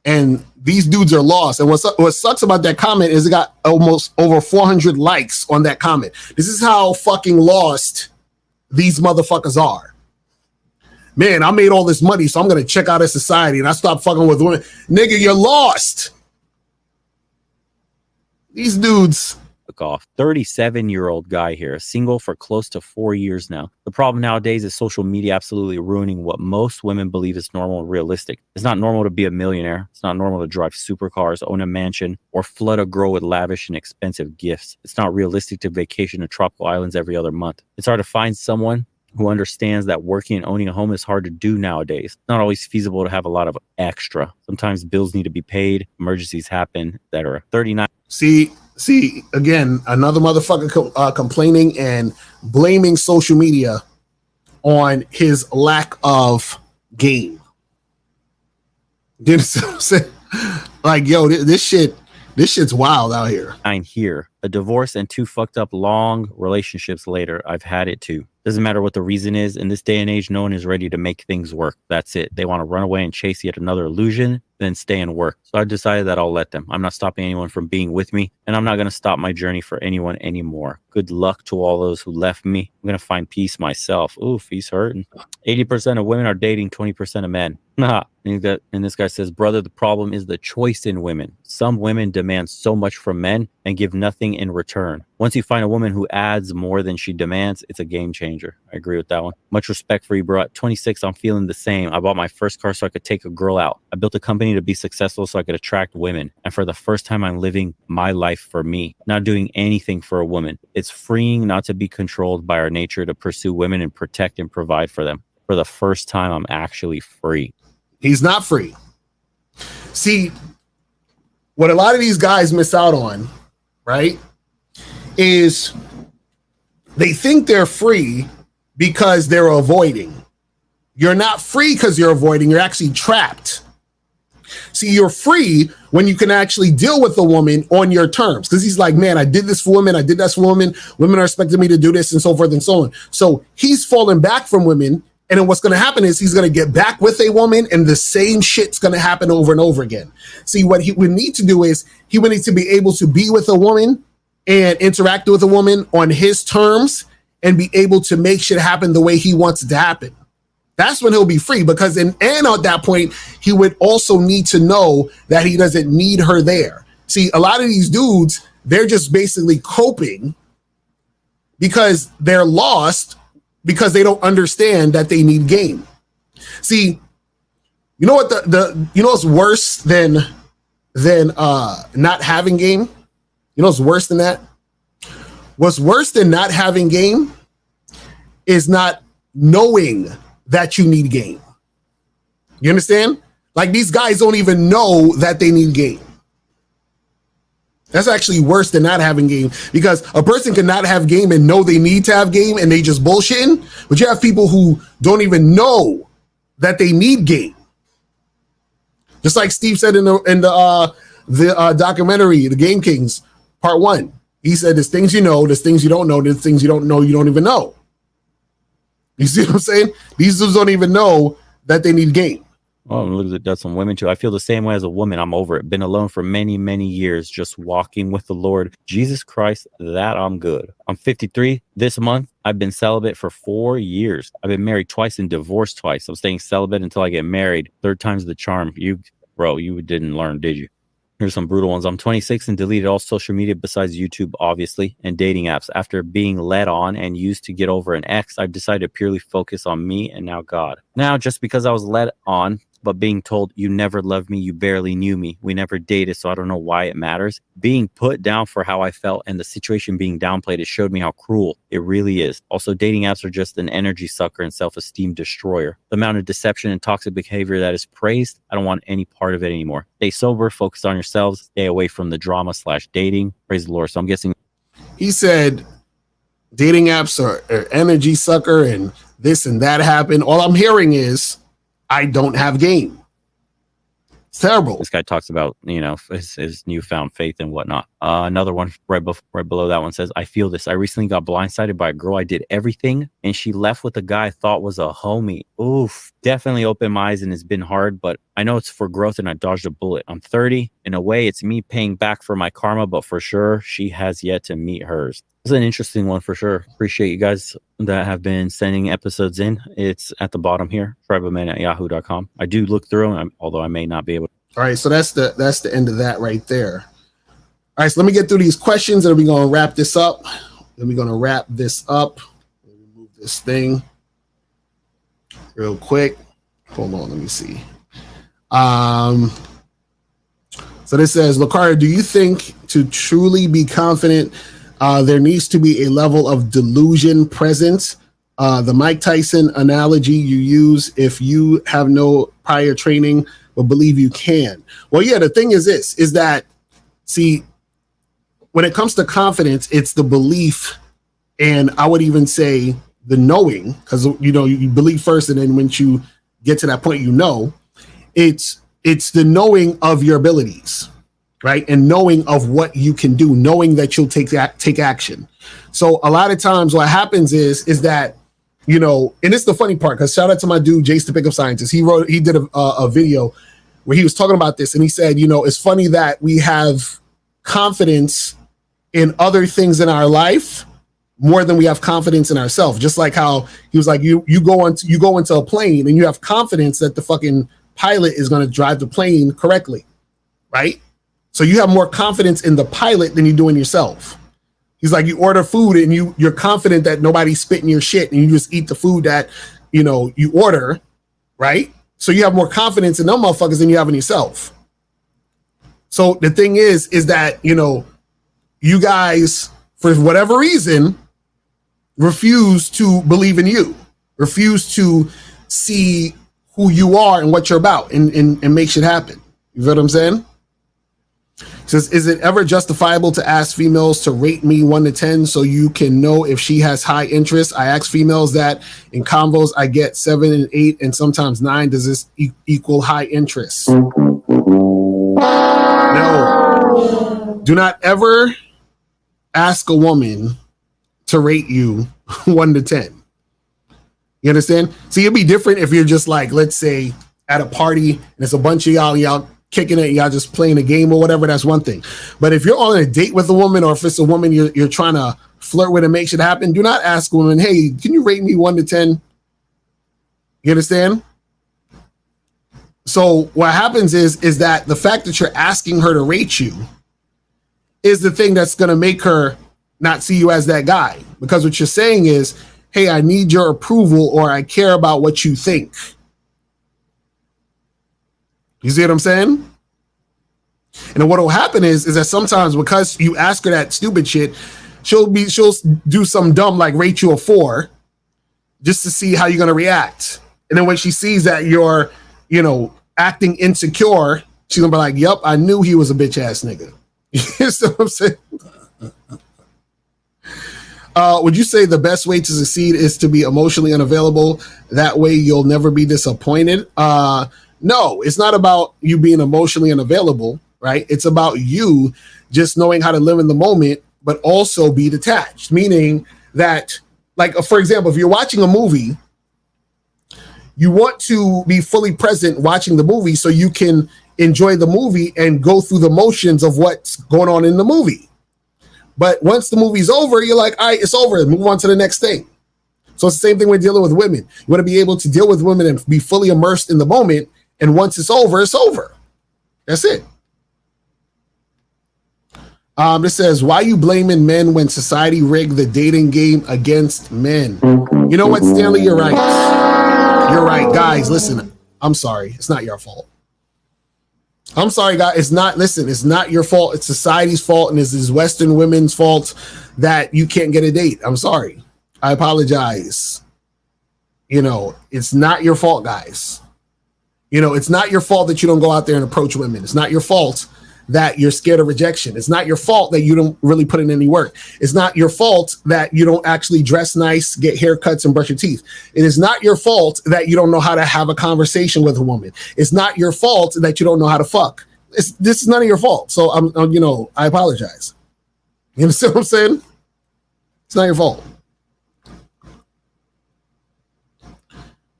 and these dudes are lost. And what sucks about that comment is it got almost over 400 likes on that comment. This is how fucking lost these motherfuckers are. Man, I made all this money, so I'm going to check out of society and I stopped fucking with women. Nigga, you're lost. These dudes. Off. 37-year-old guy here, single for close to 4 years now. The problem nowadays is social media absolutely ruining what most women believe is normal and realistic. It's not normal to be a millionaire. It's not normal to drive supercars, own a mansion, or flood a girl with lavish and expensive gifts. It's not realistic to vacation to tropical islands every other month. It's hard to find someone who understands that working and owning a home is hard to do nowadays. It's not always feasible to have a lot of extra. Sometimes bills need to be paid, emergencies happen, etc. 39. See, again, another motherfucker complaining and blaming social media on his lack of game. You know what I'm saying? Like, yo, this shit's wild out here. I'm here. A divorce and 2 fucked up long relationships later. I've had it too. Doesn't matter what the reason is. In this day and age, no one is ready to make things work. That's it. They want to run away and chase yet another illusion, then stay and work. So I decided that I'll let them. I'm not stopping anyone from being with me, and I'm not going to stop my journey for anyone anymore. Good luck to all those who left me. I'm going to find peace myself. Oof, he's hurting. 80% of women are dating 20% of men. Nah. And this guy says, brother, the problem is the choice in women. Some women demand so much from men and give nothing in return. Once you find a woman who adds more than she demands, it's a game changer. I agree with that one. Much respect for you, bro. At 26, I'm feeling the same. I bought my first car so I could take a girl out. I built a company to be successful so I could attract women. And for the first time, I'm living my life for me, not doing anything for a woman. It's freeing not to be controlled by our nature to pursue women and protect and provide for them. For the first time, I'm actually free. He's not free. See, what a lot of these guys miss out on, right, is they think they're free because they're avoiding. You're not free because you're avoiding. You're actually trapped. See, you're free when you can actually deal with a woman on your terms. Because he's like, man, I did this for women. I did that for women. Women are expecting me to do this and so forth and so on. So he's falling back from women. And then what's going to happen is he's going to get back with a woman and the same shit's going to happen over and over again. See, what he would need to do is he would need to be able to be with a woman and interact with a woman on his terms and be able to make shit happen the way he wants it to happen. That's when he'll be free, because and at that point, he would also need to know that he doesn't need her there. See, a lot of these dudes, they're just basically coping because they're lost, because they don't understand that they need game. See, you know what you know what's worse than not having game? You know what's worse than that? What's worse than not having game is not knowing that you need game. You understand? Like, these guys don't even know that they need game. That's actually worse than not having game, because a person can not have game and know they need to have game and they just bullshitting. But you have people who don't even know that they need game. Just like Steve said in the documentary, The Game Kings, Part 1. He said, there's things you know, there's things you don't know, there's things you don't know, you don't even know. You see what I'm saying? These dudes don't even know that they need game. Oh, look at that, some women too. I feel the same way as a woman. I'm over it. Been alone for many, many years, just walking with the Lord. Jesus Christ, that I'm good. I'm 53 this month. I've been celibate for 4 years. I've been married twice and divorced twice. I'm staying celibate until I get married. Third time's the charm. You didn't learn, did you? Here's some brutal ones. I'm 26 and deleted all social media besides YouTube, obviously, and dating apps. After being led on and used to get over an ex, I've decided to purely focus on me and now God. Now, just because I was led on, but being told you never loved me, you barely knew me, we never dated, so I don't know why it matters. Being put down for how I felt and the situation being downplayed, it showed me how cruel it really is. Also, dating apps are just an energy sucker and self-esteem destroyer. The amount of deception and toxic behavior that is praised, I don't want any part of it anymore. Stay sober, focus on yourselves, stay away from the drama/dating. Praise the Lord. So I'm guessing he said dating apps are energy sucker and this and that happened. All I'm hearing is I don't have game. It's terrible. This guy talks about, his newfound faith and whatnot. Another one right below that one says, I feel this. I recently got blindsided by a girl. I did everything and she left with a guy I thought was a homie. Oof. Definitely opened my eyes and it's been hard, but I know it's for growth and I dodged a bullet. I'm 30. In a way, it's me paying back for my karma, but for sure, she has yet to meet hers. It's an interesting one for sure. Appreciate you guys that have been sending episodes in. It's at the bottom here, tribeofmen@yahoo.com. I do look through them, although I may not be able to. All right, so that's the end of that right there. All right, so let me get through these questions and we're going to wrap this up. Then we're going to wrap this up. Remove this thing real quick. Hold on, let me see. So this says, Lucario, do you think to truly be confident, there needs to be a level of delusion present? The Mike Tyson analogy you use, if you have no prior training but believe you can. Well, yeah, the thing is this, is that, see, when it comes to confidence, it's the belief, and I would even say the knowing, because, you believe first, and then when you get to that point, it's the knowing of your abilities, right? And knowing of what you can do, knowing that you'll take action. So a lot of times what happens is that, and it's the funny part, because shout out to my dude, Jace the Pickup Scientist. He did a video where he was talking about this, and he said, it's funny that we have confidence in other things in our life more than we have confidence in ourselves. Just like how he was like, you go into a plane and you have confidence that the fucking pilot is going to drive the plane correctly, right? So you have more confidence in the pilot than you do in yourself. He's like, you order food and you're confident that nobody's spitting your shit and you just eat the food that, you order, right? So you have more confidence in them motherfuckers than you have in yourself. So the thing is that, you guys, for whatever reason, refuse to believe in you, refuse to see who you are and what you're about and make shit happen. You feel what I'm saying? It says, is it ever justifiable to ask females to rate me 1 to 10 so you can know if she has high interest? I ask females that in convos I get 7 and 8 and sometimes 9. Does this equal high interest? No. Do not ever ask a woman to rate you 1 to 10. You understand? See, it'd be different if you're just like, let's say at a party and it's a bunch of y'all kicking it, y'all just playing a game or whatever, that's one thing. But if you're on a date with a woman, or if it's a woman you're trying to flirt with and make shit happen, do not ask a woman, hey, can you rate me 1 to 10? You understand? So what happens is that the fact that you're asking her to rate you is the thing that's going to make her not see you as that guy. Because what you're saying is, hey, I need your approval, or I care about what you think. You see what I'm saying? And what will happen is that sometimes because you ask her that stupid shit, she'll do some dumb like rate you a 4 just to see how you're going to react. And then when she sees that you're, acting insecure, she's going to be like, yep, I knew he was a bitch ass nigga. You see what I'm saying? Would you say the best way to succeed is to be emotionally unavailable? That way you'll never be disappointed? No, it's not about you being emotionally unavailable, right? It's about you just knowing how to live in the moment, but also be detached. Meaning that, like, for example, if you're watching a movie, you want to be fully present watching the movie so you can enjoy the movie and go through the motions of what's going on in the movie. But once the movie's over, you're like, all right, it's over. Move on to the next thing. So it's the same thing when dealing with women. You want to be able to deal with women and be fully immersed in the moment. And once it's over, it's over. That's it. This says, why you blaming men when society rigged the dating game against men? You know what, Stanley? You're right. You're right. Guys, listen, I'm sorry. It's not your fault. I'm sorry, guys. It's not your fault. It's society's fault. And it's Western women's fault that you can't get a date. I'm sorry. I apologize. It's not your fault, guys. It's not your fault that you don't go out there and approach women. It's not your fault that you're scared of rejection. It's not your fault that you don't really put in any work. It's not your fault that you don't actually dress nice, get haircuts, and brush your teeth. It is not your fault that you don't know how to have a conversation with a woman. It's not your fault that you don't know how to fuck. This is none of your fault. So I apologize. You understand what I'm saying? It's not your fault.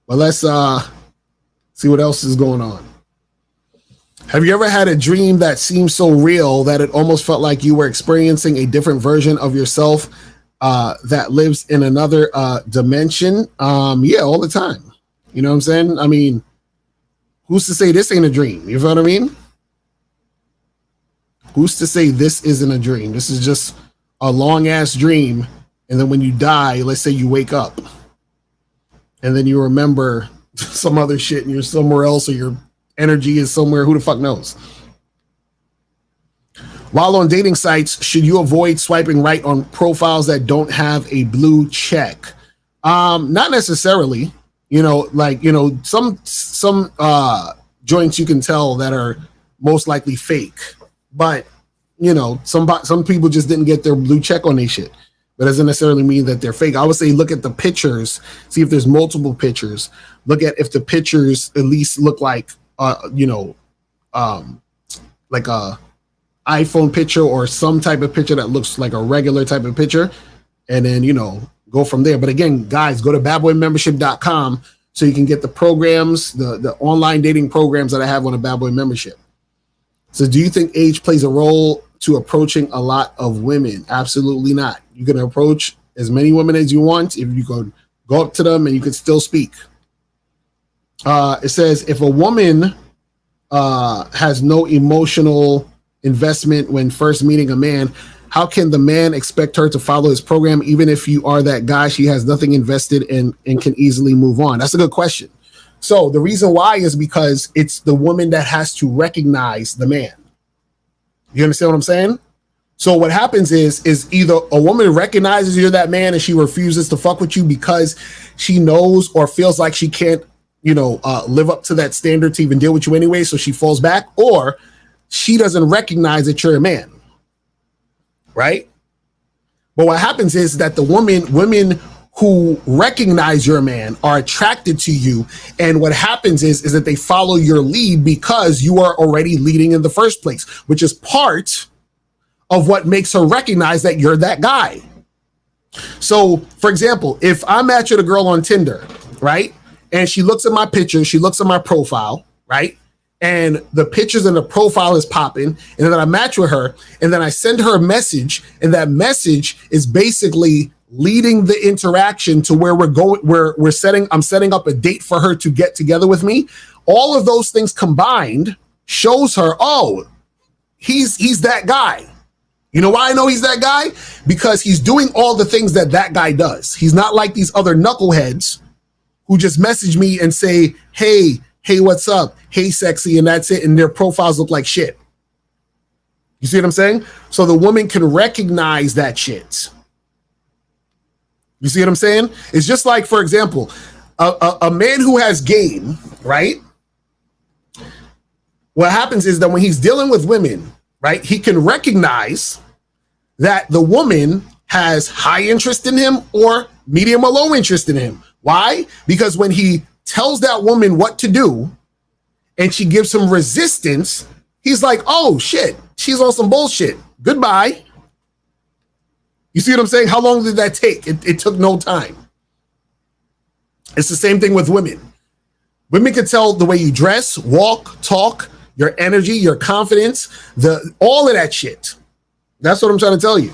But let's see what else is going on. Have you ever had a dream that seemed so real that it almost felt like you were experiencing a different version of yourself that lives in another dimension? Yeah, all the time. You know what I'm saying? I mean, who's to say this ain't a dream? You know what I mean? Who's to say this isn't a dream? This is just a long ass dream. And then when you die, let's say you wake up and then you remember some other shit and you're somewhere else, or your energy is somewhere, who the fuck knows? While on dating sites, should you avoid swiping right on profiles that don't have a blue check? Not necessarily. Some joints you can tell that are most likely fake, but some people just didn't get their blue check on their shit. But doesn't necessarily mean that they're fake. I would say look at the pictures, see if there's multiple pictures. Look at if the pictures at least look like like a iPhone picture or some type of picture that looks like a regular type of picture, and then go from there. But again, guys, go to badboymembership.com so you can get the programs, the online dating programs that I have on a Bad Boy membership. So do you think age plays a role to approaching a lot of women? Absolutely not. You can approach as many women as you want if you could go up to them and you could still speak. It says, if a woman has no emotional investment when first meeting a man, how can the man expect her to follow his program? Even if you are that guy, she has nothing invested in and can easily move on. That's a good question. So the reason why is because it's the woman that has to recognize the man. You understand what I'm saying? So what happens is either a woman recognizes you're that man and she refuses to fuck with you because she knows or feels like she can't, live up to that standard to even deal with you anyway. So she falls back, or she doesn't recognize that you're a man. Right? But what happens is that the women who recognize you're a man are attracted to you. And what happens is that they follow your lead because you are already leading in the first place, which is part of what makes her recognize that you're that guy. So, for example, if I match with a girl on Tinder, right? And she looks at my picture, she looks at my profile, right? And the pictures and the profile is popping, and then I match with her, and then I send her a message, and that message is basically leading the interaction to where we're going, I'm setting up a date for her to get together with me. All of those things combined shows her, oh, he's that guy. You know why I know he's that guy? Because he's doing all the things that guy does. He's not like these other knuckleheads who just message me and say, hey, what's up? Hey, sexy, and that's it. And their profiles look like shit. You see what I'm saying? So the woman can recognize that shit. You see what I'm saying? It's just like, for example, a man who has game, right? What happens is that when he's dealing with women, right, he can recognize that the woman has high interest in him or medium or low interest in him. Why? Because when he tells that woman what to do and she gives him resistance, he's like, oh shit, she's on some bullshit. Goodbye. You see what I'm saying? How long did that take? It took no time. It's the same thing with women. Women can tell the way you dress, walk, talk, your energy, your confidence, all of that shit. That's what I'm trying to tell you.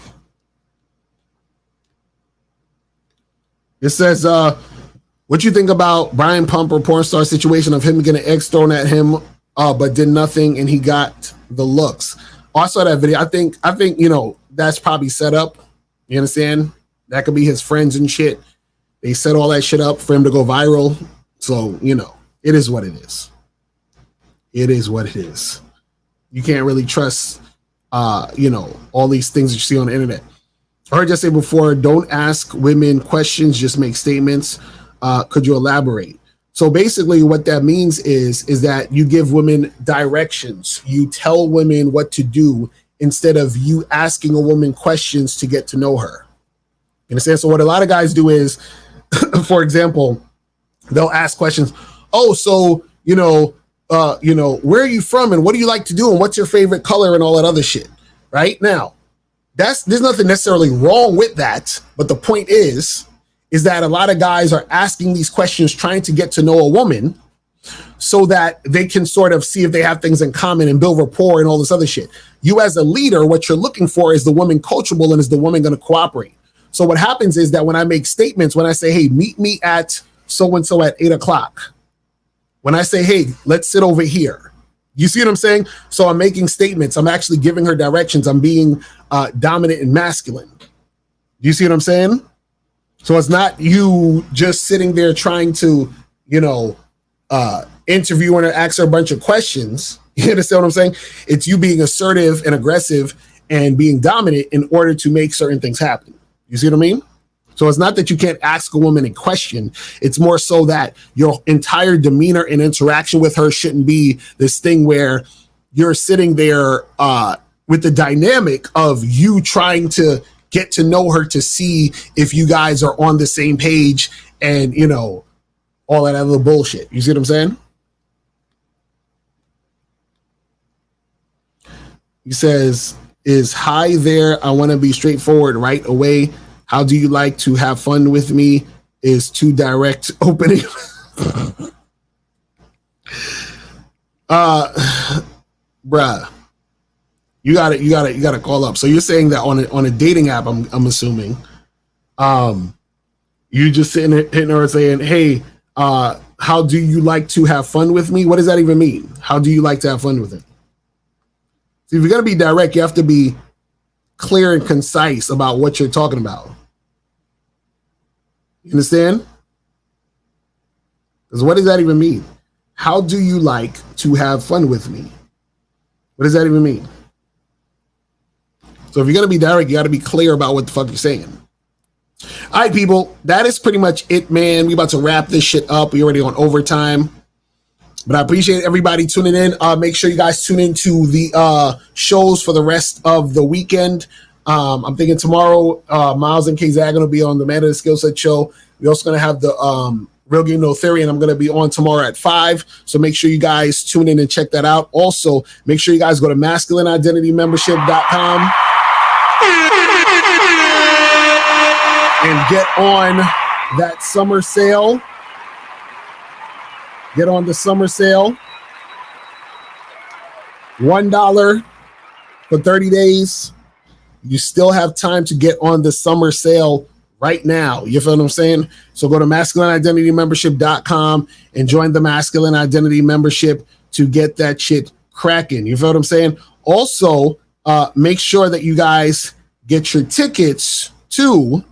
It says, what you think about Brian Pumper porn star situation of him getting eggs thrown at him, but did nothing and he got the looks. Oh, I saw that video. I think, that's probably set up. You understand? That could be his friends and shit. They set all that shit up for him to go viral. So, it is what it is. It is what it is. You can't really trust, all these things that you see on the internet. I heard you say before, don't ask women questions, just make statements. Could you elaborate? So basically what that means is that you give women directions. You tell women what to do instead of you asking a woman questions to get to know her. You understand? So what a lot of guys do is, for example, they'll ask questions. Oh, so, where are you from and what do you like to do and what's your favorite color and all that other shit, right? Now, there's nothing necessarily wrong with that, but the point is that a lot of guys are asking these questions trying to get to know a woman so that they can sort of see if they have things in common and build rapport and all this other shit. You as a leader, what you're looking for is the woman coachable and is the woman going to cooperate. So what happens is that when I make statements, when I say, hey, meet me at so-and-so at 8:00, when I say, hey, let's sit over here, you see what I'm saying? So I'm making statements. I'm actually giving her directions. I'm being dominant and masculine. Do you see what I'm saying? So it's not you just sitting there trying to, interview her and ask her a bunch of questions. You understand what I'm saying? It's you being assertive and aggressive and being dominant in order to make certain things happen. You see what I mean? So it's not that you can't ask a woman a question. It's more so that your entire demeanor and interaction with her shouldn't be this thing where you're sitting there with the dynamic of you trying to get to know her to see if you guys are on the same page and, all that other bullshit. You see what I'm saying? He says, is hi there. I want to be straightforward right away. How do you like to have fun with me? Is too direct opening. Bruh. You gotta call up. So you're saying that on a dating app, I'm assuming, you just sitting there hitting her and saying, hey, how do you like to have fun with me? What does that even mean? How do you like to have fun with me? See, if you're gonna be direct, you have to be clear and concise about what you're talking about. You understand? Because what does that even mean? How do you like to have fun with me? What does that even mean? So if you're going to be direct, you got to be clear about what the fuck you're saying. All right, people, that is pretty much it, man. We about to wrap this shit up. We already on overtime. But I appreciate everybody tuning in. Make sure you guys tune into the shows for the rest of the weekend. I'm thinking tomorrow, Miles and Kazag are going to be on the Man of the Skill Set show. We're also going to have the Real Game No Theory, and I'm going to be on tomorrow at 5. So make sure you guys tune in and check that out. Also, make sure you guys go to masculineidentitymembership.com and get on that summer sale. Get on the summer sale. $1 for 30 days. You still have time to get on the summer sale right now. You feel what I'm saying? So go to masculineidentitymembership.com and join the Masculine Identity Membership to get that shit cracking. You feel what I'm saying? Also, make sure that you guys get your tickets to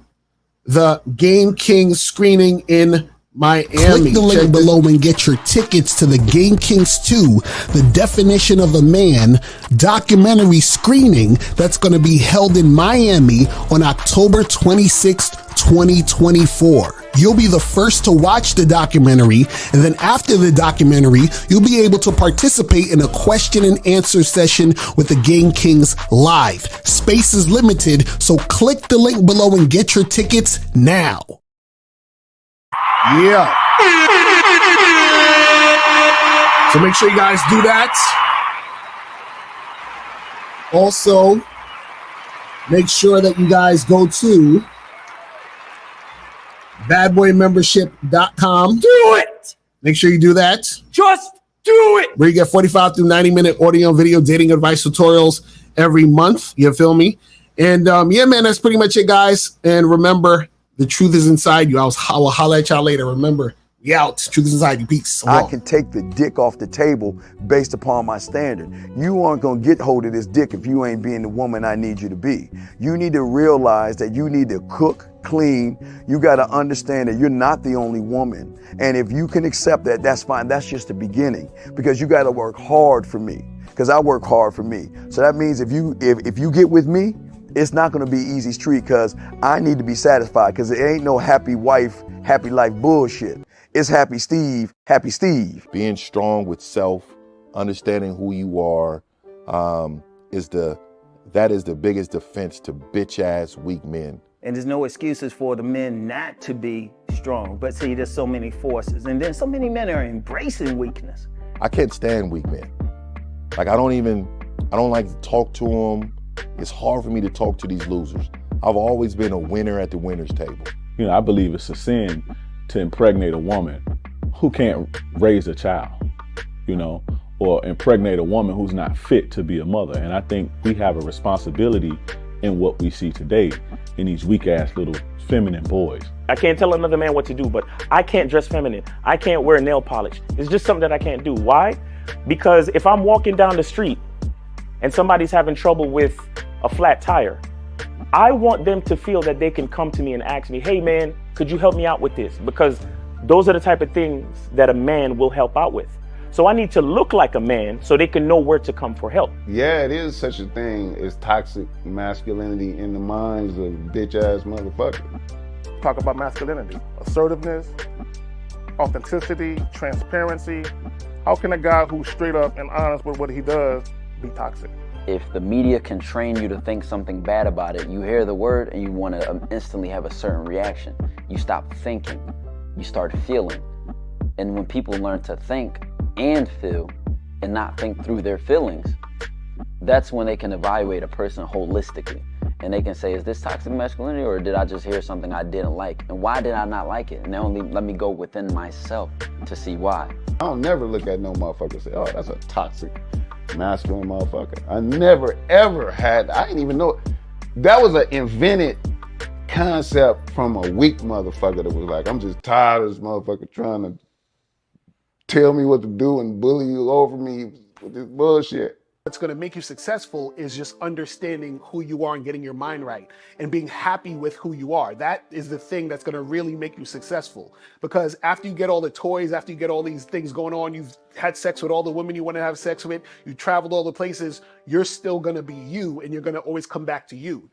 the Game Kings screening in Miami. Click the link below and get your tickets to the Game Kings 2, The Definition of a Man documentary screening that's going to be held in Miami on October 26th, 2024. You'll be the first to watch the documentary, and then after the documentary, you'll be able to participate in a question and answer session with the Game Kings live. Space is limited, so click the link below and get your tickets now. Yeah. So make sure you guys do that. Also, make sure that you guys go to badboymembership.com. Do it! Make sure you do that. Just do it! Where you get 45 through 90-minute audio and video dating advice tutorials every month. You feel me? And yeah, man, that's pretty much it, guys. And remember, The truth is inside you. I will holler at y'all later. Remember, we out. Truth is inside you. Peace. So I long. can take the dick off the table based upon my standard. You aren't gonna get hold of this dick if you ain't being the woman I need you to be. You need to realize that you need to cook, clean. You gotta understand that you're not the only woman. And if you can accept that, that's fine. That's just the beginning, because you gotta work hard for me, because I work hard for me. So that means if you get with me, it's not gonna be easy street, because I need to be satisfied, because it ain't no happy wife, happy life bullshit. It's happy Steve, happy Steve. Being strong with self, understanding who you are, that is the biggest defense to bitch ass weak men. And there's no excuses for the men not to be strong. But see, there's so many forces. And then so many men are embracing weakness. I can't stand weak men. Like, I don't like to talk to them. It's hard for me to talk to these losers. I've always been a winner at the winner's table. You know, I believe it's a sin to impregnate a woman who can't raise a child, you know, or impregnate a woman who's not fit to be a mother. And I think we have a responsibility in what we see today in these weak ass little feminine boys. I can't tell another man what to do, but I can't dress feminine. I can't wear nail polish. It's just something that I can't do. Why? Because if I'm walking down the street and somebody's having trouble with a flat tire, I want them to feel that they can come to me and ask me, hey man, could you help me out with this? Because those are the type of things that a man will help out with. So I need to look like a man so they can know where to come for help. Yeah, it is such a thing as toxic masculinity in the minds of bitch ass motherfuckers. Talk about masculinity, assertiveness, authenticity, transparency. How can a guy who's straight up and honest with what he does be toxic? If the media can train you to think something bad about it, you hear the word and you want to instantly have a certain reaction. You stop thinking, you start feeling. And when people learn to think and feel and not think through their feelings, that's when they can evaluate a person holistically. And they can say, is this toxic masculinity, or did I just hear something I didn't like? And why did I not like it? And they only let me go within myself to see why. I don't never look at no motherfucker and say, oh, that's a toxic masculine motherfucker. I never ever had, I didn't even know. That was an invented concept from a weak motherfucker that was like, I'm just tired of this motherfucker trying to tell me what to do and bully you over me with this bullshit. What's going to make you successful is just understanding who you are and getting your mind right and being happy with who you are. That is the thing that's going to really make you successful. Because after you get all the toys, after you get all these things going on, you've had sex with all the women you want to have sex with, you traveled all the places, you're still going to be you, and you're going to always come back to you.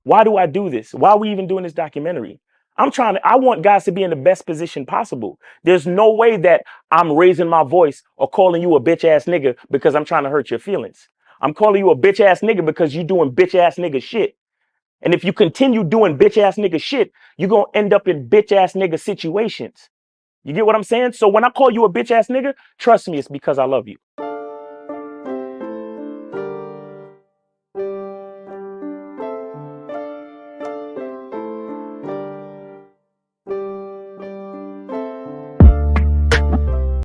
Why do I do this? Why are we even doing this documentary? I want guys to be in the best position possible. There's no way that I'm raising my voice or calling you a bitch ass nigga because I'm trying to hurt your feelings. I'm calling you a bitch ass nigga because you're doing bitch ass nigga shit. And if you continue doing bitch ass nigga shit, you're going to end up in bitch ass nigga situations. You get what I'm saying? So when I call you a bitch ass nigga, trust me, it's because I love you.